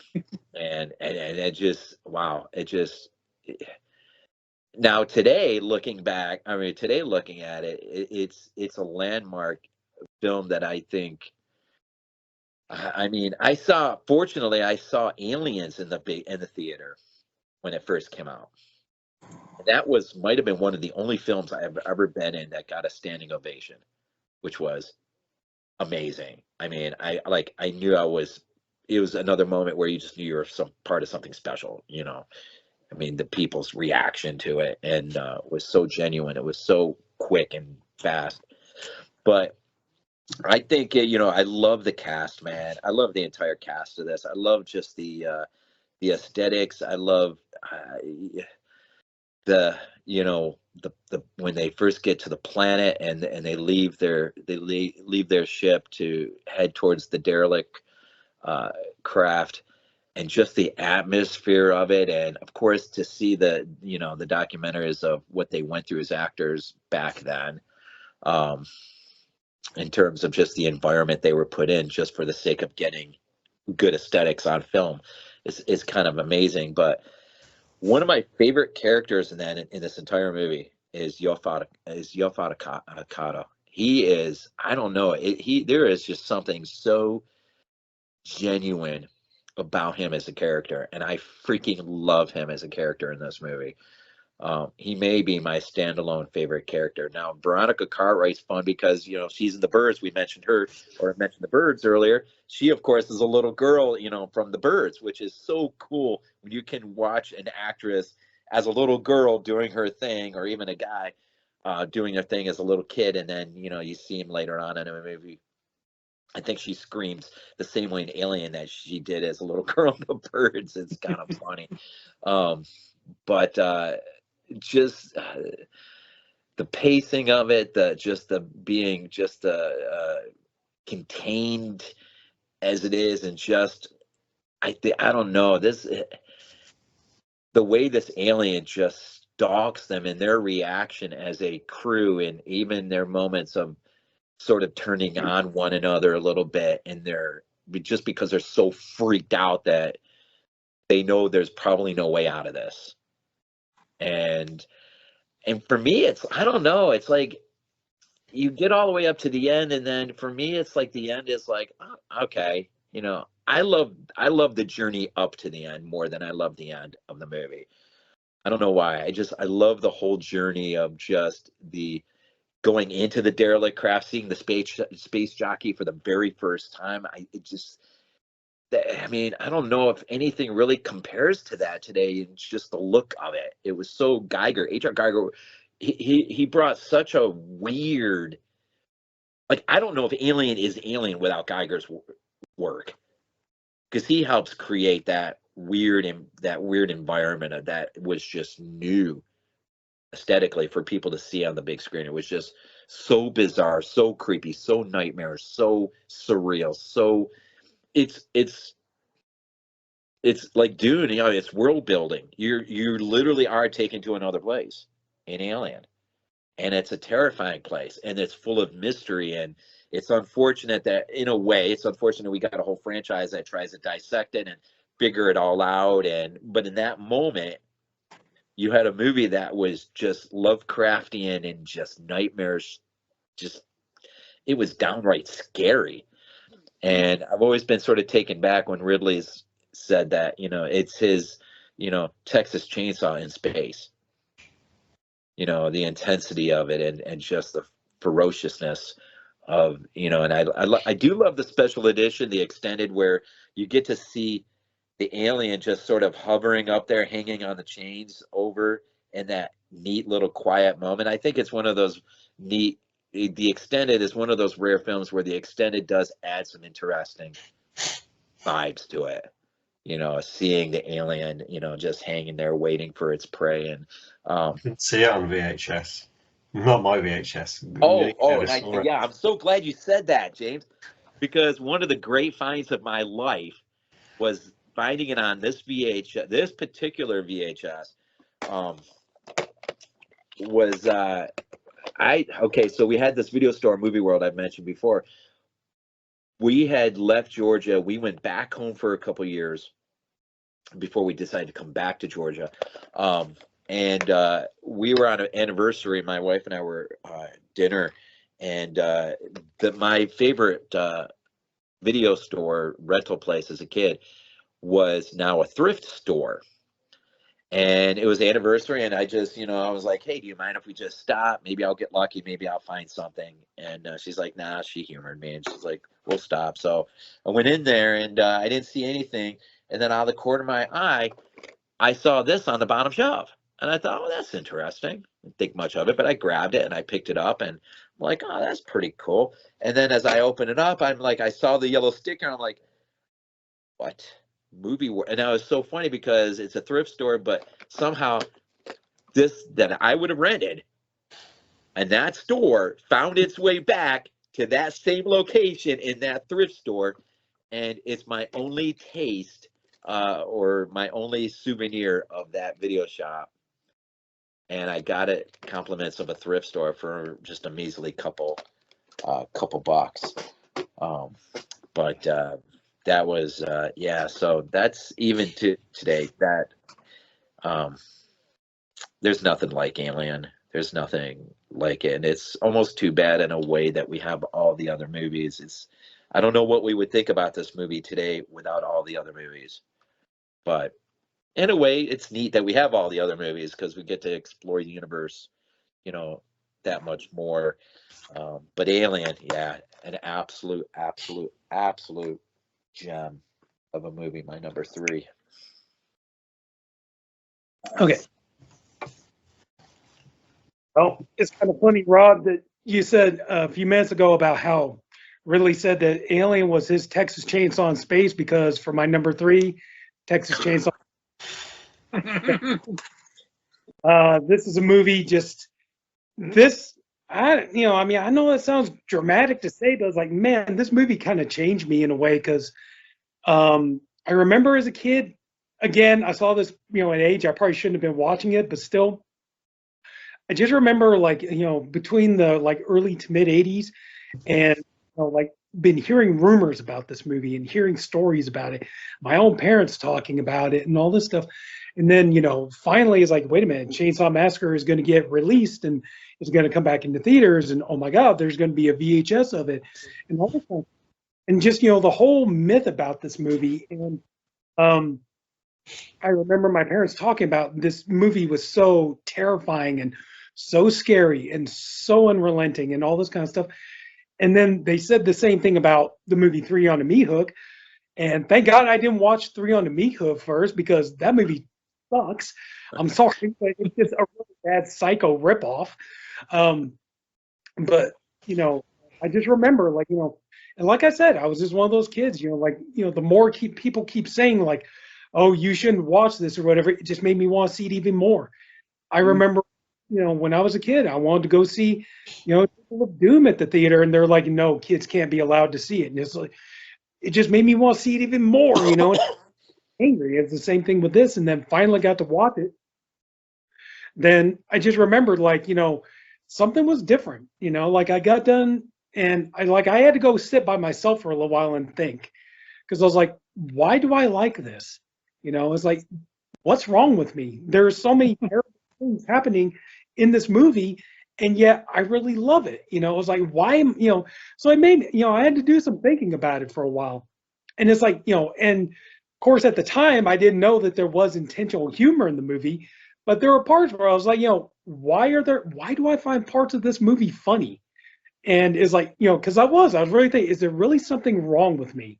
it just, wow, now today looking back, today looking at it, it's a landmark film that I think. Fortunately, I saw Aliens in the theater when it first came out. And that might have been one of the only films I have ever been in that got a standing ovation, which was amazing. I mean, I knew it was another moment where you just knew you were some part of something special, the people's reaction to it and was so genuine. It was so quick and fast. But I think I love the cast, man. I love the entire cast of this. I love just the aesthetics. I love the the when they first get to the planet and they leave their ship to head towards the derelict craft, and just the atmosphere of it, and of course to see the documentaries of what they went through as actors back then, um, in terms of just the environment they were put in just for the sake of getting good aesthetics on film is kind of amazing. But one of my favorite characters in this entire movie is Yofada Kato. He is, I don't know, there is just something so genuine about him as a character, and I freaking love him as a character in this movie. He may be my standalone favorite character. Now, Veronica Cartwright's fun because she's in The Birds. We mentioned her, or mentioned The Birds earlier. She, of course, is a little girl, from The Birds, which is so cool when you can watch an actress as a little girl doing her thing, or even a guy doing their thing as a little kid, and then you see him later on in a movie. I think she screams the same way in Alien that she did as a little girl in The Birds. It's kind of funny. But just the pacing of it, the being just contained as it is, and just I don't know, the way this alien just stalks them and their reaction as a crew, and even their moments of sort of turning on one another a little bit, and just because they're so freaked out that they know there's probably no way out of this. And for me, I don't know, it's like you get all the way up to the end, and then for me, it's like the end is like, oh, okay, you know, I love the journey up to the end more than I love the end of the movie. I don't know why. I love the whole journey of just the going into the derelict craft, seeing the space jockey for the very first time. I mean, I don't know if anything really compares to that today. It's just the look of it. It was so Geiger. H.R. Geiger, he brought such a weird, like, I don't know if Alien is Alien without Geiger's work, because he helps create that weird environment of that was just new aesthetically for people to see on the big screen. It was just so bizarre, so creepy, so nightmarish, so surreal, so it's like Dune, you know, it's world building. You literally are taken to another place in Alien, and it's a terrifying place, and it's full of mystery. And it's unfortunate that, in a way, it's unfortunate we got a whole franchise that tries to dissect it and figure it all out. But in that moment, you had a movie that was just Lovecraftian and just nightmarish. Just, it was downright scary. And I've always been sort of taken back when Ridley's said that, you know, it's his, you know, Texas Chainsaw in space. You know, the intensity of it, and just the ferociousness of, you know, and I do love the special edition, the extended, where you get to see the alien just sort of hovering up there, hanging on the chains over, in that neat little quiet moment. I think it's one of those neat, the extended is one of those rare films where the extended does add some interesting vibes to it. You know, seeing the alien, you know, just hanging there waiting for its prey. And I can see it on VHS. Not my VHS. yeah, I'm so glad you said that, James, because one of the great finds of my life was finding it on this VHS, this particular VHS. So we had this video store, Movie World, I've mentioned before. We had left Georgia. We went back home for a couple years before we decided to come back to Georgia. And we were on an anniversary. My wife and I were dinner, and my favorite video store rental place as a kid was now a thrift store. And it was anniversary, and I just, you know, I was like, hey, do you mind if we just stop? Maybe I'll get lucky. Maybe I'll find something. And she's like, nah, she humored me. And she's like, we'll stop. So I went in there, and I didn't see anything. And then out of the corner of my eye, I saw this on the bottom shelf. And I thought, oh, that's interesting. I didn't think much of it, but I grabbed it and I picked it up, and I'm like, oh, that's pretty cool. And then as I opened it up, I'm like, I saw the yellow sticker. I'm like, what? Movie World. And now it's so funny because it's a thrift store, but somehow this that I would have rented, and that store found its way back to that same location in that thrift store, and it's my only taste or my only souvenir of that video shop. And I got it compliments of a thrift store for just a measly couple bucks. But that was yeah, so that's even to today that there's nothing like Alien. There's nothing like it, and it's almost too bad in a way that we have all the other movies. I don't know what we would think about this movie today without all the other movies, but in a way it's neat that we have all the other movies because we get to explore the universe, you know, that much more. But Alien, yeah, an absolute gem of a movie. My number 3. Okay. Well, it's kind of funny, Rod, that you said a few minutes ago about how Ridley said that Alien was his Texas Chainsaw in space, because for my number 3, Texas Chainsaw. This is a movie. I know that sounds dramatic to say, but it's like, man, this movie kind of changed me in a way, because I remember as a kid, again, I saw this, you know, at age I probably shouldn't have been watching it, but still, I just remember, like, you know, between the like early to mid 80s, and you know, like, been hearing rumors about this movie and hearing stories about it, my own parents talking about it and all this stuff. And then, finally it's like, wait a minute, Chainsaw Massacre is going to get released and it's going to come back into theaters. And oh my God, there's going to be a VHS of it. And all this stuff. And just, the whole myth about this movie. And I remember my parents talking about this movie was so terrifying and so scary and so unrelenting and all this kind of stuff. And then they said the same thing about the movie Three on the Meat Hook. And thank God I didn't watch Three on the Meat Hook first, because that movie sucks. I'm sorry, but it's just a really bad Psycho ripoff. But I just remember, and like I said, I was just one of those kids. The more people keep saying, like, "Oh, you shouldn't watch this" or whatever, it just made me want to see it even more. I remember, when I was a kid, I wanted to go see, Temple of Doom at the theater, and they're like, "No, kids can't be allowed to see it." And it's like, it just made me want to see it even more, angry. It's the same thing with this. And then finally got to watch it. Then I just remembered, something was different, I got done and I had to go sit by myself for a little while and think, because I was like, why do I like this? It's like, what's wrong with me? There are so many terrible things happening in this movie, and yet I really love it. It was like, why so I made, I had to do some thinking about it for a while. And it's like, and of course at the time I didn't know that there was intentional humor in the movie, but there were parts where I was like, why do I find parts of this movie funny? And it's like, because I was really thinking, is there really something wrong with me?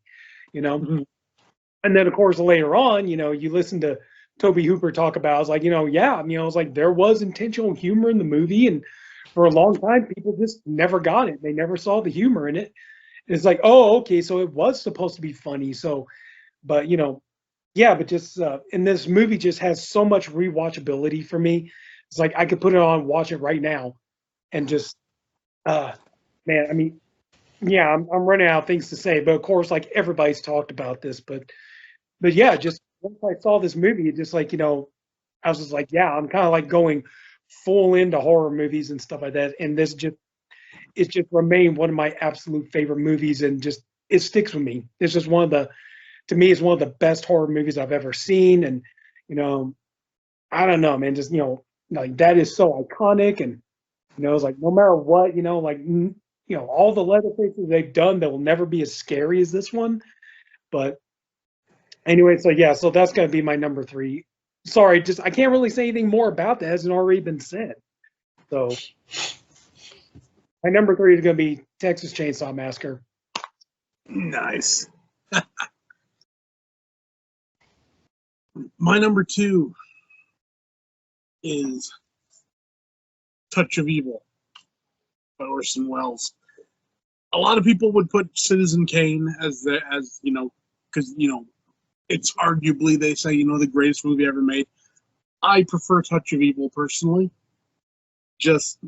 Mhm. And then of course later on, you listen to Toby Hooper talk about, I was like, yeah, it's like there was intentional humor in the movie, and for a long time people just never got it. They never saw the humor in it. And it's like, oh, okay, so it was supposed to be funny. So, but yeah, but just and this movie just has so much rewatchability for me. It's like I could put it on, watch it right now, and just man, I mean, yeah, I'm running out of things to say, but of course, like everybody's talked about this, but yeah, just once I saw this movie, it just like, I was just like, yeah, I'm kind of like going full into horror movies and stuff like that, and it's just remained one of my absolute favorite movies, and just it sticks with me. It's just to me, it's one of the best horror movies I've ever seen, and I don't know, man, just like that is so iconic, and it's like no matter what, all the Leatherfaces they've done, they will never be as scary as this one. But anyway, so yeah, so that's gonna be my number 3. Sorry, just I can't really say anything more about that, hasn't already been said. So my number 3 is gonna be Texas Chainsaw Massacre. Nice. My number 2 is Touch of Evil by Orson Welles. A lot of people would put Citizen Kane as because it's arguably, they say, the greatest movie ever made. I prefer Touch of Evil personally. Just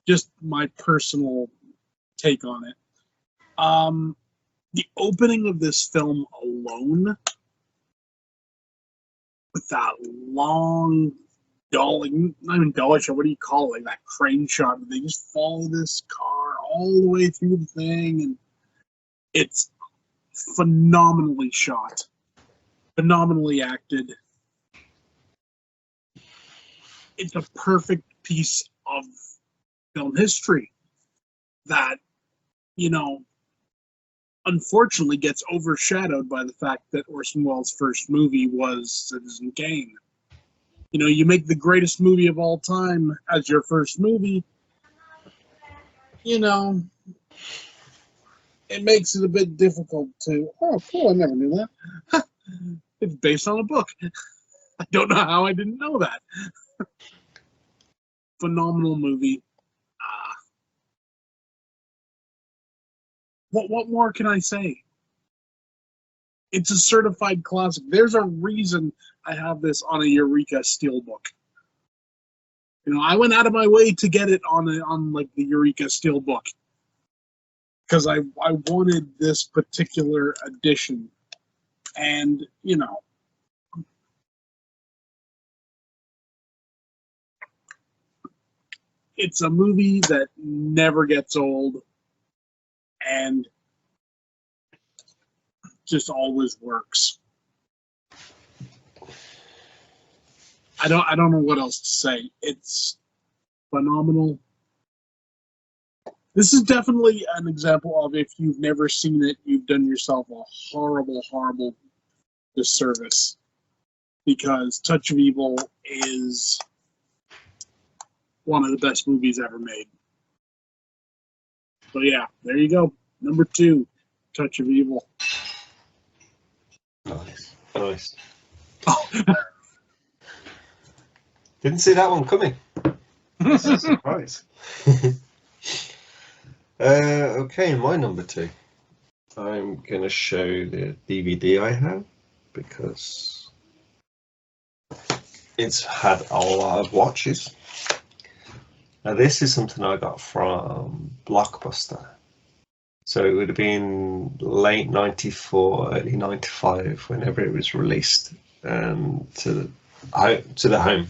just my personal take on it. The opening of this film alone, with that long dolly, not even dolly shot, what do you call it? Like that crane shot. They just follow this car all the way through the thing, and it's phenomenally shot, phenomenally acted. It's a perfect piece of film history that, unfortunately gets overshadowed by the fact that Orson Welles' first movie was Citizen Kane. You make the greatest movie of all time as your first movie, it makes it a bit difficult to, oh, cool, I never knew that. It's based on a book. I don't know how I didn't know that. Phenomenal movie. What more can I say? It's a certified classic. There's a reason I have this on a Eureka Steelbook. I went out of my way to get it on like the Eureka Steelbook, because I wanted this particular edition, and it's a movie that never gets old and just always works. I don't know what else to say. It's phenomenal. This is definitely an example of, if you've never seen it, you've done yourself a horrible, horrible disservice. Because Touch of Evil is one of the best movies ever made. So yeah, there you go. Number 2, Touch of Evil. Nice, nice. Oh. Didn't see that one coming. That's a surprise. Okay, my number 2. I'm going to show the DVD I have because it's had a lot of watches. Now, this is something I got from Blockbuster. So it would have been late 94, early 95, whenever it was released to the home.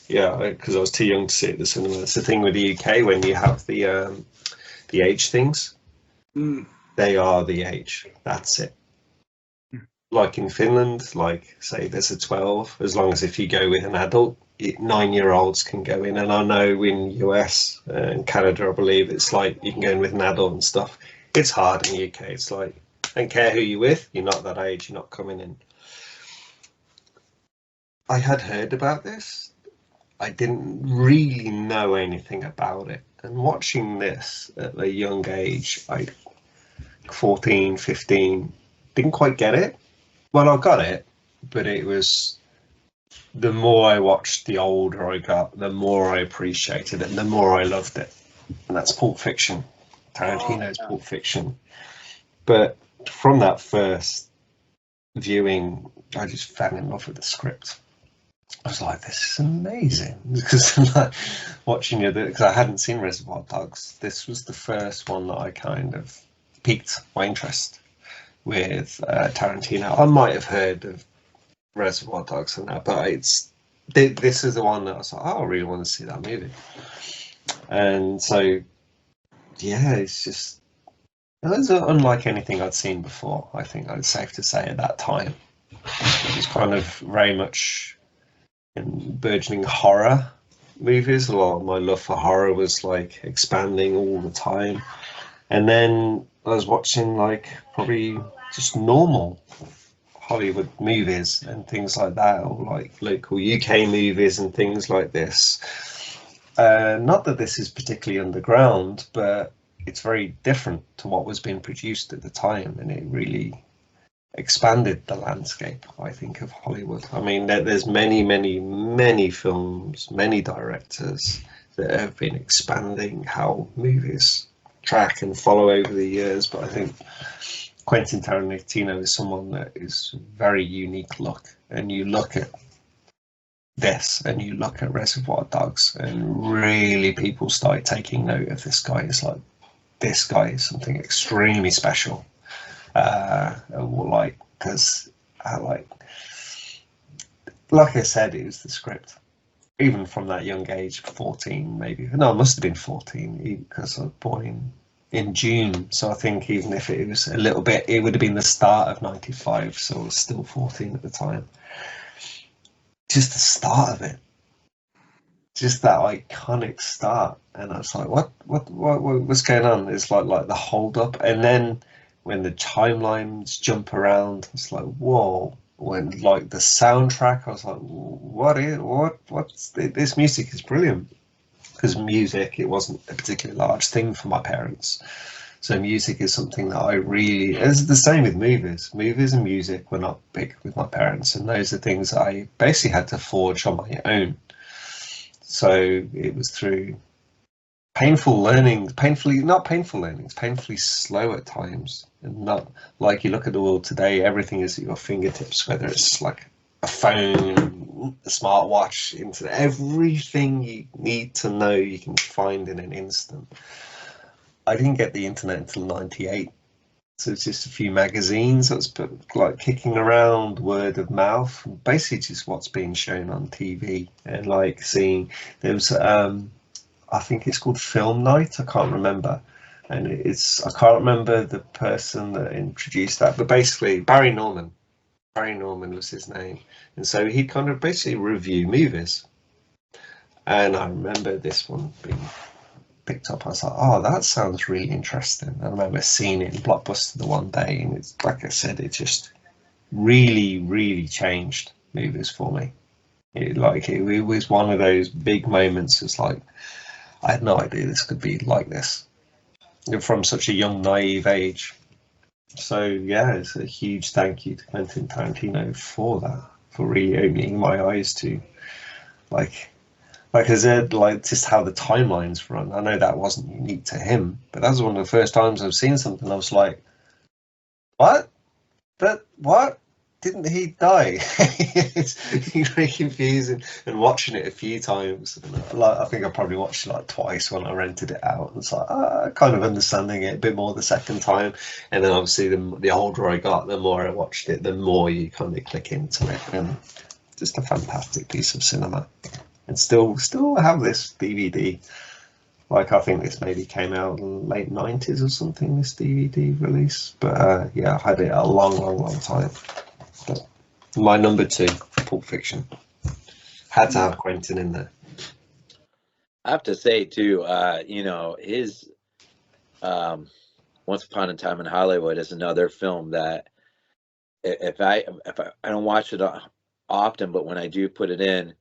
Yeah, because I was too young to see it at the cinema. It's the thing with the UK, when you have the age things, they are the age. That's it. Like in Finland, like say there's a 12, as long as if you go with an adult, 9-year-olds can go in. And I know in US and Canada, I believe it's like you can go in with an adult and stuff. It's hard in the UK. It's like, I don't care who you're with, you're not that age, you're not coming in. I had heard about this. I didn't really know anything about it. And watching this at a young age, like 14, 15, didn't quite get it. Well, I got it, but it was, the more I watched, the older I got, the more I appreciated it, and the more I loved it. And that's Pulp Fiction. Tarantino's Pulp Fiction. But from that first viewing, I just fell in love with the script. I was like, this is amazing. Because like, watching it, because I hadn't seen Reservoir Dogs, this was the first one that I kind of piqued my interest with Tarantino. I might have heard of Reservoir Dogs and that, but this is the one that I was like, oh, I really want to see that movie. And so, yeah, it was unlike anything I'd seen before. I think it's safe to say at that time. It was kind of very much in burgeoning horror movies. A lot of my love for horror was like expanding all the time. And then I was watching like probably just normal Hollywood movies and things like that, or like local UK movies and things like this. Not that this is particularly underground, but it's very different to what was being produced at the time, and it really expanded the landscape, I think, of Hollywood. I mean, there's many, many, many films, many directors that have been expanding how movies track and follow over the years, but I think Quentin Tarantino is someone that is very unique look, and you look at this and you look at Reservoir Dogs and really people start taking note of this guy. It's like, this guy is something extremely special. Because like I said, it was the script. Even from that young age, 14 maybe. No, it must have been 14 because I was born in June. So I think even if it was a little bit, it would have been the start of 95. So I was still 14 at the time. Just the start of it. Just that iconic start. And I was like, what's going on? It's like the hold up. And then when the timelines jump around, it's like, whoa. When like the soundtrack, I was like, what's this music is brilliant. Because music, it wasn't a particularly large thing for my parents. So music is something that I really, it's the same with movies. Movies and music were not big with my parents, and those are things I basically had to forge on my own. So it was through painfully slow at times, and not like you look at the world today, everything is at your fingertips, whether it's like a phone, a smartwatch, internet, everything you need to know you can find in an instant. I didn't get the internet until 98, so it's just a few magazines that's like kicking around, word of mouth, basically just what's being shown on TV, and like seeing there was I think it's called Film Night. I can't remember, and I can't remember the person that introduced that, but basically Barry Norman Barry Norman was his name, and so he'd kind of basically review movies. And I remember this one being picked up. I was like, oh, that sounds really interesting. I remember seeing it in Blockbuster the one day, and it's like I said, it just really, really changed movies for me. It was one of those big moments. It's like I had no idea this could be like this from such a young, naive age. So yeah, it's a huge thank you to Quentin Tarantino for that, for really opening my eyes to like I said, like just how the timelines run. I know that wasn't unique to him, but that was one of the first times I've seen something I was like, what? But what? Didn't he die? It's very confusing. And watching it a few times, I think I probably watched it like twice when I rented it out. It's like kind of understanding it a bit more the second time, and then obviously the older I got, the more I watched it, the more you kind of click into it. And just a fantastic piece of cinema. And still have this DVD. Like I think this maybe came out in the late 90s or something, this DVD release. But yeah, I had it a long time. But my number 2, Pulp Fiction. Had to have Quentin in there. I have to say too, his Once Upon a Time in Hollywood is another film that if I don't watch it often, but when I do put it in,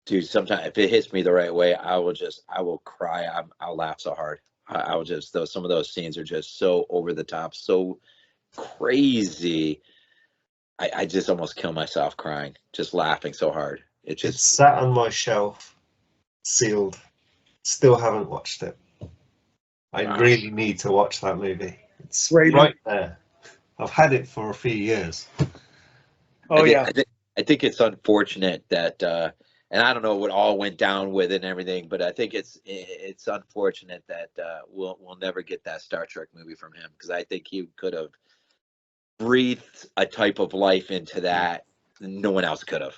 dude, sometimes if it hits me the right way, I will cry. I'll laugh so hard. I will just some of those scenes are just so over the top, so crazy. I just almost kill myself crying, just laughing so hard. It's sat on my shelf, sealed. Still haven't watched it. I really need to watch that movie. It's right there. I've had it for a few years. I think it's unfortunate that, and I don't know what all went down with it and everything, but I think it's unfortunate that we'll never get that Star Trek movie from him, because I think he could have breathed a type of life into that no one else could have.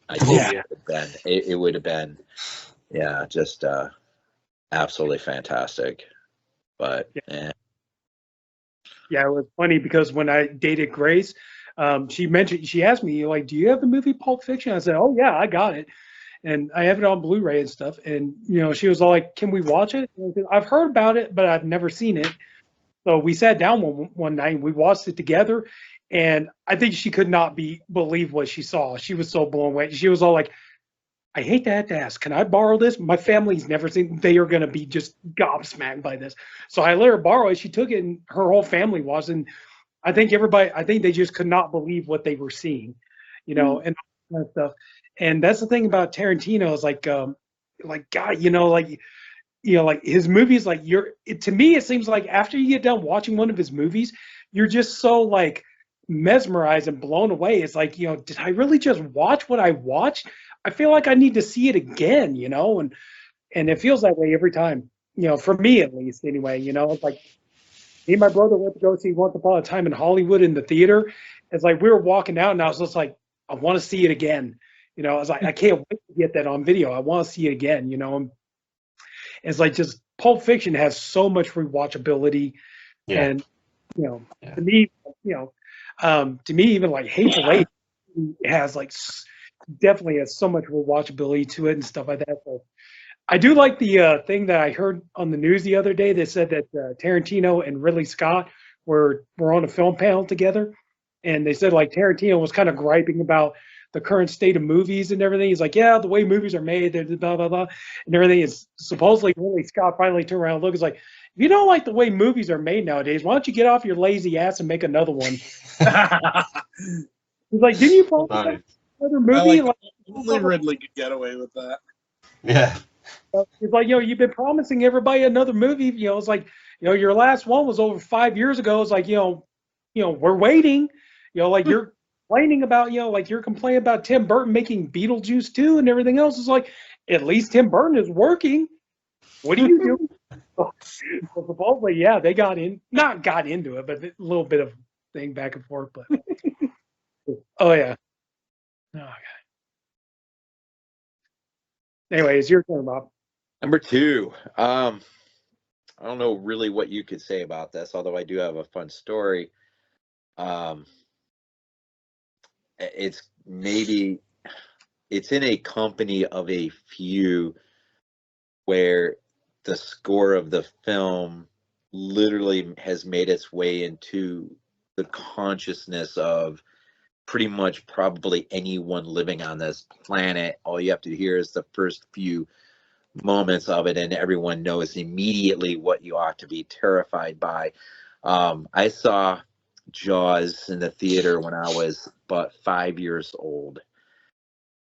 I think it would have been, just absolutely fantastic. But yeah, it was funny because when I dated Grace, she asked me, like, do you have the movie Pulp Fiction? I said, oh yeah, I got it, and I have it on Blu-ray and stuff. And she was all like, can we watch it? And I said, I've heard about it, but I've never seen it. So we sat down one night and we watched it together, and I think she could not believe what she saw. She was so blown away. She was all like, I hate to have to ask, can I borrow this? My family's never seen. They are going to be just gobsmacked by this. So I let her borrow it. She took it, and her whole family was. And I think they just could not believe what they were seeing, and all that stuff. And that's the thing about Tarantino is like God, like his movies, like to me, it seems like after you get done watching one of his movies, you're just so like mesmerized and blown away. It's like, did I really just watch what I watched? I feel like I need to see it again, and it feels that way every time, for me at least anyway. It's like me and my brother went to go see Once Upon a Time in Hollywood in the theater. It's like we were walking out and I was just like, I want to see it again. I was like, I can't wait to get that on video. I want to see it again, and it's like just Pulp Fiction has so much rewatchability. And to me, even like Hateful Eight has like definitely has so much rewatchability to it and stuff like that. So I do like the thing that I heard on the news the other day that said that Tarantino and Ridley Scott were on a film panel together, and they said like Tarantino was kind of griping about the current state of movies and everything. He's like, yeah, the way movies are made, blah blah blah, and everything is supposedly Ridley Scott finally turned around and looked. He's like, if you don't like the way movies are made nowadays, why don't you get off your lazy ass and make another one? He's like, didn't you probably another movie? Only Ridley could get away with that. Yeah. It's like, you've been promising everybody another movie. It's like, your last one was over 5 years ago. It's like, we're waiting. Like you're complaining about, you're complaining about Tim Burton making Beetlejuice 2 and everything else. It's like, at least Tim Burton is working. What are you doing? So supposedly, they not got into it, but a little bit of thing back and forth. But oh yeah. Oh, God. Anyway, it's your turn, Bob. Number 2. I don't know really what you could say about this, although I do have a fun story. it's maybe it's in a company of a few where the score of the film literally has made its way into the consciousness of pretty much probably anyone living on this planet. All you have to hear is the first few moments of it, and everyone knows immediately what you ought to be terrified by. I saw Jaws in the theater when I was but 5 years old.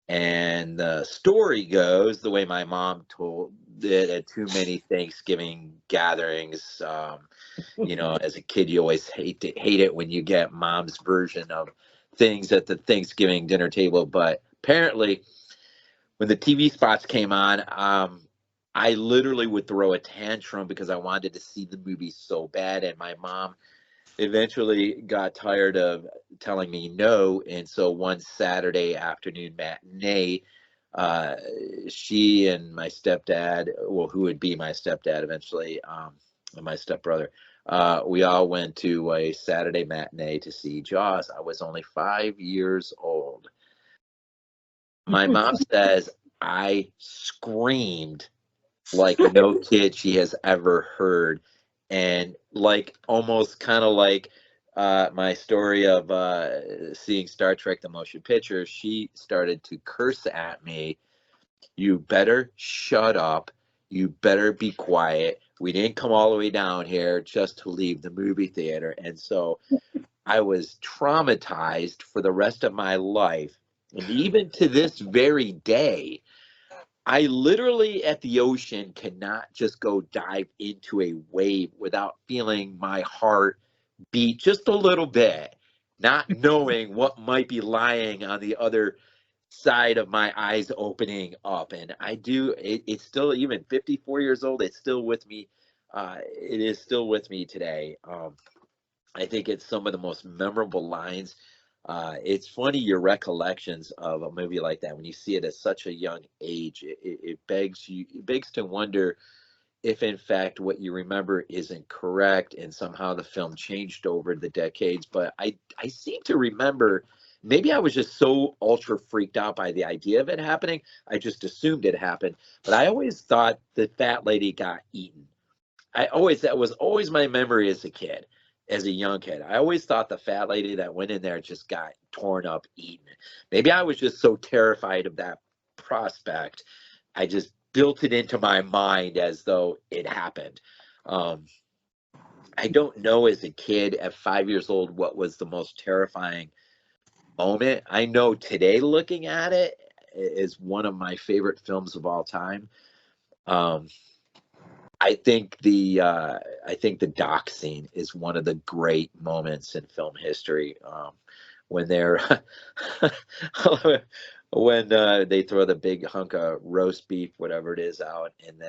And the story goes the way my mom told it at too many Thanksgiving gatherings. As a kid, you always hate it when you get mom's version of things at the Thanksgiving dinner table. But apparently, when the TV spots came on, I literally would throw a tantrum because I wanted to see the movie so bad, and my mom eventually got tired of telling me no. And so one Saturday afternoon matinee, she and my stepdad, well, who would be my stepdad eventually, and my stepbrother, we all went to a Saturday matinee to see Jaws. I was only 5 years old. My mom says I screamed like no kid she has ever heard. And like almost kind of like my story of seeing Star Trek the motion picture, she started to curse at me. You better shut up. You better be quiet. We didn't come all the way down here just to leave the movie theater. And so I was traumatized for the rest of my life. And even to this very day, I literally at the ocean cannot just go dive into a wave without feeling my heart beat just a little bit, not knowing what might be lying on the other side of my eyes opening up. And I do, it's still, even 54 years old, it's still with me. It is still with me today. I think it's some of the most memorable lines. It's funny your recollections of a movie like that when you see it at such a young age. It begs to wonder if in fact what you remember isn't correct and somehow the film changed over the decades. But I seem to remember, maybe I was just so ultra freaked out by the idea of it happening, I just assumed it happened. But I always thought the fat lady got eaten. That was always my memory as a kid, as a young kid. I always thought the fat lady that went in there just got torn up, eaten. Maybe I was just so terrified of that prospect, I just built it into my mind as though it happened. I don't know as a kid at 5 years old what was the most terrifying moment. I know today looking at it is one of my favorite films of all time. I think the dock scene is one of the great moments in film history. When they're when they throw the big hunk of roast beef, whatever it is, out, and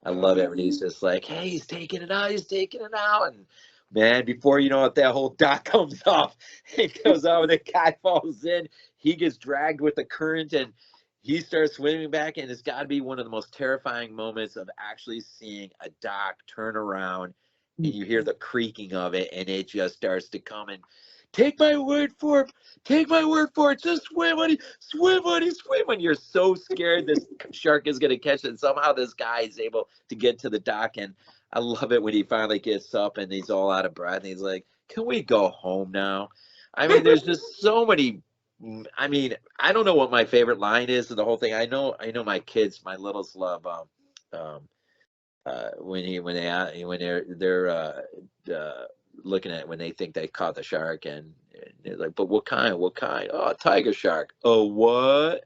I love it when he's just like, "Hey, he's taking it out, and man, before you know it, that whole dock comes off. It goes out, and the guy falls in. He gets dragged with the current, and he starts swimming back, and it's got to be one of the most terrifying moments of actually seeing a dock turn around, and you hear the creaking of it, and it just starts to come. And take my word for it. Take my word for it. Just swim, honey. Swim, honey. Swim. And you're so scared this shark is going to catch it. And somehow this guy is able to get to the dock. And I love it when he finally gets up and he's all out of breath. And he's like, can we go home now? I mean, there's just so many. I mean, I don't know what my favorite line is of the whole thing. I know my kids, my littles love when they're looking at it when they think they caught the shark, and they're like, but what kind? Oh, tiger shark. Oh, what?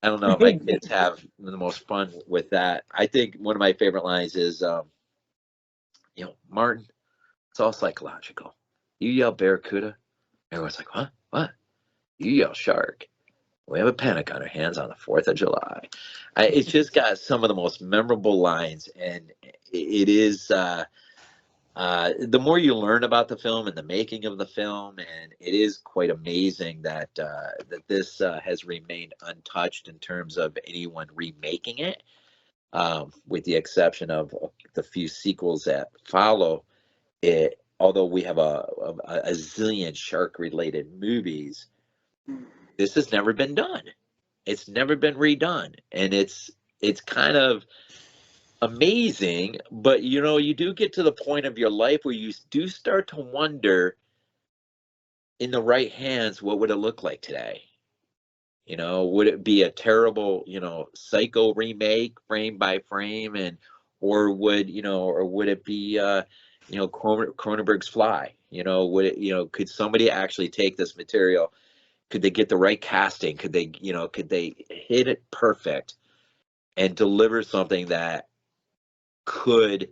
I don't know. My kids have the most fun with that. I think one of my favorite lines is, Martin, it's all psychological. You yell barracuda, everyone's like, what? You yell shark. We have a panic on our hands on the 4th of July. It's just got some of the most memorable lines, and it is the more you learn about the film and the making of the film, and it is quite amazing that this has remained untouched in terms of anyone remaking it, with the exception of the few sequels that follow it. Although we have a zillion shark-related movies, This has never been done. It's never been redone, and it's kind of amazing. But you know, you do get to the point of your life where you do start to wonder, in the right hands, what would it look like today? You know, would it be a terrible, you know, Psycho remake, frame by frame, and or would it be, you know, Cronenberg's Fly? You know, would it, you know, could somebody actually take this material? Could they get the right casting? Could they, you know, could they hit it perfect and deliver something that could,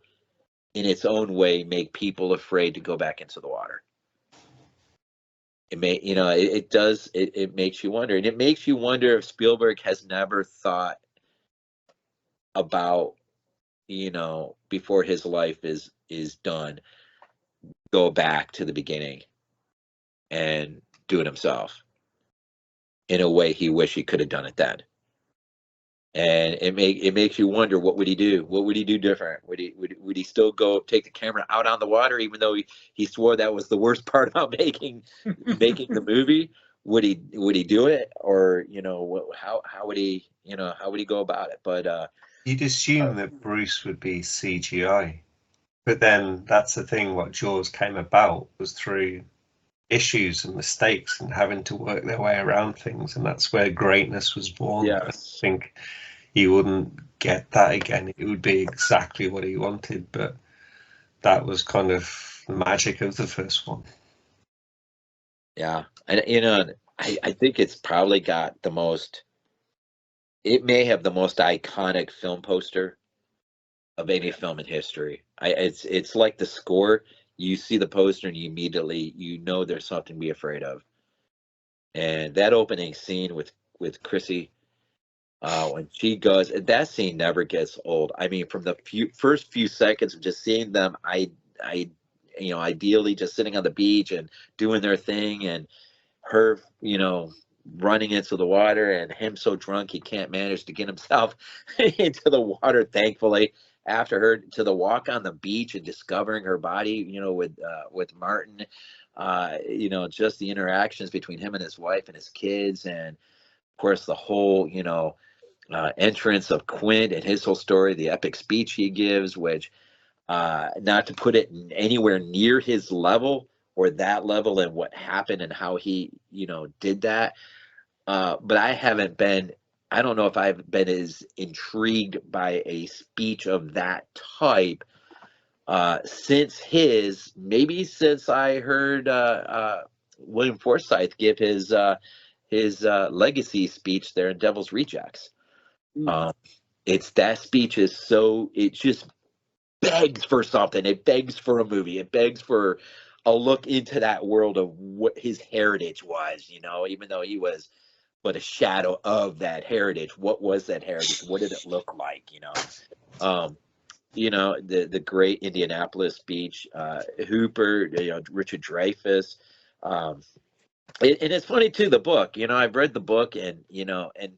in its own way, make people afraid to go back into the water? It may, you know, it does, it makes you wonder. And it makes you wonder if Spielberg has never thought about, you know, before his life is done, go back to the beginning and do it himself in a way he wish he could have done it then. And it makes you wonder, what would he do? What would he do different? Would he still go take the camera out on the water, even though he swore that was the worst part about making the movie? Would he do it? Or, you know, how would he, you know, how would he go about it? But You'd assume that Bruce would be CGI, but then that's the thing. What Jaws came about was through issues and mistakes and having to work their way around things, and that's where greatness was born. yeah. I think he wouldn't get that again. It would be exactly what he wanted, but that was kind of the magic of the first one. Yeah, and you know, I think it's probably got the most. It may have the most iconic film poster of any film in history. It's like the score. You see the poster and you immediately, you know, there's something to be afraid of. And that opening scene with Chrissy, when she goes, that scene never gets old. I mean, from the first few seconds of just seeing them, you know, ideally just sitting on the beach and doing their thing, and her, you know, running into the water, and him so drunk he can't manage to get himself into the water, thankfully, after her, to the walk on the beach and discovering her body, you know, with Martin, you know, just the interactions between him and his wife and his kids, and of course the whole, you know, entrance of Quint and his whole story, the epic speech he gives, which, not to put it anywhere near his level or that level and what happened and how he, you know, did that. But I don't know if I've been as intrigued by a speech of that type maybe since I heard William Forsythe give his legacy speech there in Devil's Rejects. It's that speech is so, it just begs for something. It begs for a movie. It begs for a look into that world of what his heritage was, you know, even though he was but a shadow of that heritage. What was that heritage? What did it look like, you know? You know, the great Indianapolis speech, Hooper, you know, Richard Dreyfuss. And it's funny too, the book, you know, I've read the book, and, you know, and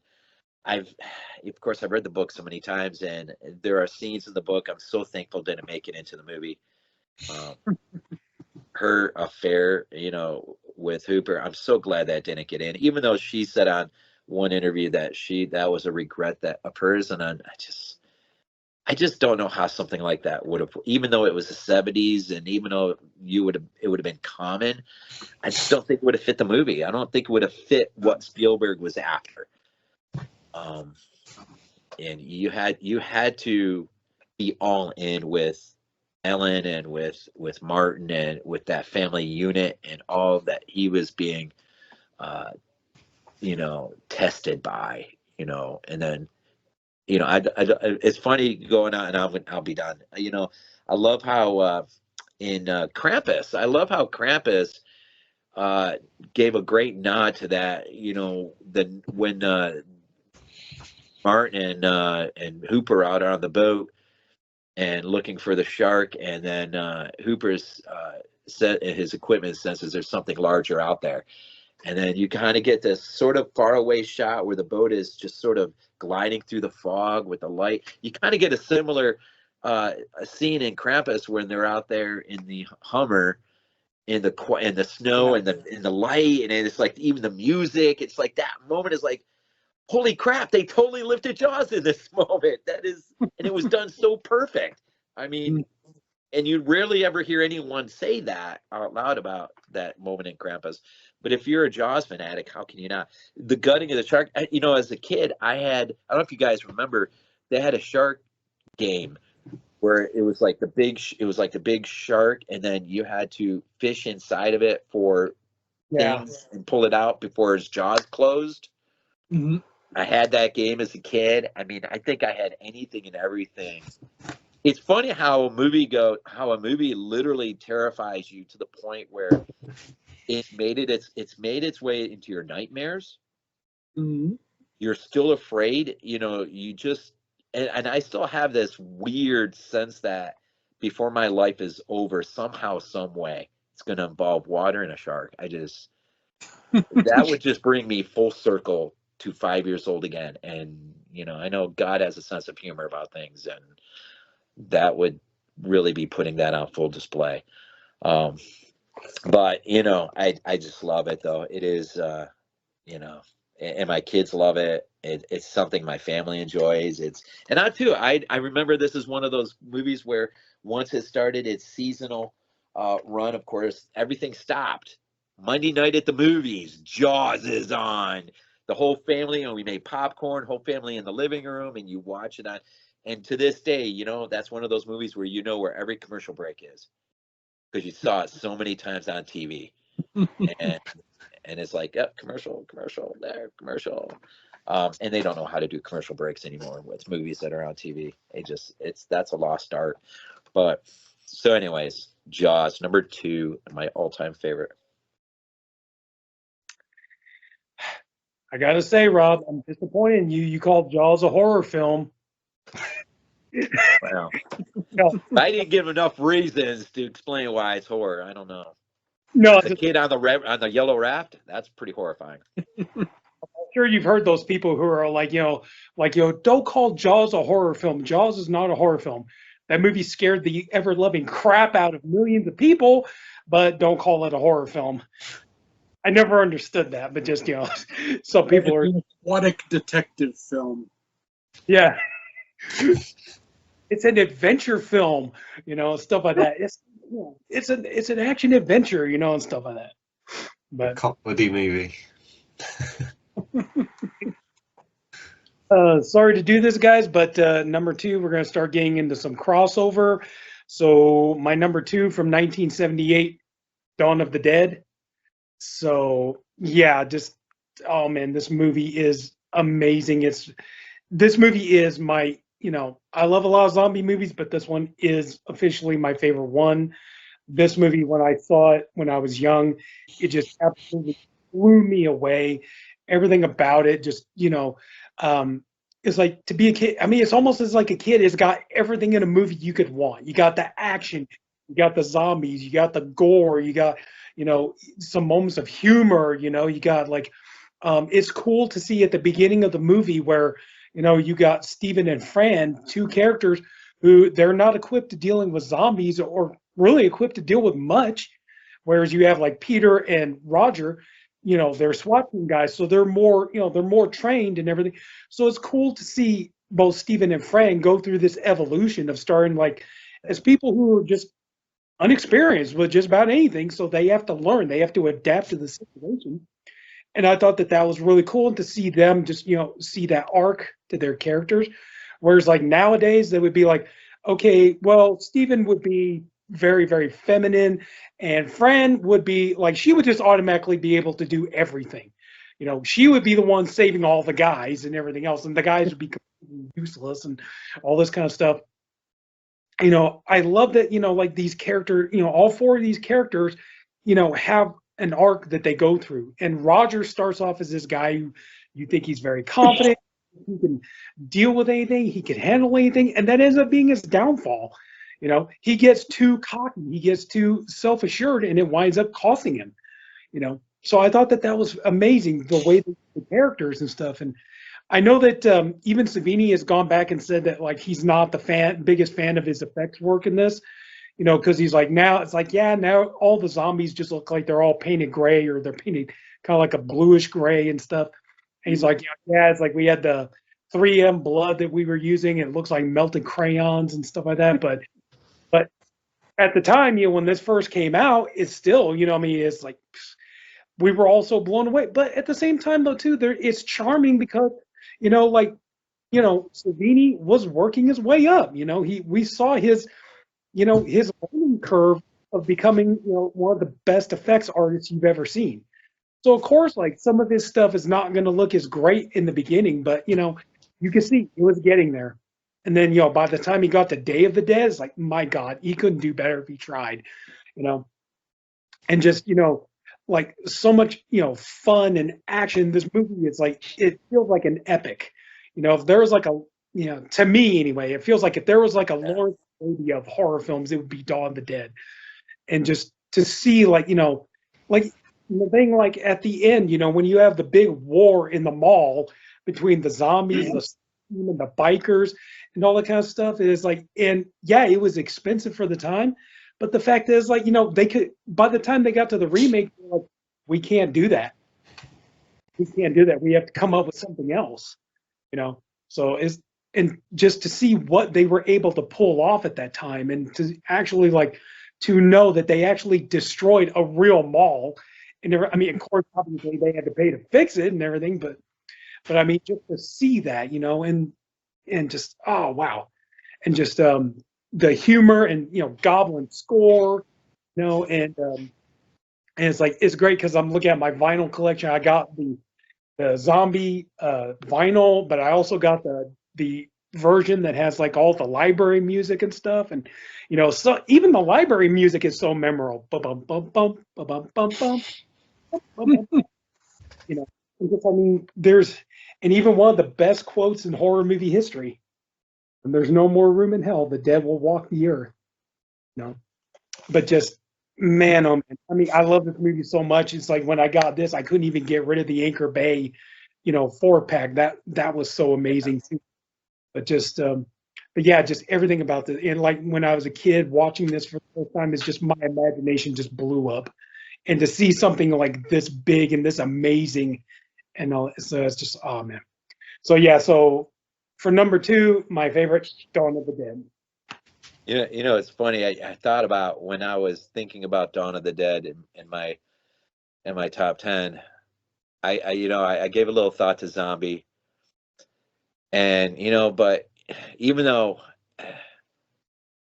of course, I've read the book so many times, and there are scenes in the book I'm so thankful didn't make it into the movie. Her affair, you know, with Hooper, I'm so glad that didn't get in, even though she said on one interview that that was a regret that of hers, and I just don't know how something like that would have, even though it was the 70s, and even though it would have been common, I just don't think it would have fit the movie. I don't think it would have fit what Spielberg was after. And you had to be all in with Ellen and with Martin and with that family unit and all that he was being, you know, tested by, you know, and then, you know, it's funny going on, and I'll be done. You know, I love how in Krampus, I love how Krampus gave a great nod to that. You know, when Martin and Hooper out on the boat and looking for the shark, and then Hooper's set his equipment senses there's something larger out there, and then you kind of get this sort of faraway shot where the boat is just sort of gliding through the fog with the light. You kind of get a similar scene in Krampus when they're out there in the Hummer, in the snow and the light, and it's like even the music. It's like that moment is like, holy crap! They totally lifted Jaws in this moment. That is, and it was done so perfect. I mean, and you rarely ever hear anyone say that out loud about that moment in Krampus. But if you're a Jaws fanatic, how can you not? The gutting of the shark. You know, as a kid, I don't know if you guys remember, they had a shark game where it was like the big shark, and then you had to fish inside of it for things and pull it out before its jaws closed. Mm-hmm. I had that game as a kid. I mean, I think I had anything and everything. It's funny how a movie literally terrifies you to the point where it's made its way into your nightmares. Mm-hmm. You're still afraid, you know, you just, and I still have this weird sense that before my life is over, somehow, some way, it's going to involve water and a shark. That would just bring me full circle to 5 years old again. And, you know, I know God has a sense of humor about things, and that would really be putting that on full display. But, you know, I just love it, though. It is, you know, and my kids love it. It's something my family enjoys. And I too. I remember this is one of those movies where once it started its seasonal run, of course, everything stopped. Monday night at the movies, Jaws is on. The whole family, and we made popcorn, whole family in the living room, and you watch it on. And to this day, you know, that's one of those movies where you know where every commercial break is because you saw it so many times on TV. And it's like, yep, commercial there, commercial. And they don't know how to do commercial breaks anymore with movies that are on TV. That's a lost art. But so anyways, Jaws, number 2, my all-time favorite. I gotta say, Rob, I'm disappointed in you. You called Jaws a horror film. Wow. No, I didn't give enough reasons to explain why it's horror. I don't know. no, The kid on the yellow raft, that's pretty horrifying. I'm sure you've heard those people who are like, don't call Jaws a horror film. Jaws is not a horror film. That movie scared the ever-loving crap out of millions of people, but don't call it a horror film. I never understood that, but just, you know, some people are. An aquatic detective film. Yeah. It's an adventure film, you know, stuff like that. It's an action adventure, you know, and stuff like that. But Comedy movie. sorry to do this, guys, but number 2, we're going to start getting into some crossover. So my number 2 from 1978, Dawn of the Dead. So yeah, just, oh man, this movie is amazing. This movie is my, you know, I love a lot of zombie movies, but this one is officially my favorite one. This movie, when I saw it when I was young, it just absolutely blew me away. Everything about it, just, you know, it's like to be a kid. I mean, it's almost as like a kid has got everything in a movie you could want. You got the action, you got the zombies, you got the gore, you got, you know, some moments of humor, you know, you got like, it's cool to see at the beginning of the movie where, you know, you got Steven and Fran, 2 characters who they're not equipped to dealing with zombies or really equipped to deal with much. Whereas you have like Peter and Roger, you know, they're SWAT team guys. So they're more, you know, they're more trained and everything. So it's cool to see both Steven and Fran go through this evolution of starting like as people who are just unexperienced with just about anything. So they have to learn, they have to adapt to the situation. And I thought that was really cool to see them just, you know, see that arc to their characters. Whereas like nowadays they would be like, okay, well, Steven would be very, very feminine and Fran would be like, she would just automatically be able to do everything. You know, she would be the one saving all the guys and everything else. And the guys would be completely useless and all this kind of stuff. You know, I love that, you know, like these characters, you know, all 4 of these characters, you know, have an arc that they go through. And Roger starts off as this guy who you think he's very confident, he can deal with anything, he can handle anything, and that ends up being his downfall. You know, he gets too cocky, he gets too self-assured, and it winds up costing him. You know, so I thought that was amazing, the way the characters and stuff. And I know that even Savini has gone back and said that like he's not the biggest fan of his effects work in this. you know, because he's like, now it's like, yeah, now all the zombies just look like they're all painted gray, or they're painted kind of like a bluish gray and stuff. And he's like, yeah, it's like we had the 3M blood that we were using, and it looks like melted crayons and stuff like that. But at the time, you know, when this first came out, it's still, you know, I mean, it's like we were all so blown away. But at the same time, though, too, it's charming because, you know, like, you know, Savini was working his way up. You know, we saw his, you know, his learning curve of becoming, you know, one of the best effects artists you've ever seen. So of course, like, some of this stuff is not going to look as great in the beginning, but you know, you can see it was getting there. And then, you know, by the time he got to Day of the Dead, it's like, my God, he couldn't do better if he tried, you know. And just, you know, like, so much, you know, fun and action. This movie is like, it feels like an epic. You know, if there was like a, you know, to me anyway, it feels like if there was like a Lawrence Arabia of horror films, it would be Dawn of the Dead. And just to see, like, you know, like the thing, like at the end, you know, when you have the big war in the mall between the zombies, and the bikers, and all that kind of stuff, is like, and yeah, it was expensive for the time, but the fact is, like, you know, they could, by the time they got to the remake, like, we can't do that. We can't do that. We have to come up with something else, you know. So it's, and just to see what they were able to pull off at that time, and to actually, like, to know that they actually destroyed a real mall, and I mean, of course, obviously they had to pay to fix it and everything, but I mean, just to see that, you know, and just, oh wow, and just the humor, and you know, Goblin score, you know, and it's like, it's great because I'm looking at my vinyl collection. I got the zombie vinyl, but I also got the version that has like all the library music and stuff, and you know, so even the library music is so memorable. Bum bum bum bum bum bum bum bum. You know, because, I mean, and even one of the best quotes in horror movie history: "And there's no more room in hell. The dead will walk the earth." You know, but just, man, oh man, I mean, I love this movie so much. It's like when I got this, I couldn't even get rid of the Anchor Bay, you know, 4-pack. That was so amazing too. But just, but yeah, just everything about this. And like when I was a kid watching this for the first time, it's just, my imagination just blew up. And to see something like this big and this amazing, and all, so it's just, oh man. So yeah, so for number 2, my favorite, Dawn of the Dead. You know, it's funny. I thought about when I was thinking about Dawn of the Dead in my top 10. I gave a little thought to Zombie, and you know, but even though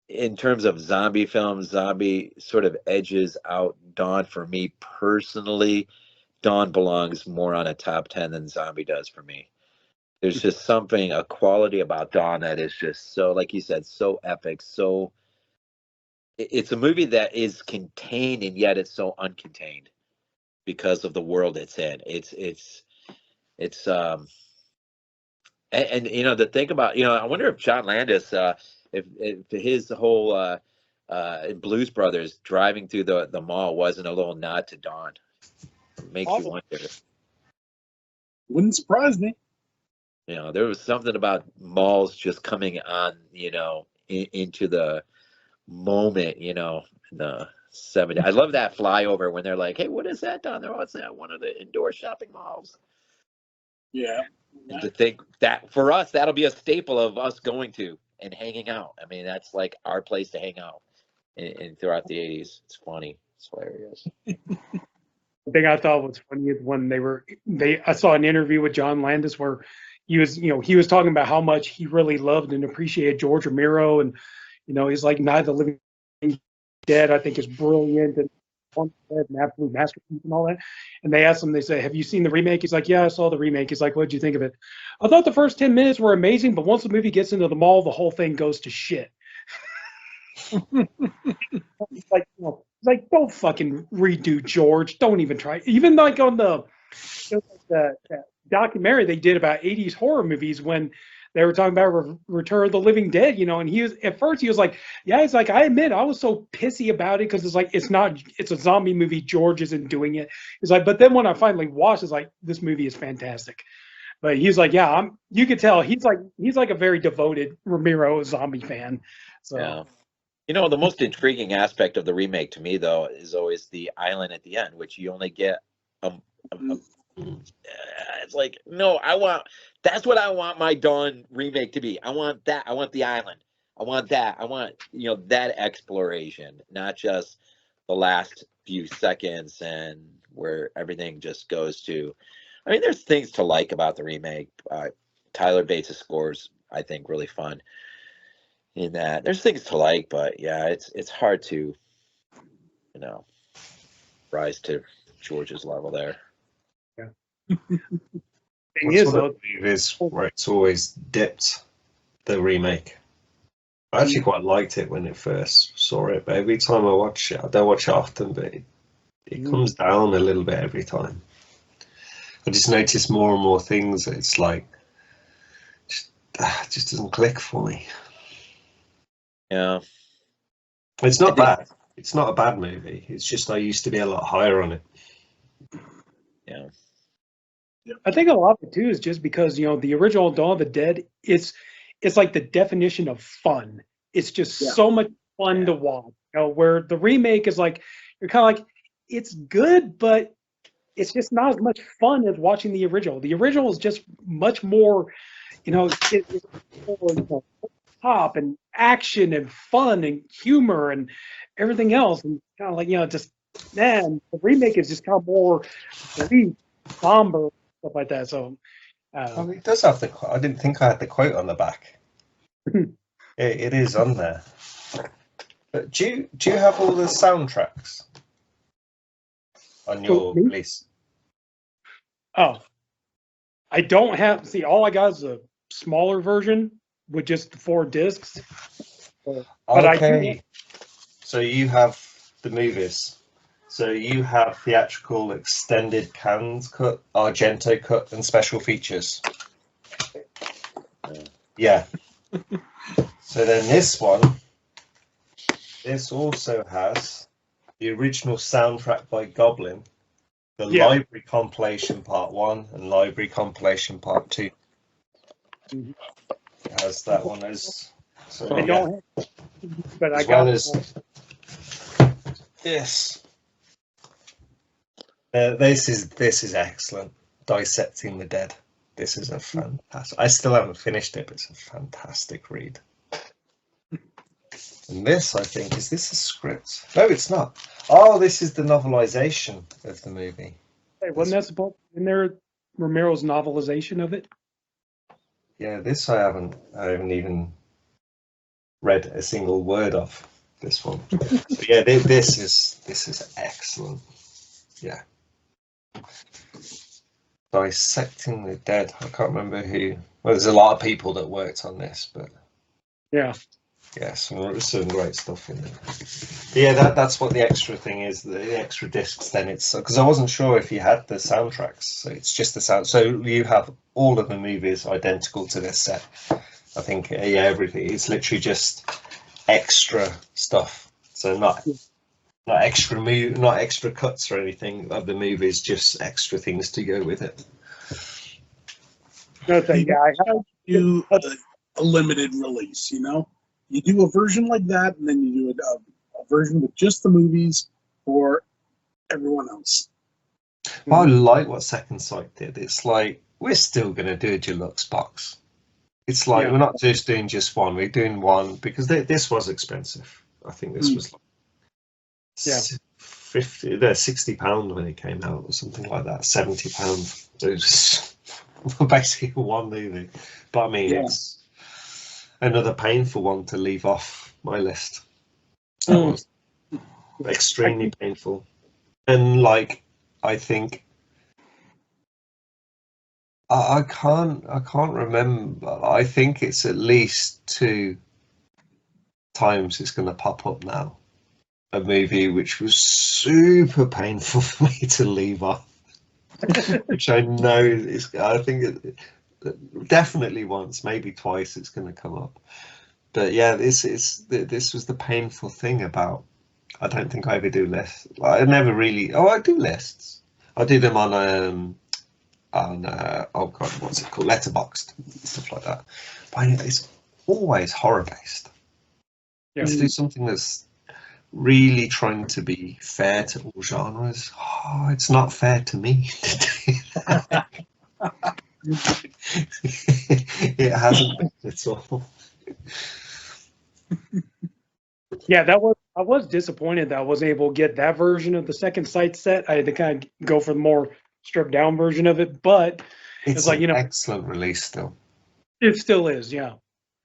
in terms of zombie films, Zombie sort of edges out Dawn for me personally. Dawn belongs more on a top 10 than Zombie does for me. There's just something, a quality about Dawn that is just so, like you said, so epic. So it's a movie that is contained, and yet it's so uncontained because of the world it's in. It's and you know, to think about, you know, I wonder if John Landis, if his whole Blues Brothers driving through the mall wasn't a little nod to Dawn. It makes you wonder. Wouldn't surprise me. You know, there was something about malls just coming on, you know, into the moment, you know, in the 70s. I love that flyover when they're like, hey, what is that down there? Oh, it's at one of the indoor shopping malls. Yeah. And to think that for us, that'll be a staple of us going to and hanging out. I mean, that's like our place to hang out in throughout the 80s. It's funny. It's hilarious. The thing I thought was funny is when I saw an interview with John Landis where he was talking about how much he really loved and appreciated George Romero, and you know, he's like, Night of the Living Dead, I think, is brilliant, and an absolute masterpiece and all that. And they asked him, they say, have you seen the remake? He's like, yeah, I saw the remake. He's like, what did you think of it? I thought the first 10 minutes were amazing, but once the movie gets into the mall, the whole thing goes to shit. It's like, you know, it's like, don't fucking redo George. Don't even try. Even like on the documentary they did about 80s horror movies, when they were talking about Return of the Living Dead, you know, and he was, at first he was like, yeah, he's like, I admit I was so pissy about it because it's like, it's a zombie movie, George isn't doing it. He's like, but then when I finally watched, it's like, this movie is fantastic. But he's like, yeah, you could tell he's like a very devoted Romero zombie fan. So yeah. You know, the most intriguing aspect of the remake to me, though, is always the island at the end, which you only get. It's like, no, that's what I want my Dawn remake to be. I want that. I want the island. I want that. I want, that exploration, not just the last few seconds and where everything just goes to. I mean, there's things to like about the remake. Tyler Bates' scores, I think, really fun in that. There's things to like, but yeah, it's hard to, rise to George's level there. Yeah. What's one of the movies where it's always dipped, the remake. I actually quite liked it when I first saw it, but every time I watch it, I don't watch it often, but it comes down a little bit every time. I just notice more and more things that it's like, it just doesn't click for me. Yeah. It's not bad. It's not a bad movie. It's just I used to be a lot higher on it. Yeah. I think a lot of it too is just because the original Dawn of the Dead, it's like the definition of fun. It's just so much fun to watch. Where the remake is like, you're kind of like, it's good, but it's just not as much fun as watching the original. The original is just much more, it's more, pop and action and fun and humor and everything else, and kind of like just the remake is just kind of more bleak, somber, stuff like that. So it does have the quote. I didn't think I had the quote on the back. It is on there. But do you have all the soundtracks on your release? Oh, I don't have. See, all I got is a smaller version with just the 4 discs. But okay. So you have the movies. So you have theatrical, extended canned cut, Argento cut, and special features. Yeah. So then this also has the original soundtrack by Goblin, the Library Compilation Part 1 and Library Compilation Part 2. Mm-hmm. It has that one as... So, I don't have, but as I got well as this. This is excellent. Dissecting the Dead. This is a fantastic... I still haven't finished it, but it's a fantastic read. And this, I think, is this a script? No, it's not. Oh, this is the novelization of the movie. Hey, wasn't that supposed in there? Romero's novelization of it. Yeah, this I haven't even read a single word of. This one. But yeah, this is excellent. Yeah. Dissecting the Dead. I can't remember who. Well, there's a lot of people that worked on this, but yeah, some great stuff in there. But yeah, that's what the extra thing is. The extra discs. Then it's because I wasn't sure if you had the soundtracks. So it's just the sound. So you have all of the movies identical to this set. I think everything. It's literally just extra stuff. So not extra cuts or anything of the movies, just extra things to go with it. No, thank you. I do a limited release. You do a version like that, and then you do a version with just the movies for everyone else. I like what Second Sight did. It's like we're still going to do a deluxe box. It's like we're not just doing just one. We're doing one because this was expensive. I think this was like £60 when it came out, or something like that. £70. It was basically one movie. But I mean, it's another painful one to leave off my list. That was extremely painful. And like, I think I can't remember. I think it's at least 2 times it's going to pop up now. A movie which was super painful for me to leave off, which I know is. I think definitely once, maybe twice, it's going to come up. But yeah, this was the painful thing about. I don't think I ever do lists. I never really. Oh, I do lists. I do them on oh god, what's it called? Letterboxd, stuff like that. But it's always horror based. Yeah. To do something that's really trying to be fair to all genres. Oh, it's not fair to me to do that. It hasn't been at all. Yeah, I was disappointed that I wasn't able to get that version of the Second Sight set. I had to kind of go for the more stripped down version of it, but It's like, an excellent release still. it still is, yeah.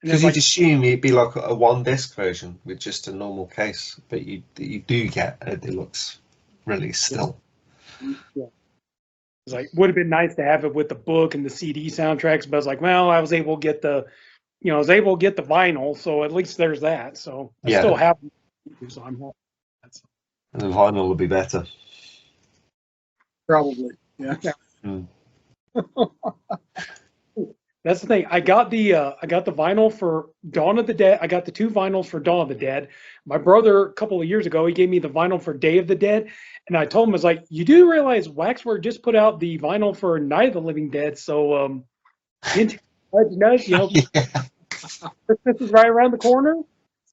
And Because it's you'd like, assume it'd be like a one disc version with just a normal case, but you do get a deluxe release still. yeah. It's like, would have been nice to have it with the book and the CD soundtracks, but I was like, well, I was able to get the vinyl, so at least there's that. So I Yeah. still have it, so I'm happy. And the vinyl will be better. Probably, yeah. Mm. That's the thing. I got the vinyl for Dawn of the Dead. I got the 2 vinyls for Dawn of the Dead. My brother, a couple of years ago, he gave me the vinyl for Day of the Dead, and I told him, I was like, you do realize Waxwork just put out the vinyl for Night of the Living Dead, so hint, nudge, Yeah. Christmas is right around the corner,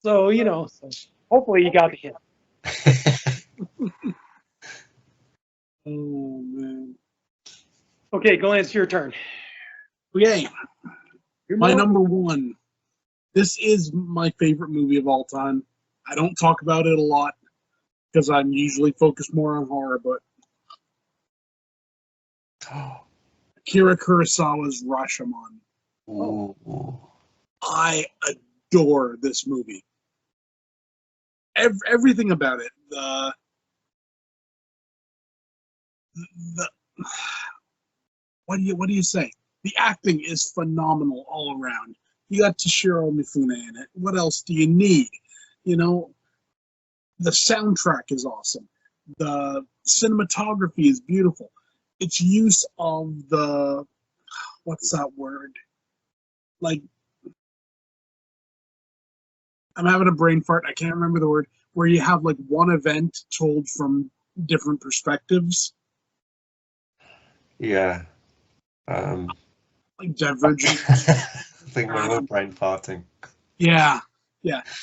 so so hopefully you got the hint. Oh man. Okay, Glenn, it's your turn. Okay, You're my more- number one. This is my favorite movie of all time. I don't talk about it a lot because I'm usually focused more on horror, but Akira Kurosawa's Rashomon. Ooh. I adore this movie. Everything about it. The what do you say? The acting is phenomenal all around. You got Toshiro Mifune in it. What else do you need? The soundtrack is awesome. The cinematography is beautiful. Its use of the what's that word? Like, I'm having a brain fart. I can't remember the word. Where you have like one event told from different perspectives. Yeah. Like divergent. I think we're all brain farting. Yeah,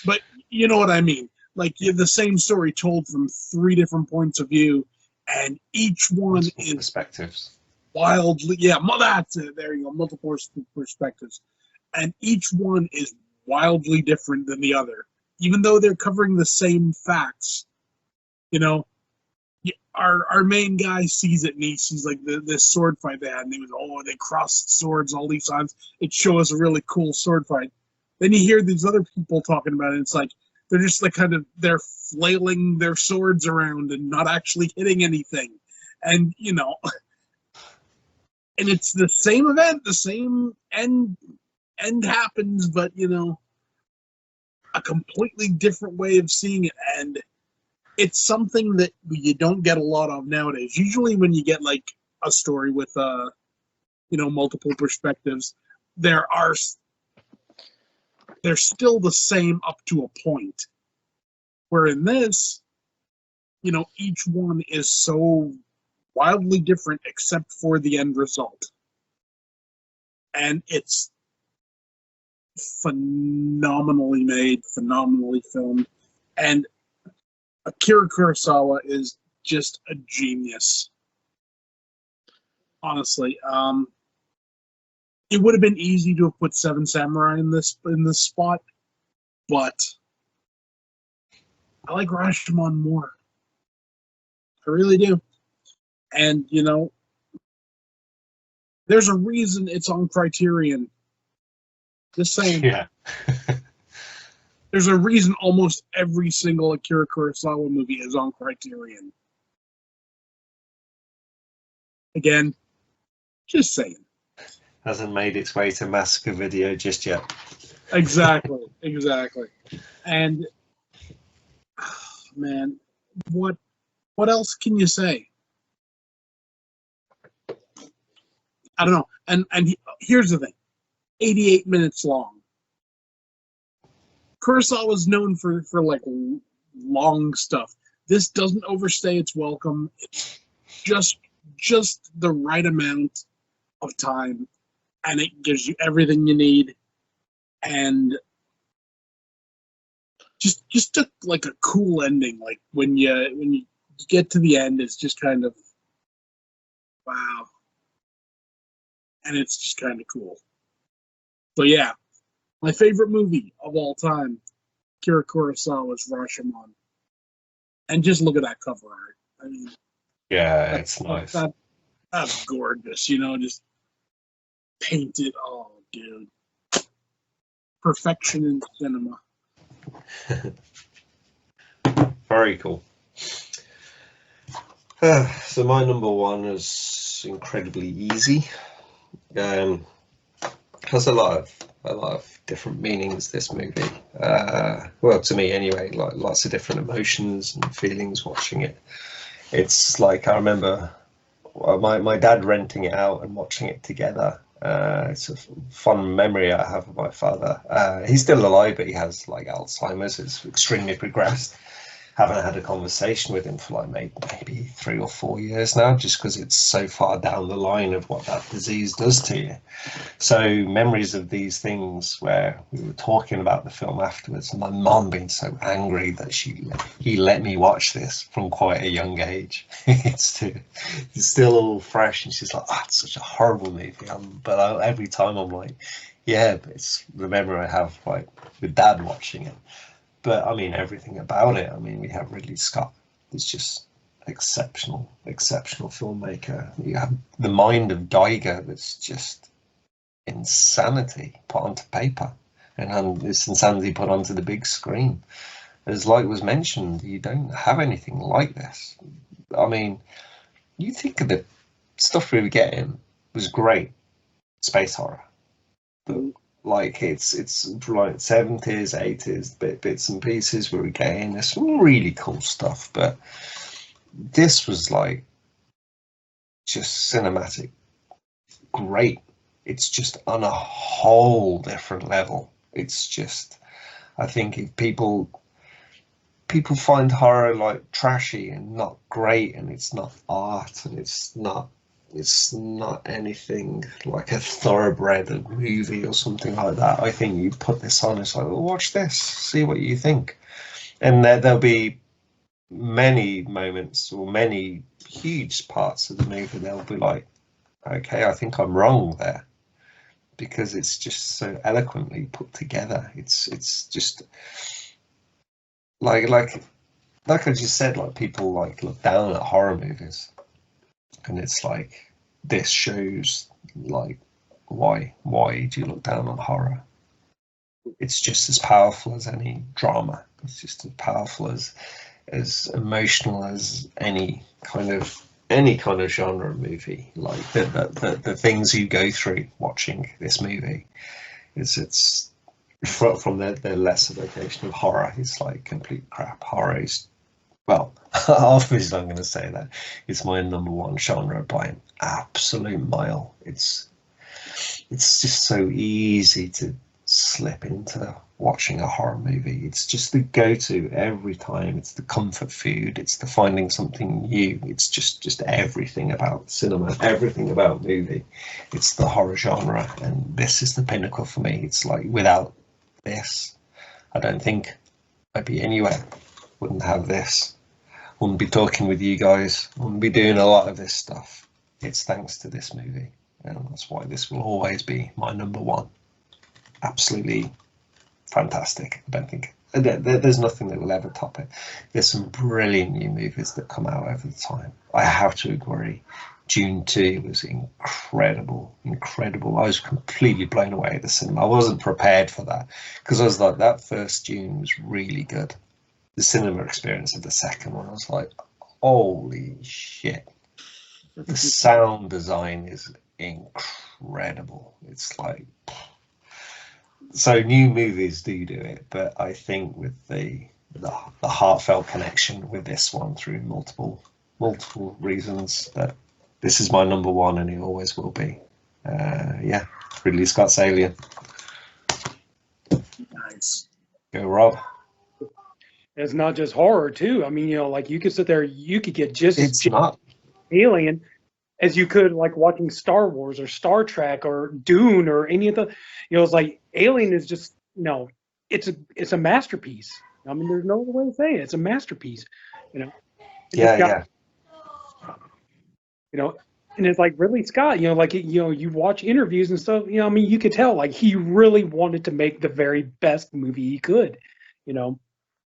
but you know what I mean. Like the same story told from 3 different points of view, and each one Multiple is perspectives. wildly. Yeah, that's it. There you go. Multiple perspectives, and each one is wildly different than the other, even though they're covering the same facts. Our main guy sees it and he sees like this sword fight they had, and they crossed swords all these times. It shows a really cool sword fight. Then you hear these other people talking about it, and it's like they're just like they're flailing their swords around and not actually hitting anything. And and it's the same event, the same end happens, but a completely different way of seeing it. And it's something that you don't get a lot of nowadays. Usually when you get like a story with multiple perspectives, they're still the same up to a point. Where in this, each one is so wildly different except for the end result. And it's phenomenally made, phenomenally filmed. And Akira Kurosawa is just a genius. Honestly, it would have been easy to have put Seven Samurai in this spot, but I like Rashomon more. I really do. And there's a reason it's on Criterion. Just saying. Yeah. There's a reason almost every single Akira Kurosawa movie is on Criterion. Again, just saying. Hasn't made its way to Massacre Video just yet. Exactly. And man, what else can you say? I don't know. And here's the thing: 88 minutes long. Kurosawa is known for like long stuff. This doesn't overstay its welcome. It's just the right amount of time, and it gives you everything you need. And just took like a cool ending. Like when you get to the end, it's just kind of wow, and it's just kind of cool. So yeah, my favorite movie of all time, Kira Kurosawa's Rashomon, and just look at that cover art. I mean, Yeah, it's nice. That's gorgeous. You know, just painted. Oh, dude, perfection in cinema. Very cool. So my number one is incredibly easy. Has a lot of different meanings. This movie, well, to me anyway, like lots of different emotions and feelings watching it. It's like I remember my dad renting it out and watching it together. It's a fond memory I have of my father. He's still alive, but he has like Alzheimer's. It's extremely progressed. Haven't had a conversation with him for like maybe 3 or 4 years now, just because it's so far down the line of what that disease does to you. So memories of these things where we were talking about the film afterwards, and my mom being so angry that he let me watch this from quite a young age. It's still all fresh, and she's like, "Oh, it's such a horrible movie." But every time I'm like, "Yeah," but it's the memory I have like with Dad watching it. But I mean, everything about it. I mean, we have Ridley Scott. It's just exceptional filmmaker. You have the mind of Geiger. That's just insanity put onto paper, and this insanity put onto the big screen. As like was mentioned, you don't have anything like this. I mean, you think of the stuff we were getting was great space horror, but like it's like 70s, 80s bits and pieces we were getting. There's some really cool stuff, but this was like just cinematic great. It's just on a whole different level. It's just, I think if people find horror like trashy and not great, and it's not art, and it's not anything like a thoroughbred movie or something like that. I think you put this on, it's like, well, watch this, see what you think. And there'll be many moments or many huge parts of the movie they'll be like, okay, I think I'm wrong there, because it's just so eloquently put together. It's just like I just said, like people like look down at horror movies, and it's like this shows like why do you look down on horror? It's just as powerful as any drama. It's just as powerful as emotional as any kind of genre movie. Like the things you go through watching this movie, it's from the lesser vocation of horror. It's like complete crap. Horror is, well, obviously I'm going to say that it's my number one genre by an absolute mile. It's just so easy to slip into watching a horror movie. It's just the go-to every time. It's the comfort food. It's the finding something new. It's just everything about cinema, everything about movie. It's the horror genre, and this is the pinnacle for me. It's like without this, I don't think I'd be anywhere. Wouldn't have this. Wouldn't be talking with you guys. Wouldn't be doing a lot of this stuff. It's thanks to this movie, and that's why this will always be my number one. Absolutely fantastic. I don't think there's nothing that will ever top it. There's some brilliant new movies that come out over the time. I have to agree. Dune 2 was incredible. I was completely blown away at the cinema. I wasn't prepared for that, because I was like, that first Dune was really good. The cinema experience of the second one, I was like, holy shit. The sound design is incredible. It's like, so new movies do it, but I think with the heartfelt connection with this one through multiple reasons, that this is my number one, and it always will be. Yeah, Ridley Scott's Alien. Nice. Go, Rob. It's not just horror too. I mean, like you could sit there, you could get just It's not. Alien as you could like watching Star Wars or Star Trek or Dune or any of the, it's like Alien is just, it's a masterpiece. I mean, there's no other way to say it. It's a masterpiece, you know. And Yeah, this guy, yeah. you know, and it's like Ridley Scott, you know, like, you know, you watch interviews and stuff, you know, I mean, you could tell like he really wanted to make the very best movie he could, you know.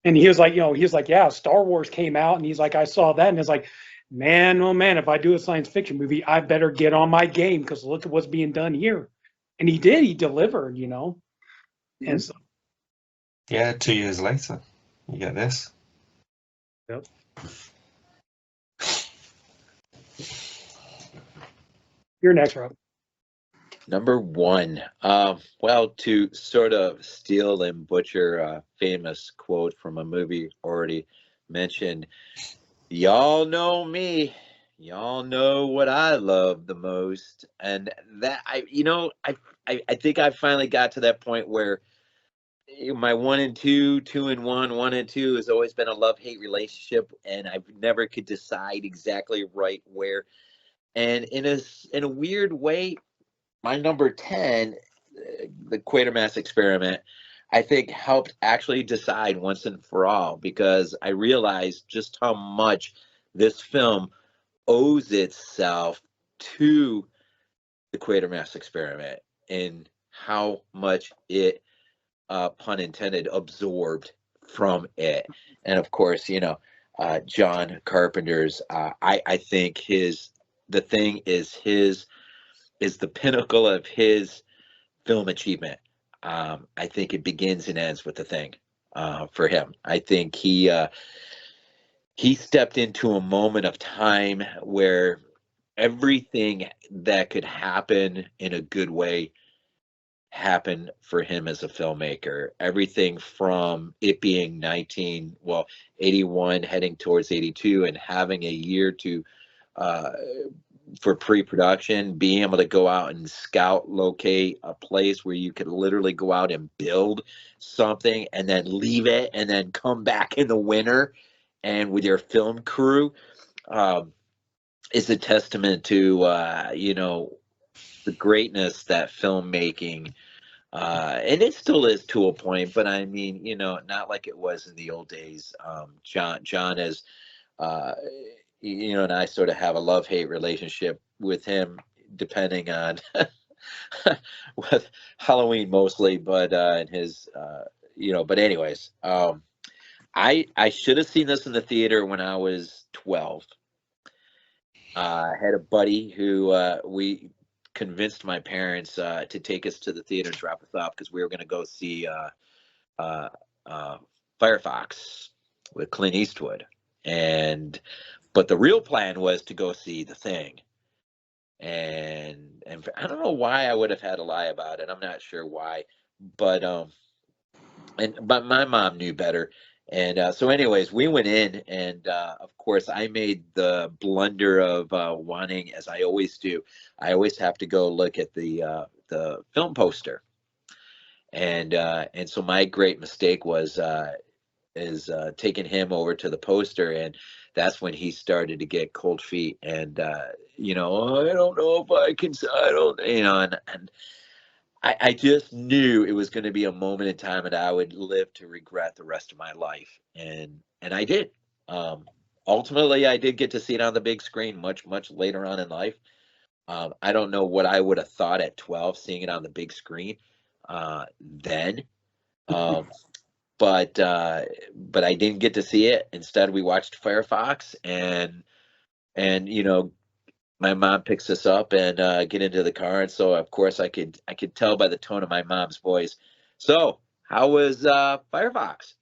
And he was like, you know, he was like, yeah, Star Wars came out, and he's like, I saw that, and it's like, man, oh man, if I do a science fiction movie, I better get on my game because look at what's being done here. And he did, he delivered, you know. And so, Yeah, 2 years later, you get this. yep. You're next, Rob. Number one. Well, to sort of steal and butcher a famous quote from a movie already mentioned, y'all know me. Y'all know what I love the most. And that I think I finally got to that point where my 1 and 2, 2 and 1, 1 and 2 has always been a love-hate relationship, and I've never could decide exactly right where. And in a weird way, my number 10, the Quatermass experiment, I think helped actually decide once and for all, because I realized just how much this film owes itself to the Quatermass experiment and how much it, pun intended, absorbed from it. And of course, John Carpenter's, I think The Thing is the pinnacle of his film achievement. I think it begins and ends with The Thing, for him. I think he stepped into a moment of time where everything that could happen in a good way happened for him as a filmmaker. Everything from it being 81, heading towards 82, and having a year to uh, for pre-production, being able to go out and scout, locate a place where you could literally go out and build something and then leave it and then come back in the winter and with your film crew, is a testament to the greatness that filmmaking, and it still is to a point, but I mean, not like it was in the old days. John is, uh, and I sort of have a love-hate relationship with him, depending on with Halloween mostly, but in his, but anyways, I should have seen this in the theater when I was 12. I had a buddy who, we convinced my parents to take us to the theater and drop us off because we were going to go see uh, Firefox with Clint Eastwood, but the real plan was to go see The Thing, and I don't know why I would have had to lie about it. I'm not sure why, but but my mom knew better. And so anyways, we went in, and of course I made the blunder of wanting, as I always do, I always have to go look at the film poster. And so my great mistake was is taking him over to the poster, and that's when he started to get cold feet, and "Oh, I don't know if I can, I don't," and I just knew it was going to be a moment in time that I would live to regret the rest of my life, and I did. Um, Ultimately, I did get to see it on the big screen much later on in life. I don't know what I would have thought at 12 seeing it on the big screen then, um, but I didn't get to see it. Instead, we watched Firefox, and my mom picks us up and get into the car, and so of course I could tell by the tone of my mom's voice. So how was Firefox?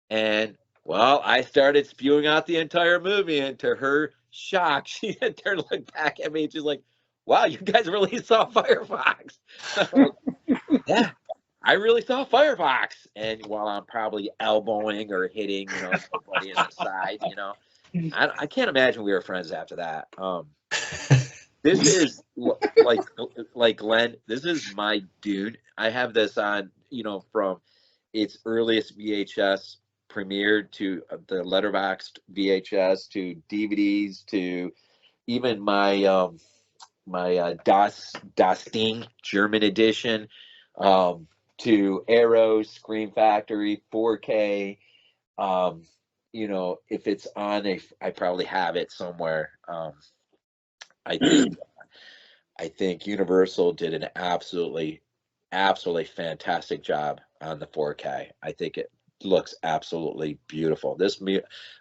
And well, I started spewing out the entire movie, and to her shock, she had turned to look back at me, and she's like, "Wow, you guys really saw Firefox?" I'm like, "Yeah, I really saw Firefox." And while I'm probably elbowing or hitting, somebody in the side, I can't imagine we were friends after that. This is like Glenn. This is my dude. I have this on, from its earliest VHS premiere to the letterboxed VHS to DVDs to even my Das Ding German edition. to Arrow, Scream Factory, 4K. You know, if it's on I probably have it somewhere. I think Universal did an absolutely fantastic job on the 4K. I think it looks absolutely beautiful. This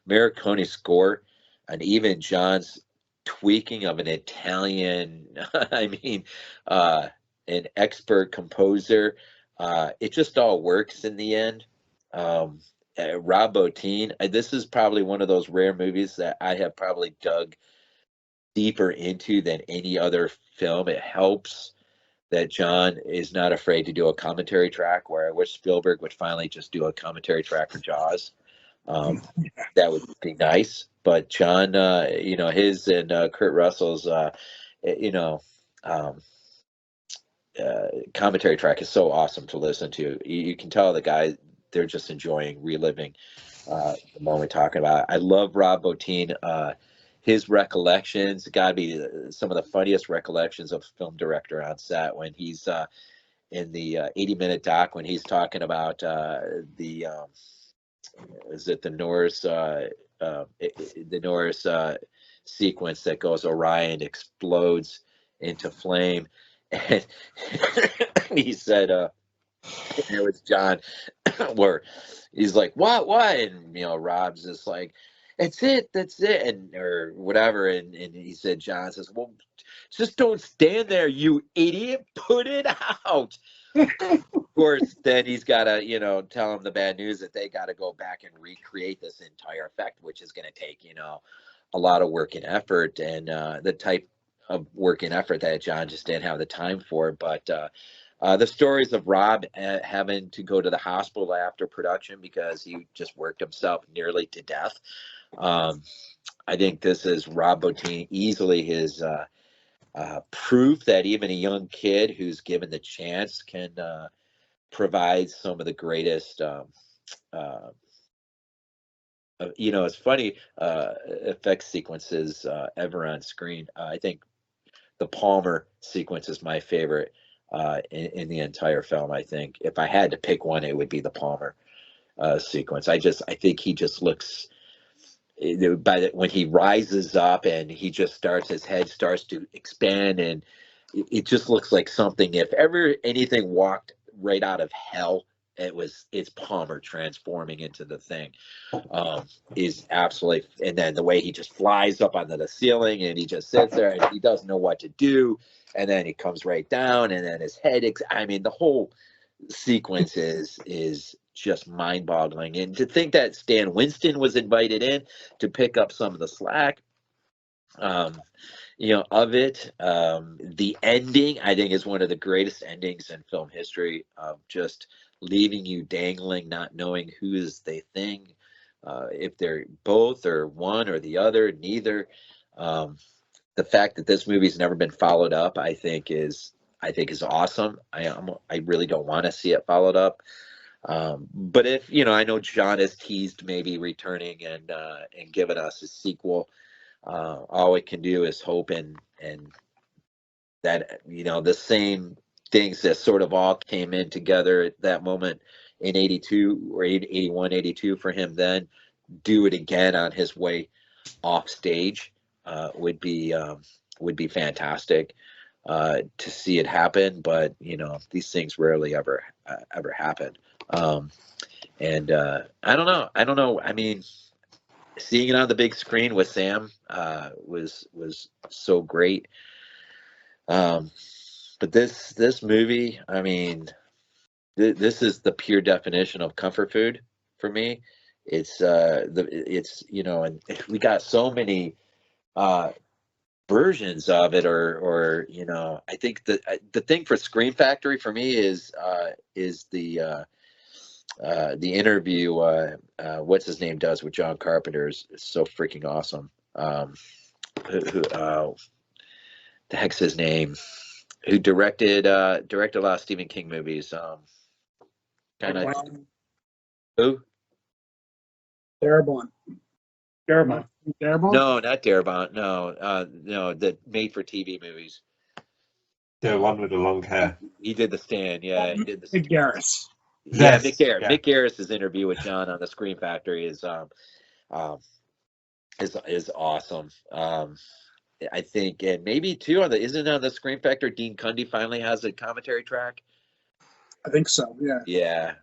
Morricone score, and even John's tweaking of an Italian, I mean, an expert composer. It just all works in the end. Rob Bottin, this is probably one of those rare movies that I have probably dug deeper into than any other film. It helps that John is not afraid to do a commentary track, where I wish Spielberg would finally just do a commentary track for Jaws. That would be nice. But John, you know, his and Kurt Russell's, you know, commentary track is so awesome to listen to. You can tell the guy, they're just enjoying reliving the moment talking about it. I love Rob Bottin. His recollections got to be some of the funniest recollections of a film director on set, when he's in the 80-minute doc, when he's talking about is it the Norris sequence that goes awry and explodes into flame, and he said it was John where he's like, what, and you know, Rob's just like, that's it, and or whatever, and he said, John says, well, just don't stand there, you idiot, put it out. Of course, then he's got to, you know, tell him the bad news that they got to go back and recreate this entire effect, which is going to take, you know, a lot of work and effort, and the type of work and effort that John just didn't have the time for. But the stories of Rob having to go to the hospital after production because he just worked himself nearly to death. I think this is Rob Bottin easily his proof that even a young kid who's given the chance can provide some of the greatest you know, it's funny, effect sequences ever on screen. I think the Palmer sequence is my favorite in the entire film. I think if I had to pick one, it would be the Palmer sequence. I think he just looks, when he rises up and he just starts, his head starts to expand, and it just looks like something, if ever anything walked right out of hell, it's Palmer transforming into the thing. Is absolutely, and then the way he just flies up onto the ceiling and he just sits there and he doesn't know what to do, and then he comes right down, and then his head, I mean, the whole sequence is just mind-boggling. And to think that Stan Winston was invited in to pick up some of the slack, you know, of it. The ending, I think, is one of the greatest endings in film history, of just leaving you dangling, not knowing who is the thing, if they're both or one or the other, neither. The fact that this movie's never been followed up, I think is awesome. I really don't want to see it followed up. But if, you know, I know John has teased maybe returning and giving us a sequel. All we can do is hope and that, you know, the same things that sort of all came in together at that moment in 82 or 81, 82 for him, then do it again on his way off stage would be fantastic to see it happen. But, you know, these things rarely ever happen. And I don't know. I mean, seeing it on the big screen with Sam was so great. But this movie, I mean, this is the pure definition of comfort food for me. It's you know, and we got so many versions of it, or you know, I think the thing for Scream Factory for me is the interview what's his name does with John Carpenter is so freaking awesome. The heck's his name? Who directed a lot of Stephen King movies? Kind of who? Darabont. Darabont. Darabont? No, not Darabont. No, no, the made for TV movies. The one with the long hair. He did The Stand. Yeah, he did the. Mick Garris. Yeah, Yes, Mick Garris. yeah. Mick Garris's interview with John on the Scream Factory is awesome. I think, and maybe too on the isn't it on the Scream Factor. Dean Cundy finally has a commentary track. I think so. Yeah. Yeah,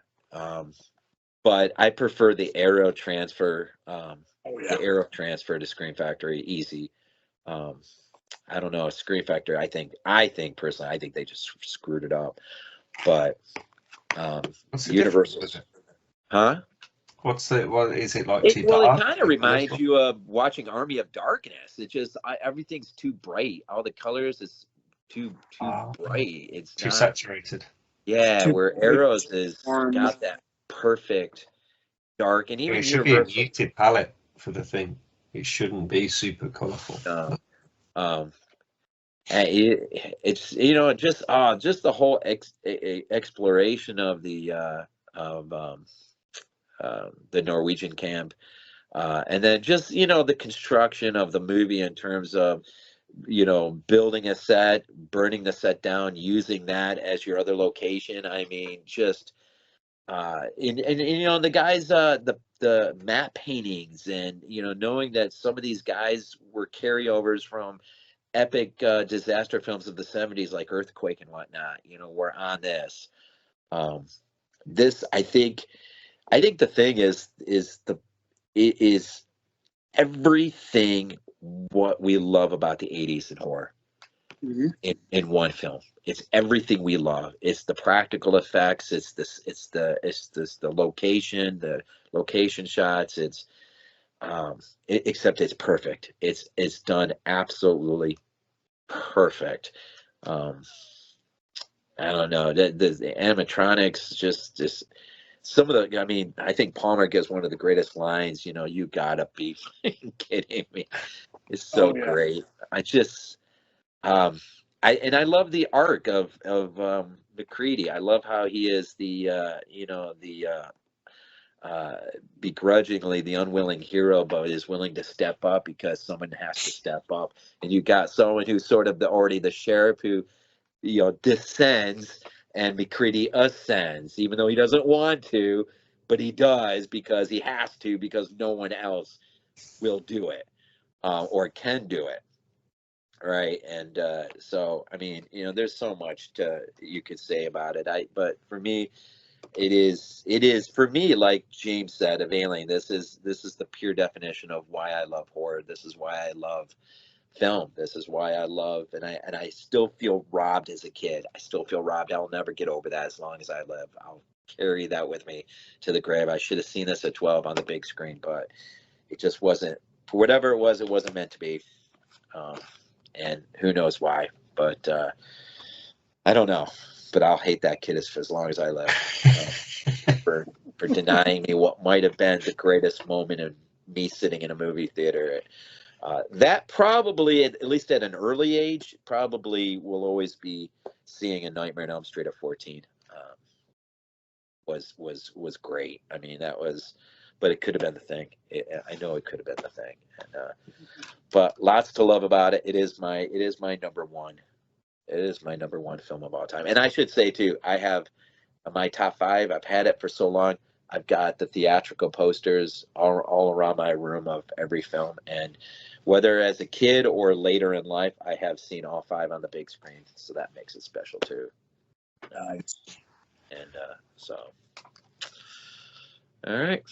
but I prefer the Arrow transfer. Oh yeah. The Arrow transfer to Scream Factory easy. I don't know, Scream Factor. I think personally, I think they just screwed it up. But What's the Universal, difference with it? huh? What is it like? It, Too well, it dark? kind of reminds you of watching Army of Darkness. It just everything's too bright. All the colors is too bright. It's too not. saturated. Yeah, Too where bright, Arrows is warm. got that perfect dark, and even It should be a Universal. muted palette for the thing. It shouldn't be super colourful. And it's just the whole exploration of the Norwegian camp, and then just the construction of the movie in terms of building a set, burning the set down, using that as your other location. I mean, just and the guys, the map paintings, and knowing that some of these guys were carryovers from epic disaster films of the 70s like Earthquake and whatnot, were on this. This I think the thing is it is everything what we love about the 80s in horror. In one film. It's everything we love. It's the practical effects, it's the location shots, except it's perfect. It's done absolutely perfect. I don't know. The animatronics just some of the. I mean, I think Palmer gives one of the greatest lines. You gotta be kidding me. It's so great. I just, I love the arc of McCready. I love how he is the begrudgingly the unwilling hero, but is willing to step up because someone has to step up. And you got someone who's sort of already the sheriff who descends, and McCready ascends, even though he doesn't want to, but he does because he has to, because no one else will do it or can do it. Right. And so, I mean, there's so much you could say about it. But for me, it is for me, like James said of Alien, this is the pure definition of why I love horror. This is why I love film. This is why I love, and I still feel robbed as a kid. I still feel robbed. I'll never get over that as long as I live. I'll carry that with me to the grave. I should have seen this at 12 on the big screen, but it just wasn't, for whatever it wasn't meant to be. And who knows why, but I don't know. But I'll hate that kid as long as I live for denying me what might have been the greatest moment of me sitting in a movie theater. That probably, at least at an early age, probably will always be seeing A Nightmare on Elm Street at 14. Was great. I mean, that was, but it could have been the thing. I know it could have been the thing. And, but lots to love about it. It is my number one. It is my number one film of all time. And I should say too, I have my top 5. I've had it for so long. I've got the theatrical posters all around my room of every film, and whether as a kid or later in life, I have seen all 5 on the big screen. So that makes it special too. Nice. And so, all right.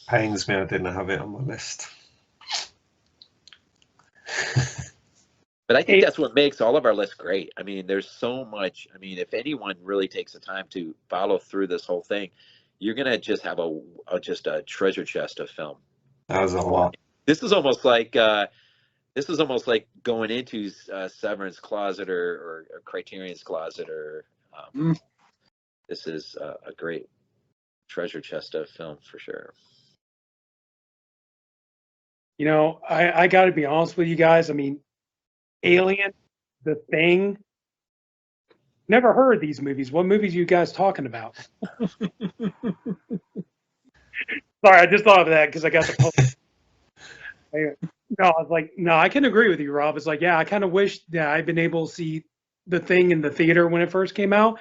Pains me I didn't have it on my list. But I think that's what makes all of our lists great. I mean, there's so much. I mean, if anyone really takes the time to follow through this whole thing, you're gonna just have a treasure chest of film. That was a lot. This is almost like going into Severn's closet or Criterion's closet, or this is a great treasure chest of film for sure. I got to be honest with you guys. I mean, Alien, The Thing. Never heard of these movies. What movies are you guys talking about? Sorry, I just thought of that because I got the post. No, I was like, no, I can agree with you, Rob. It's like, yeah, I kind of wish that I've been able to see The Thing in the theater when it first came out,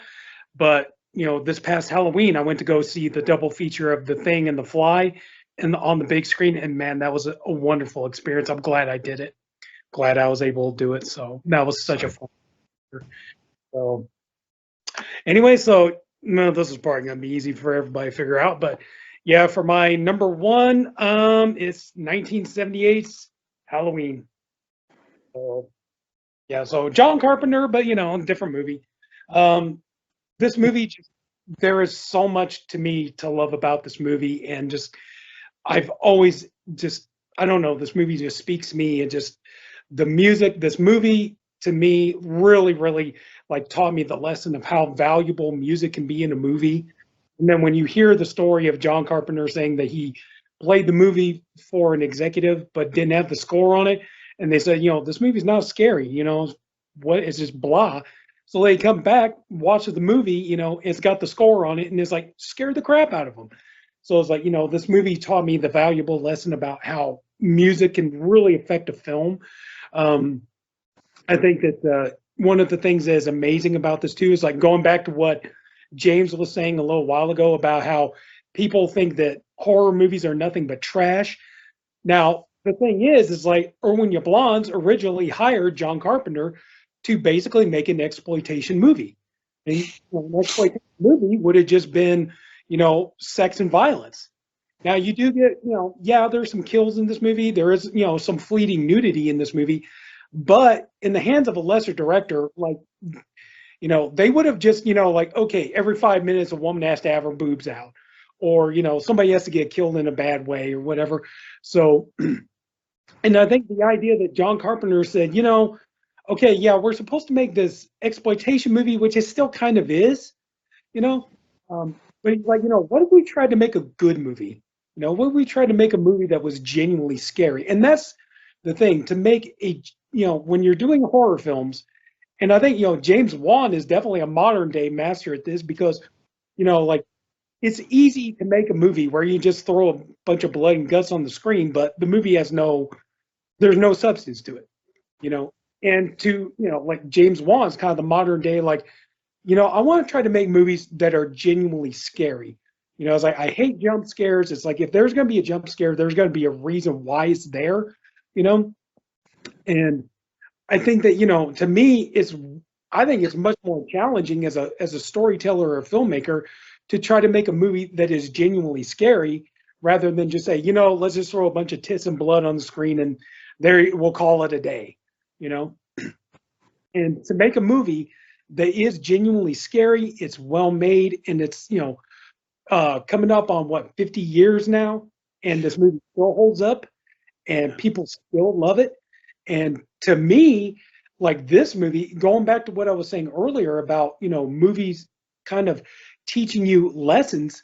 but this past Halloween I went to go see the double feature of The Thing and The Fly, and on the big screen, and man, that was a wonderful experience. I'm glad I did it. Glad I was able to do it. So that was such a fun. So anyway, so no, this is probably gonna be easy for everybody to figure out, but yeah, for my number one, it's 1978's Halloween. So yeah, so John Carpenter, but different movie. This movie, there is so much to me to love about this movie, and just I've always just I don't know, this movie just speaks to me, and just the music. This movie to me really, really like taught me the lesson of how valuable music can be in a movie. And then when you hear the story of John Carpenter saying that he played the movie for an executive but didn't have the score on it, and they said, this movie's not scary, what it's just blah. So they come back, watch the movie, it's got the score on it, and it's like scared the crap out of them. So it's like, this movie taught me the valuable lesson about how music can really affect a film. I think that one of the things that is amazing about this too is like going back to what James was saying a little while ago about how people think that horror movies are nothing but trash. Now, the thing is like Irwin Yablans originally hired John Carpenter to basically make an exploitation movie. And an exploitation movie would have just been, sex and violence. Now you do get, yeah, there's some kills in this movie. There is, some fleeting nudity in this movie, but in the hands of a lesser director, like, they would have just, like, okay, every 5 minutes a woman has to have her boobs out, or, somebody has to get killed in a bad way or whatever. So, and I think the idea that John Carpenter said, okay, yeah, we're supposed to make this exploitation movie, which it still kind of is, but he's like, what if we tried to make a good movie? What if we tried to make a movie that was genuinely scary? And that's the thing, to make a, when you're doing horror films, and I think, James Wan is definitely a modern day master at this, because, like, it's easy to make a movie where you just throw a bunch of blood and guts on the screen, but the movie has there's no substance to it, and to, like James Wan's kind of the modern day, like, I want to try to make movies that are genuinely scary. It's like, I hate jump scares. It's like, if there's going to be a jump scare, there's going to be a reason why it's there, and I think that, to me, I think it's much more challenging as a storyteller or a filmmaker to try to make a movie that is genuinely scary, rather than just say, let's just throw a bunch of tits and blood on the screen and there we'll call it a day, and to make a movie that is genuinely scary, it's well made, and it's, coming up on 50 years now, and this movie still holds up and people still love it. And to me, like, this movie, going back to what I was saying earlier about, movies kind of teaching you lessons,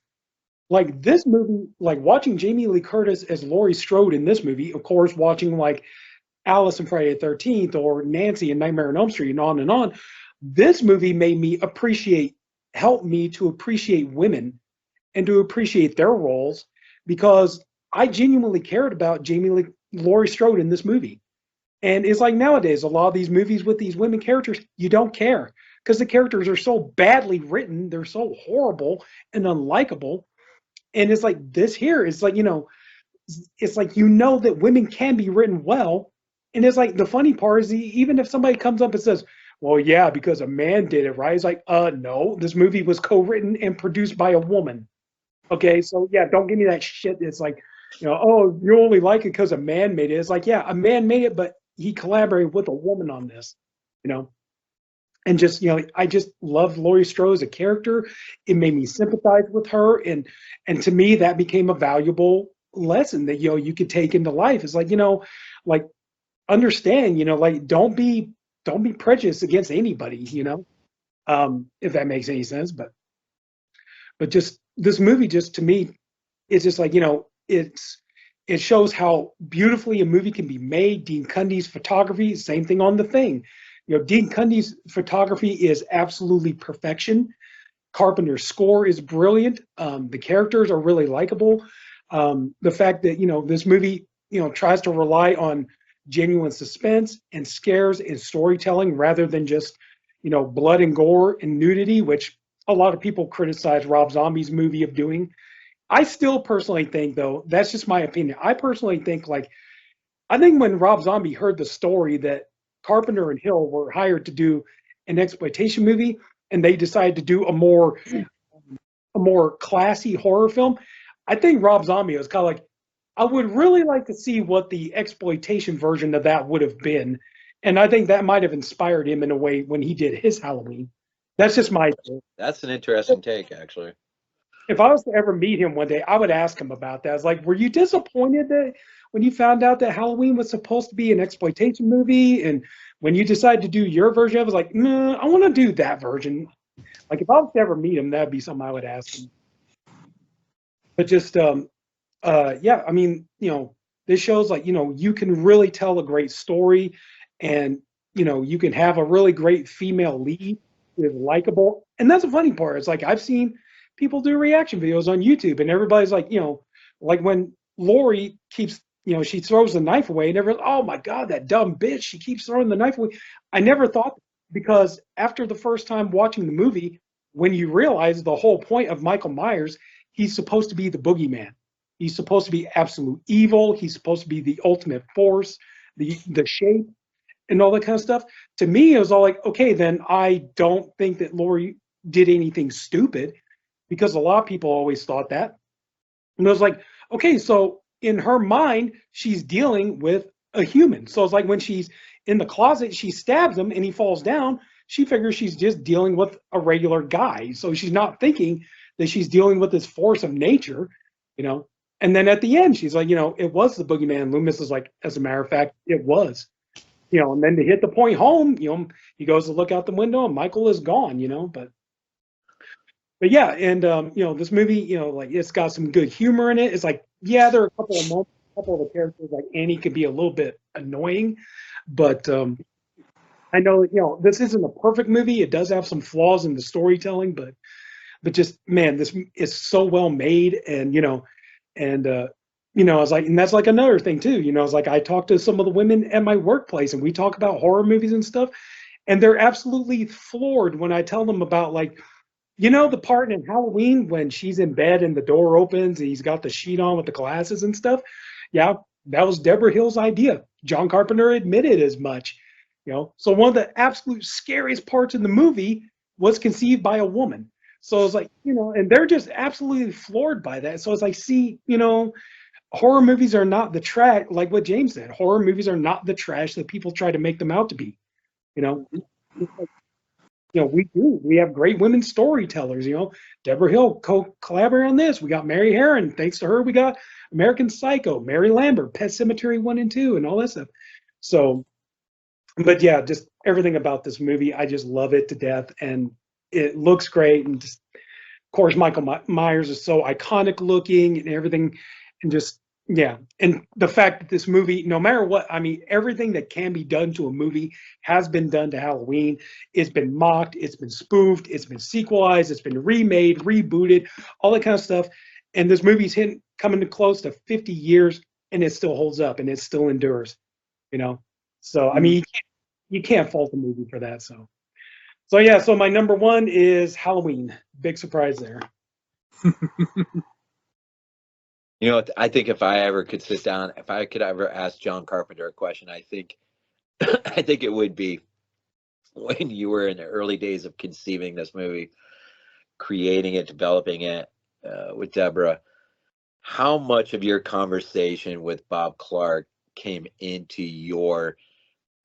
like this movie, like watching Jamie Lee Curtis as Laurie Strode in this movie, of course, watching like Alice and Friday the 13th or Nancy and Nightmare on Elm Street and on and on, this movie made me helped me to appreciate women and to appreciate their roles, because I genuinely cared about Laurie Strode in this movie. And it's like nowadays, a lot of these movies with these women characters, you don't care, because the characters are so badly written, they're so horrible and unlikable. And it's like this here, it's like, it's like, that women can be written well. And it's like, the funny part is, even if somebody comes up and says, well, yeah, because a man did it, right? It's like, no, this movie was co-written and produced by a woman. Okay, so yeah, don't give me that shit. It's like, oh, you only like it because a man made it. It's like, yeah, a man made it, but he collaborated with a woman on this, and just, I just love Laurie Strode as a character. It made me sympathize with her, and to me that became a valuable lesson that you could take into life. It's like, like, understand, like, don't be prejudiced against anybody, if that makes any sense. But just this movie, just to me, it's just like, it shows how beautifully a movie can be made. Dean Cundy's photography, same thing on The Thing. Dean Cundy's photography is absolutely perfection. Carpenter's score is brilliant. The characters are really likable. The fact that, this movie, tries to rely on genuine suspense and scares and storytelling rather than just, blood and gore and nudity, which a lot of people criticize Rob Zombie's movie of doing. I still personally think, though, that's just my opinion. I personally think, I think when Rob Zombie heard the story that Carpenter and Hill were hired to do an exploitation movie, and they decided to do a more classy horror film, I think Rob Zombie was kind of like, I would really like to see what the exploitation version of that would have been. And I think that might have inspired him in a way when he did his Halloween. That's just my take. That's an interesting take, actually. If I was to ever meet him one day, I would ask him about that. I was like, were you disappointed that when you found out that Halloween was supposed to be an exploitation movie? And when you decided to do your version, I was like, no, I want to do that version. Like, if I was to ever meet him, that'd be something I would ask him. But just, yeah, I mean, this shows you can really tell a great story, and you can have a really great female lead who is likable. And that's the funny part. It's like I've seen people do reaction videos on YouTube, and everybody's like, like when Lori keeps, she throws the knife away, and everyone's, oh my God, that dumb bitch, she keeps throwing the knife away. I never thought, because after the first time watching the movie, when you realize the whole point of Michael Myers, he's supposed to be the boogeyman. He's supposed to be absolute evil. He's supposed to be the ultimate force, the shape, and all that kind of stuff. To me, it was all like, okay, then I don't think that Lori did anything stupid, because a lot of people always thought that. And it was like, okay, so in her mind, she's dealing with a human. So it's like when she's in the closet, she stabs him and he falls down. She figures she's just dealing with a regular guy. So she's not thinking that she's dealing with this force of nature, And then at the end, she's like, it was the boogeyman. Loomis is like, as a matter of fact, it was. And then to hit the point home, he goes to look out the window and Michael is gone, But yeah, and this movie, it's got some good humor in it. It's like, yeah, there are a couple of moments, a couple of the characters, like Annie, could be a little bit annoying, but I know, this isn't a perfect movie. It does have some flaws in the storytelling, but just, man, this is so well made, and I was like, and that's like another thing too. It's like I talk to some of the women at my workplace, and we talk about horror movies and stuff, and they're absolutely floored when I tell them about, like, the part in Halloween when she's in bed and the door opens and he's got the sheet on with the glasses and stuff. Yeah, that was Deborah Hill's idea. John Carpenter admitted as much. So one of the absolute scariest parts in the movie was conceived by a woman. So it's like, and they're just absolutely floored by that. So it's like, see, horror movies are not the trash, like what James said. Horror movies are not the trash that people try to make them out to be. We do. We have great women storytellers. Deborah Hill collaborated on this. We got Mary Herron. Thanks to her, we got American Psycho, Mary Lambert, Pet Sematary 1 and 2, and all that stuff. So, but yeah, just everything about this movie, I just love it to death, and it looks great. And just, of course, Michael Myers is so iconic looking and everything, and just, yeah. And the fact that this movie, no matter what, I mean, everything that can be done to a movie has been done to Halloween. It's been mocked, it's been spoofed, it's been sequelized, it's been remade, rebooted, all that kind of stuff. And this movie's coming to close to 50 years, and it still holds up, and it still endures, So, I mean, you can't fault the movie for that. So yeah, so my number one is Halloween. Big surprise there. I think if I ever could sit down, if I could ever ask John Carpenter a question, I think it would be, when you were in the early days of conceiving this movie, creating it, developing it with Deborah, how much of your conversation with Bob Clark came into your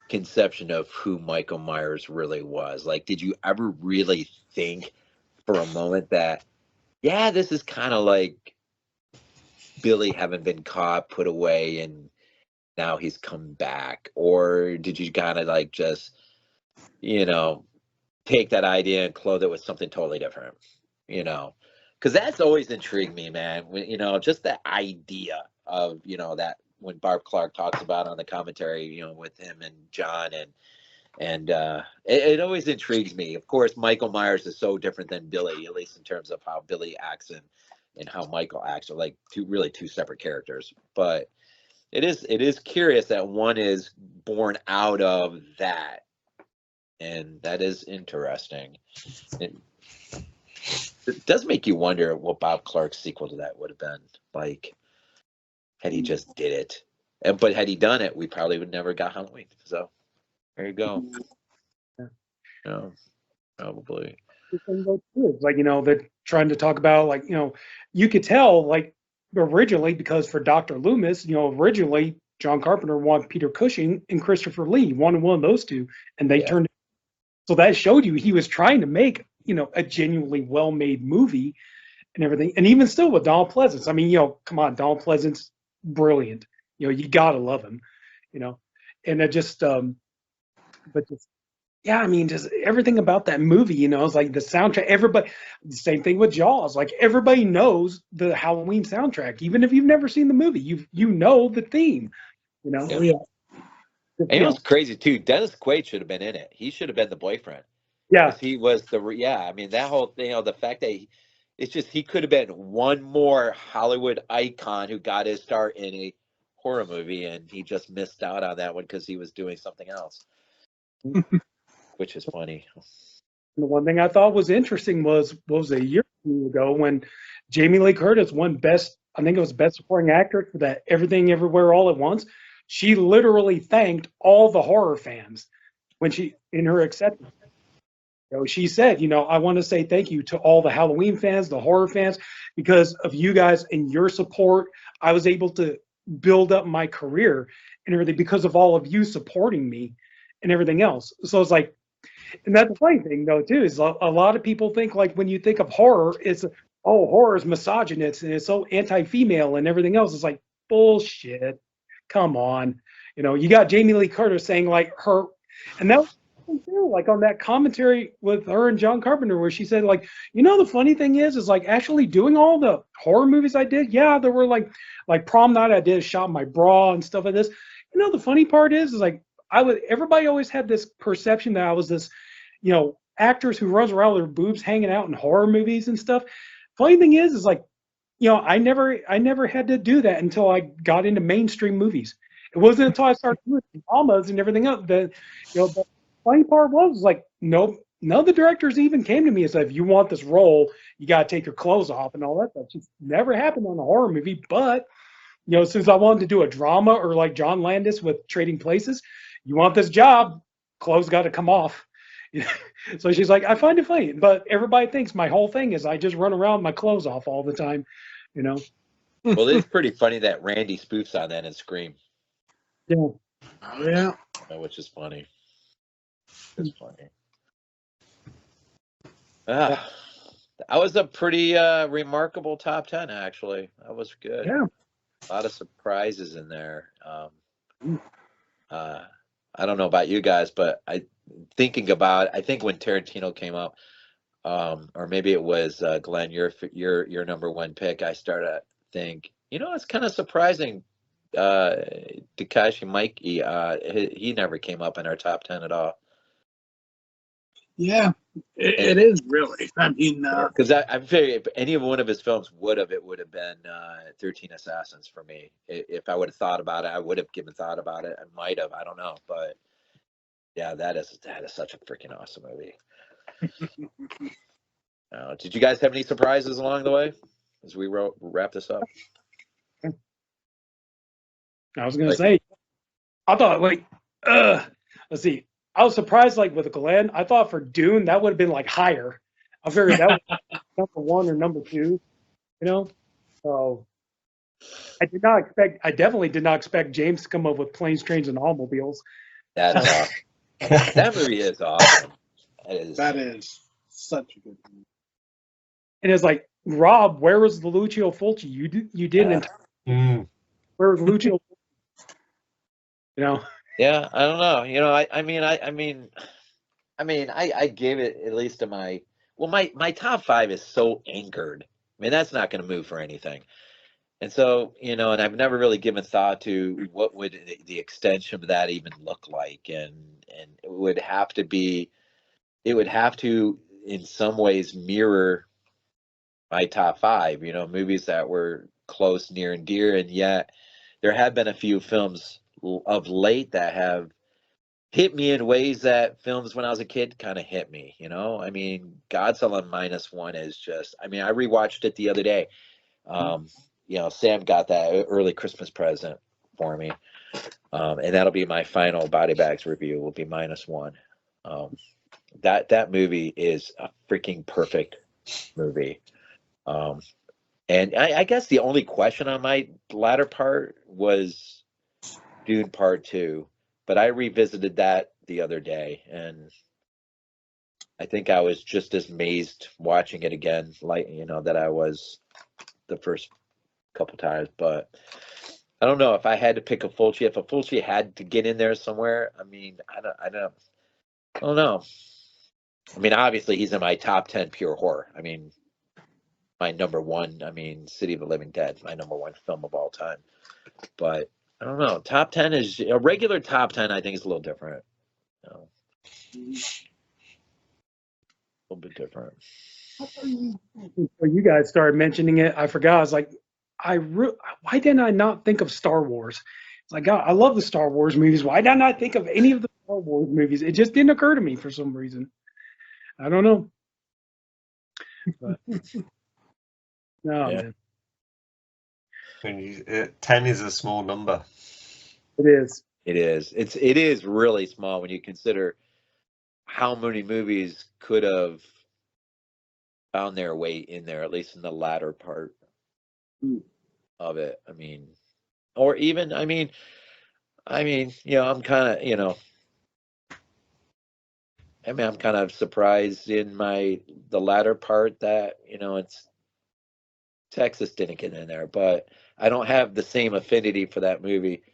conception of who Michael Myers really was? Like, did you ever really think for a moment that, yeah, this is kind of like Billy having been caught, put away, and now he's come back? Or did you kind of like just, take that idea and clothe it with something totally different? Because that's always intrigued me, man. Just the idea of, that when Barb Clark talks about on the commentary, with him and John, and it always intrigues me. Of course, Michael Myers is so different than Billy, at least in terms of how Billy acts and how Michael acts, are like two separate characters. But it is curious that one is born out of that, and that is interesting. It does make you wonder what Bob Clark's sequel to that would have been like had he just did it. But had he done it, we probably would never got Halloween. So there you go. Yeah, probably. It's like, they're trying to talk about, like, you could tell, like, originally, because for Dr. Loomis, originally John Carpenter wanted Peter Cushing and Christopher Lee, wanted one of those two, and they turned. So that showed you he was trying to make, a genuinely well-made movie and everything. And even still with Donald Pleasance, I mean, come on, Donald Pleasance, brilliant. You gotta love him, and it just, but just, yeah, I mean, just everything about that movie, it's like the soundtrack. Everybody, the same thing with Jaws. Like everybody knows the Halloween soundtrack, even if you've never seen the movie. You know the theme, Oh, yeah. And it was crazy too. Dennis Quaid should have been in it. He should have been the boyfriend. Yeah, because he was I mean, that whole thing, the fact that it's just he could have been one more Hollywood icon who got his start in a horror movie, and he just missed out on that one because he was doing something else. Which is funny. The one thing I thought was interesting was a year or two ago when Jamie Lee Curtis won best supporting actress for that Everything Everywhere All at Once. She literally thanked all the horror fans when she, in her acceptance. She said, I want to say thank you to all the Halloween fans, the horror fans, because of you guys and your support. I was able to build up my career and everything because of all of you supporting me and everything else. So it's like, and that's the funny thing though too, is a lot of people think, like, when you think of horror, it's, oh, horror is misogynist and it's so anti-female and everything else. It's like, bullshit. Come on. You got Jamie Lee Curtis saying, like, her, and that was too, like on that commentary with her and John Carpenter, where she said, like, the funny thing is like actually doing all the horror movies I did, yeah, there were like Prom Night I did, shot my bra and stuff like this. The funny part is like everybody always had this perception that I was this, actress who runs around with her boobs hanging out in horror movies and stuff. Funny thing is like, I never had to do that until I got into mainstream movies. It wasn't until I started doing dramas and everything else that, the funny part was like, nope, none of the directors even came to me and said, if you want this role, you got to take your clothes off and all that stuff. Just never happened on a horror movie. But, since I wanted to do a drama, or like John Landis with Trading Places, you want this job, clothes got to come off. So she's like, I find it funny, but everybody thinks my whole thing is I just run around with my clothes off all the time, Well, it's pretty funny that Randy spoofs on that in Scream. Yeah. Oh, yeah. Which is funny. It's funny. That was a pretty remarkable top 10, actually. That was good. Yeah. A lot of surprises in there. I don't know about you guys, but I think when Tarantino came up, or maybe it was Glenn, your number one pick, I started to think, it's kind of surprising. Takashi Miike, he never came up in our top 10 at all. Yeah, it is really. I mean, because I'm figuring if any of one of his films it would have been 13 Assassins for me. If I would have thought about it, I would have given thought about it. I might have, I don't know, but yeah, that is such a freaking awesome movie. Did you guys have any surprises along the way as we wrap this up? I was gonna say, I thought let's see. I was surprised, like with Glenn. I thought for Dune that would have been like higher. I figured that was number one or number two. So I definitely did not expect James to come up with Planes, Trains, and Automobiles. That's awesome. That movie is awesome. That is such a good movie. And it's like, Rob, where was the Lucio Fulci? You didn't. Where was Lucio? Yeah, I don't know. I gave it at least to my top 5 is so anchored. I mean, that's not going to move for anything. And so, and I've never really given thought to what would the extension of that even look like. And it would have to in some ways mirror my top 5, movies that were close, near and dear. And yet there have been a few films of late that have hit me in ways that films when I was a kid kind of hit me, you know? I mean, Godzilla -1 is just, I mean, I rewatched it the other day. You know, Sam got that early Christmas present for me. And that'll be my final Body Bags review, will be -1. That movie is a freaking perfect movie. And I guess the only question on my latter part was Dune Part 2, but I revisited that the other day, and I think I was just as mazed watching it again, like, you know, that I was the first couple times. But I don't know if I had to pick a Fulci. If a Fulci had to get in there somewhere, I mean, I don't know. I mean, obviously he's in my top 10 pure horror. I mean, my #1. I mean, City of the Living Dead, my #1 film of all time. But I don't know. Top 10 is a regular top 10. I think is a little different. You know, a little bit different. When you guys started mentioning it, I forgot. I was like, why didn't I not think of Star Wars? It's like, God, I love the Star Wars movies. Why didn't I think of any of the Star Wars movies? It just didn't occur to me for some reason. I don't know. But, no, Yeah. man, When you, 10 is a small number. it is. It is. It is really small when you consider how many movies could have found their way in there, at least in the latter part of it. I mean, or even, I mean, you know, I'm kind of, you know, I mean, I'm kind of surprised in the latter part that, you know, it's Texas didn't get in there, but I don't have the same affinity for that movie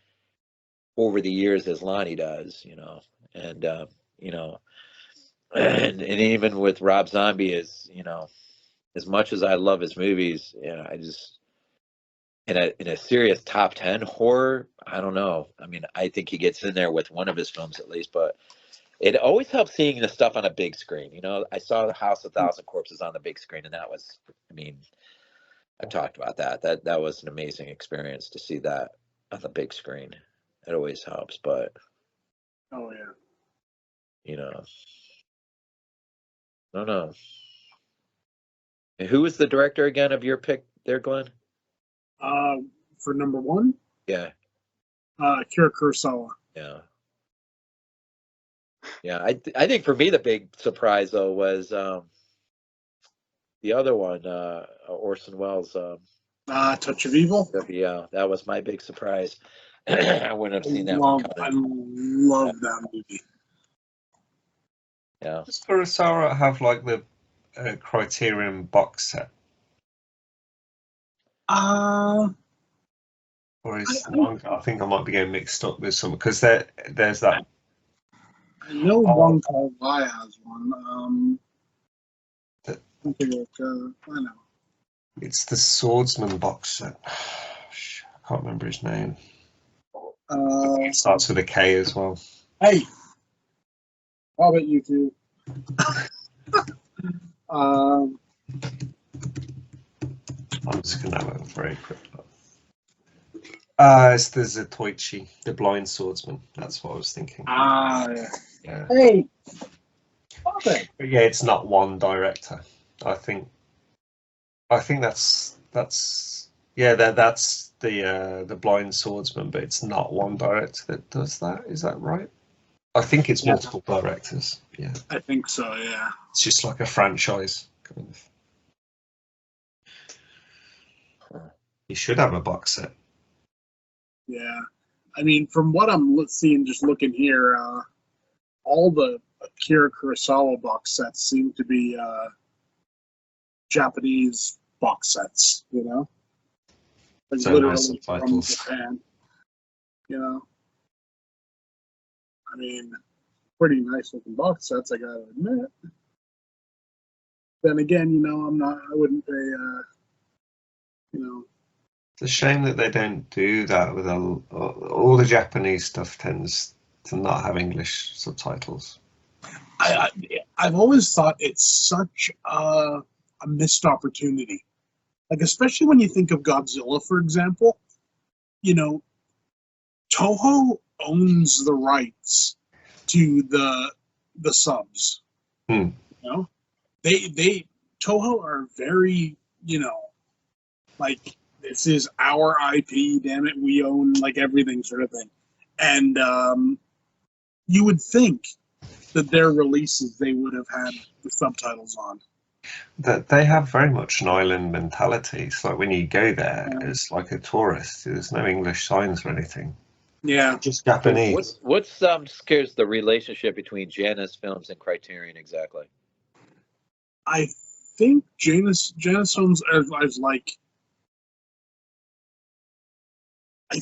over the years as Lonnie does, you know, and you know, and even with Rob Zombie, is, you know, as much as I love his movies, you know, I just in a serious top 10 horror, I don't know. I mean, I think he gets in there with one of his films at least, but it always helps seeing the stuff on a big screen. You know, I saw The House of Thousand Corpses on the big screen, and that was, I mean, I've talked about that. That was an amazing experience to see that on the big screen. It always helps, but Oh yeah. you know, I don't know. And who was the director again of your pick there, Glenn? For #1, Yeah, Akira Kurosawa. yeah, yeah. I think for me the big surprise though was the other one, Orson Welles. Touch of Evil. Yeah, that was my big surprise. I wouldn't have seen that one I coming. love that movie. Yeah. Does Kurosawa have like the Criterion box set? Or is I think I might be getting mixed up with some, because there's that. I know Wong Kar-wai has one. I know. It's the Swordsman box set. I can't remember his name. It starts with a K as well. Hey, how about you two? I'm just gonna have a very quick look. It's the Zatoichi, the Blind Swordsman. That's what I was thinking. Yeah. Yeah. Hey, stop it. But yeah, it's not one director. I think that's the Blind Swordsman, but it's not one director that does that. Is that right? I think it's multiple directors. Yeah. I think so. Yeah. It's just like a franchise kind of. You should have a box set. Yeah. I mean, from what I'm seeing, just looking here, all the Akira Kurosawa box sets seem to be Japanese box sets, you know? Like So literally nice from subtitles. Japan, you know? I mean, pretty nice looking box sets, I gotta admit. Then again, you know, I wouldn't pay, you know. It's a shame that they don't do that with all the Japanese stuff tends to not have English subtitles. I've always thought it's such a missed opportunity. Like, especially when you think of Godzilla, for example, you know, Toho owns the rights to the subs. Hmm. You know, they Toho are very, you know, like, this is our IP, damn it, we own like everything, sort of thing. And you would think that their releases they would have had the subtitles on. That they have very much an island mentality. It's like when you go there, Yeah. it's like a tourist. There's no English signs or anything. Yeah. Just Japanese. What's scares the relationship between Janus Films and Criterion exactly? I think Janus Films are like, I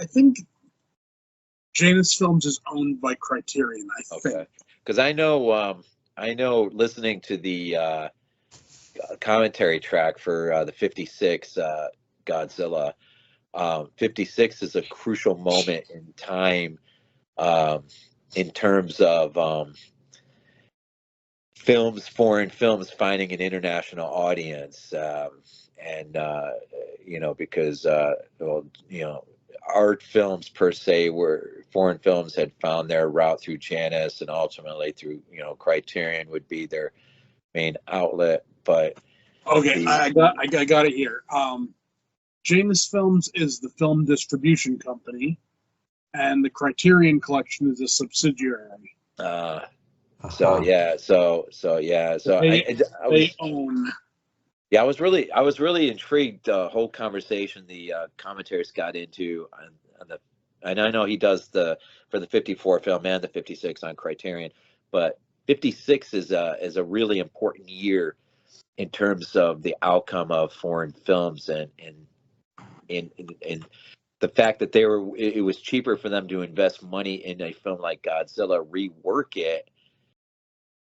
think Janus Films is owned by Criterion, I think. Because I know listening to the commentary track for the 56 Godzilla, 56 is a crucial moment in time in terms of foreign films finding an international audience, and you know, because well, you know, art films per se, were foreign films had found their route through Janus and ultimately through, you know, Criterion would be their main outlet. But Okay, I got it here. Janus Films is the film distribution company, and the Criterion Collection is a subsidiary. so yeah, so They I was own. yeah, I was really intrigued. The whole conversation the commentaries got into on the, and I know he does for the 54 film and the 56 on Criterion, but 56 is a really important year in terms of the outcome of foreign films, and the fact that it was cheaper for them to invest money in a film like Godzilla, rework it,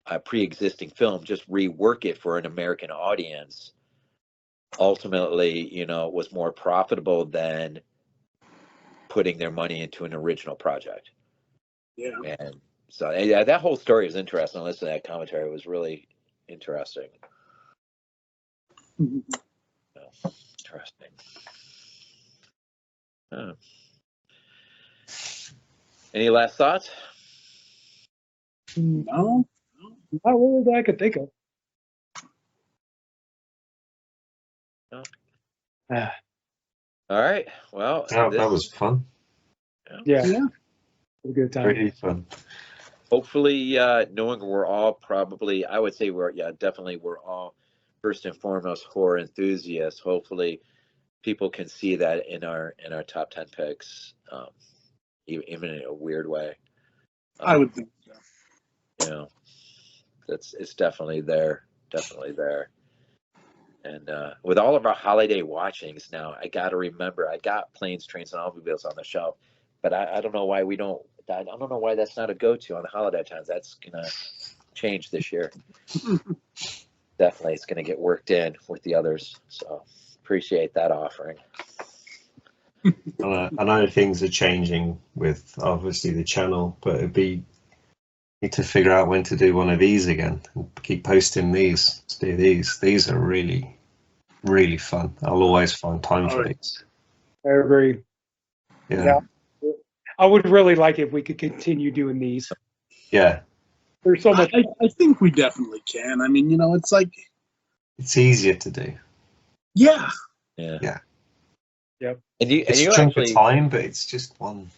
a pre-existing film, just rework it for an American audience, ultimately, you know, was more profitable than putting their money into an original project. Yeah. And so yeah, that whole story is interesting. Listening to that commentary was really interesting. Interesting. Huh. Any last thoughts? No. Not really that I could think of. No. Ah, All right. Well, That was fun. yeah, Yeah. a good time. Really fun. Hopefully, knowing we're all probably, I would say definitely we're all first and foremost horror enthusiasts. Hopefully, people can see that in our top 10 picks, even in a weird way. I would think so. You know, it's definitely there, And with all of our holiday watchings now, I got to remember, I got Planes, Trains, and Automobiles on the shelf, but I don't know why we don't. I don't know why that's not a go-to on the holiday times. That's gonna change this year. Definitely, it's gonna get worked in with the others. So appreciate that offering. I know things are changing with obviously the channel, but need to figure out when to do one of these again and keep posting these. To do these. These are really, really fun. I'll always find time for these. I agree. Yeah. I would really like if we could continue doing these. Yeah. There's so much. I think we definitely can. I mean, you know, it's like, It's easier to do. yeah. Yeah. Yep. And you It's a chunk of time, but it's just one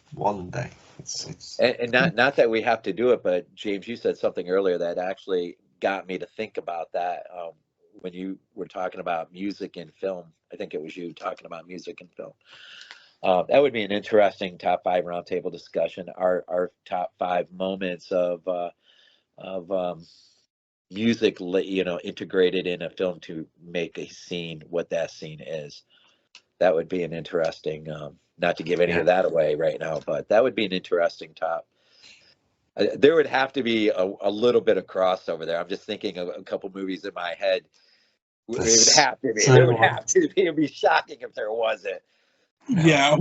day. It's and not that we have to do it, but James, you said something earlier that actually got me to think about that. When you were talking about music and film, I think it was you talking about music and film. That would be an interesting top 5 roundtable discussion. Our top 5 moments of music, you know, integrated in a film to make a scene, what that scene is. That would be an interesting. Not to give any of that away right now, but that would be an interesting top. There would have to be a little bit of crossover there. I'm just thinking of a couple movies in my head. It would have to be. There would have to be. It'd be shocking if there wasn't. Yeah,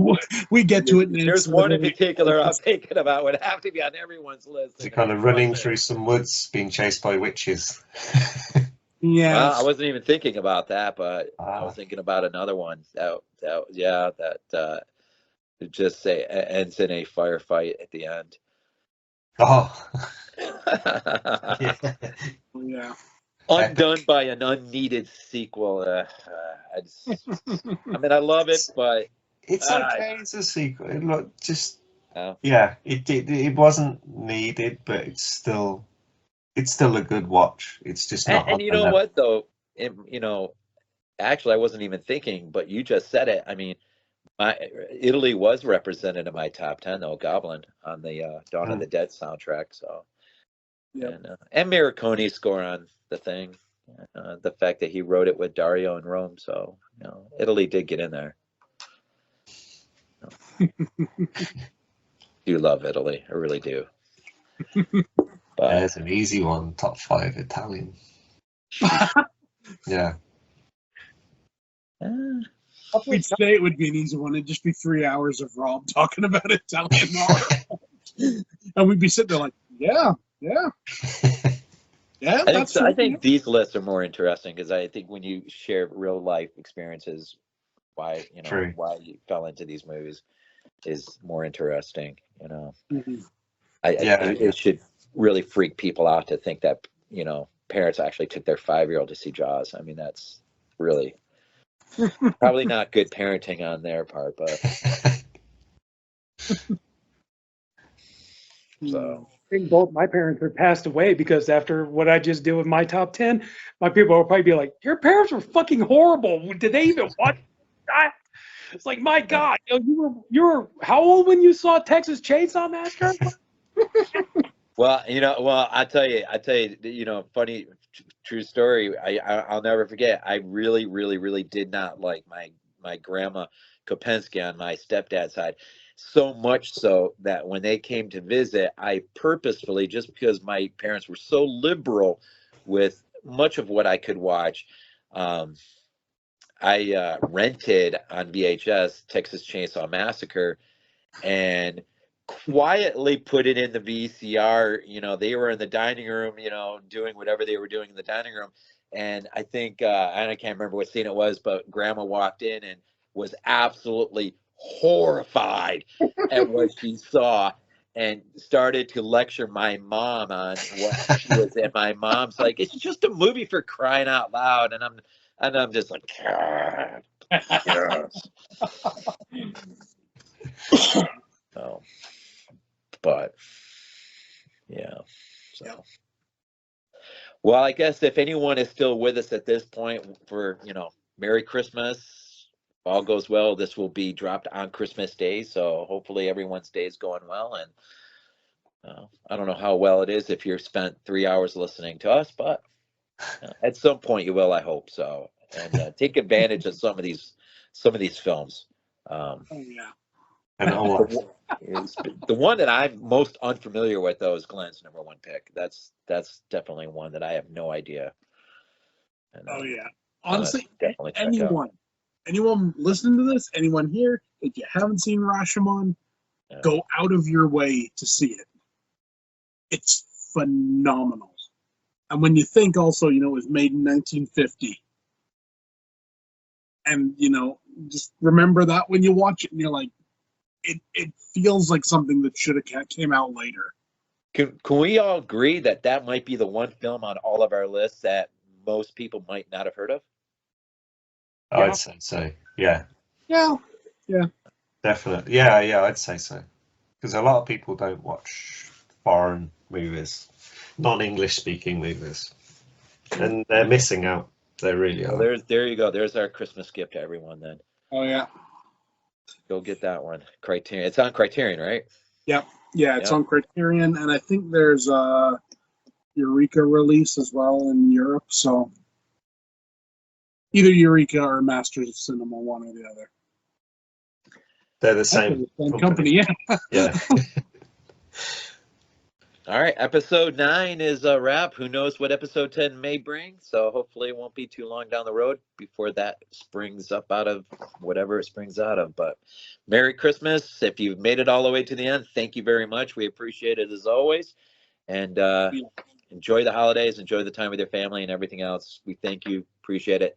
we get to it. There's one in particular I'm thinking about. Would have to be on everyone's list. They're kind of running through some woods, being chased by witches. Yeah, well, I wasn't even thinking about that, but I was thinking about another one. That just say ends in a firefight at the end. Oh, Yeah. yeah. Yeah. Undone by an unneeded sequel. I mean, I love it, It's, but it's uh, okay as a sequel. Look, just uh, yeah, it wasn't needed, but it's still a good watch. It's just not and on you the know level. what though? Actually, I wasn't even thinking, but you just said it. I mean, my Italy was represented in my top 10 though, Goblin on the Dawn of Mm. the Dead soundtrack. So Yep. and Morricone's score on the thing, the fact that he wrote it with Dario in Rome. So Italy did get in there. Do love Italy, I really do. But There's an easy one, top 5 Italian. Yeah. We'd say it would be an easy one. It'd just be 3 hours of Rob talking about Italian horror. And we'd be sitting there like, yeah, that's I true. think these lists are more interesting because I think when you share real life experiences, why True. why you fell into these movies is more interesting. Mhm. It should really freak people out to think that parents actually took their 5-year-old to see Jaws. I mean, that's really probably not good parenting on their part, but so. I think both my parents are passed away because after what I just did with my top 10, my people will probably be like, your parents were fucking horrible. Did they even watch that? It's like, my God, you were how old when you saw Texas Chainsaw Massacre? Well, I tell you, funny, true story. I'll never forget. I really, really, really did not like my grandma Kopensky on my stepdad's side, so much so that when they came to visit, I purposefully, just because my parents were so liberal with much of what I could watch, I rented on VHS Texas Chainsaw Massacre and quietly put it in the VCR. They were in the dining room, doing whatever they were doing in the dining room. And I think, and I can't remember what scene it was, but grandma walked in and was absolutely horrified at what she saw and started to lecture my mom on what she was in. My mom's like, it's just a movie for crying out loud. And I'm just like, God, yes. So, but yeah. So, Yep. well, I guess if anyone is still with us at this point for, Merry Christmas. If all goes well, this will be dropped on Christmas Day. So hopefully everyone's day is going well. And I don't know how well it is if you've spent 3 hours listening to us, but at some point you will, I hope so. And take advantage of some of these films. Oh, yeah. And The one that I'm most unfamiliar with, though, is Glenn's number one pick. That's definitely one that I have no idea. And, Oh, yeah. Honestly, definitely check out. anyone listening to this, anyone here, if you haven't seen Rashomon, Yeah. go out of your way to see it. It's phenomenal. And when you think also, it was made in 1950. And, just remember that when you watch it and you're like, it feels like something that should have came out later. Can we all agree that that might be the one film on all of our lists that most people might not have heard of? I'd say so. Yeah, Yeah. definitely. Yeah, I'd say so. Because a lot of people don't watch foreign movies, non-English speaking movies, and they're missing out. They really Well, are. there you go. There's our Christmas gift to everyone. Then Oh, yeah. go get that one. Criterion. It's on Criterion, right? Yep. Yeah, it's Yep. on Criterion, and I think there's a Eureka release as well in Europe. So either Eureka or Masters of Cinema, one or the other. They're the same company. Yeah. Yeah. All right, episode 9 is a wrap. Who knows what episode 10 may bring? So hopefully it won't be too long down the road before that springs up out of whatever it springs out of. But Merry Christmas. If you've made it all the way to the end, thank you very much. We appreciate it as always. And enjoy the holidays, enjoy the time with your family and everything else. We thank you, appreciate it.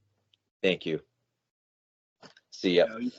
Thank you. See ya. Yeah.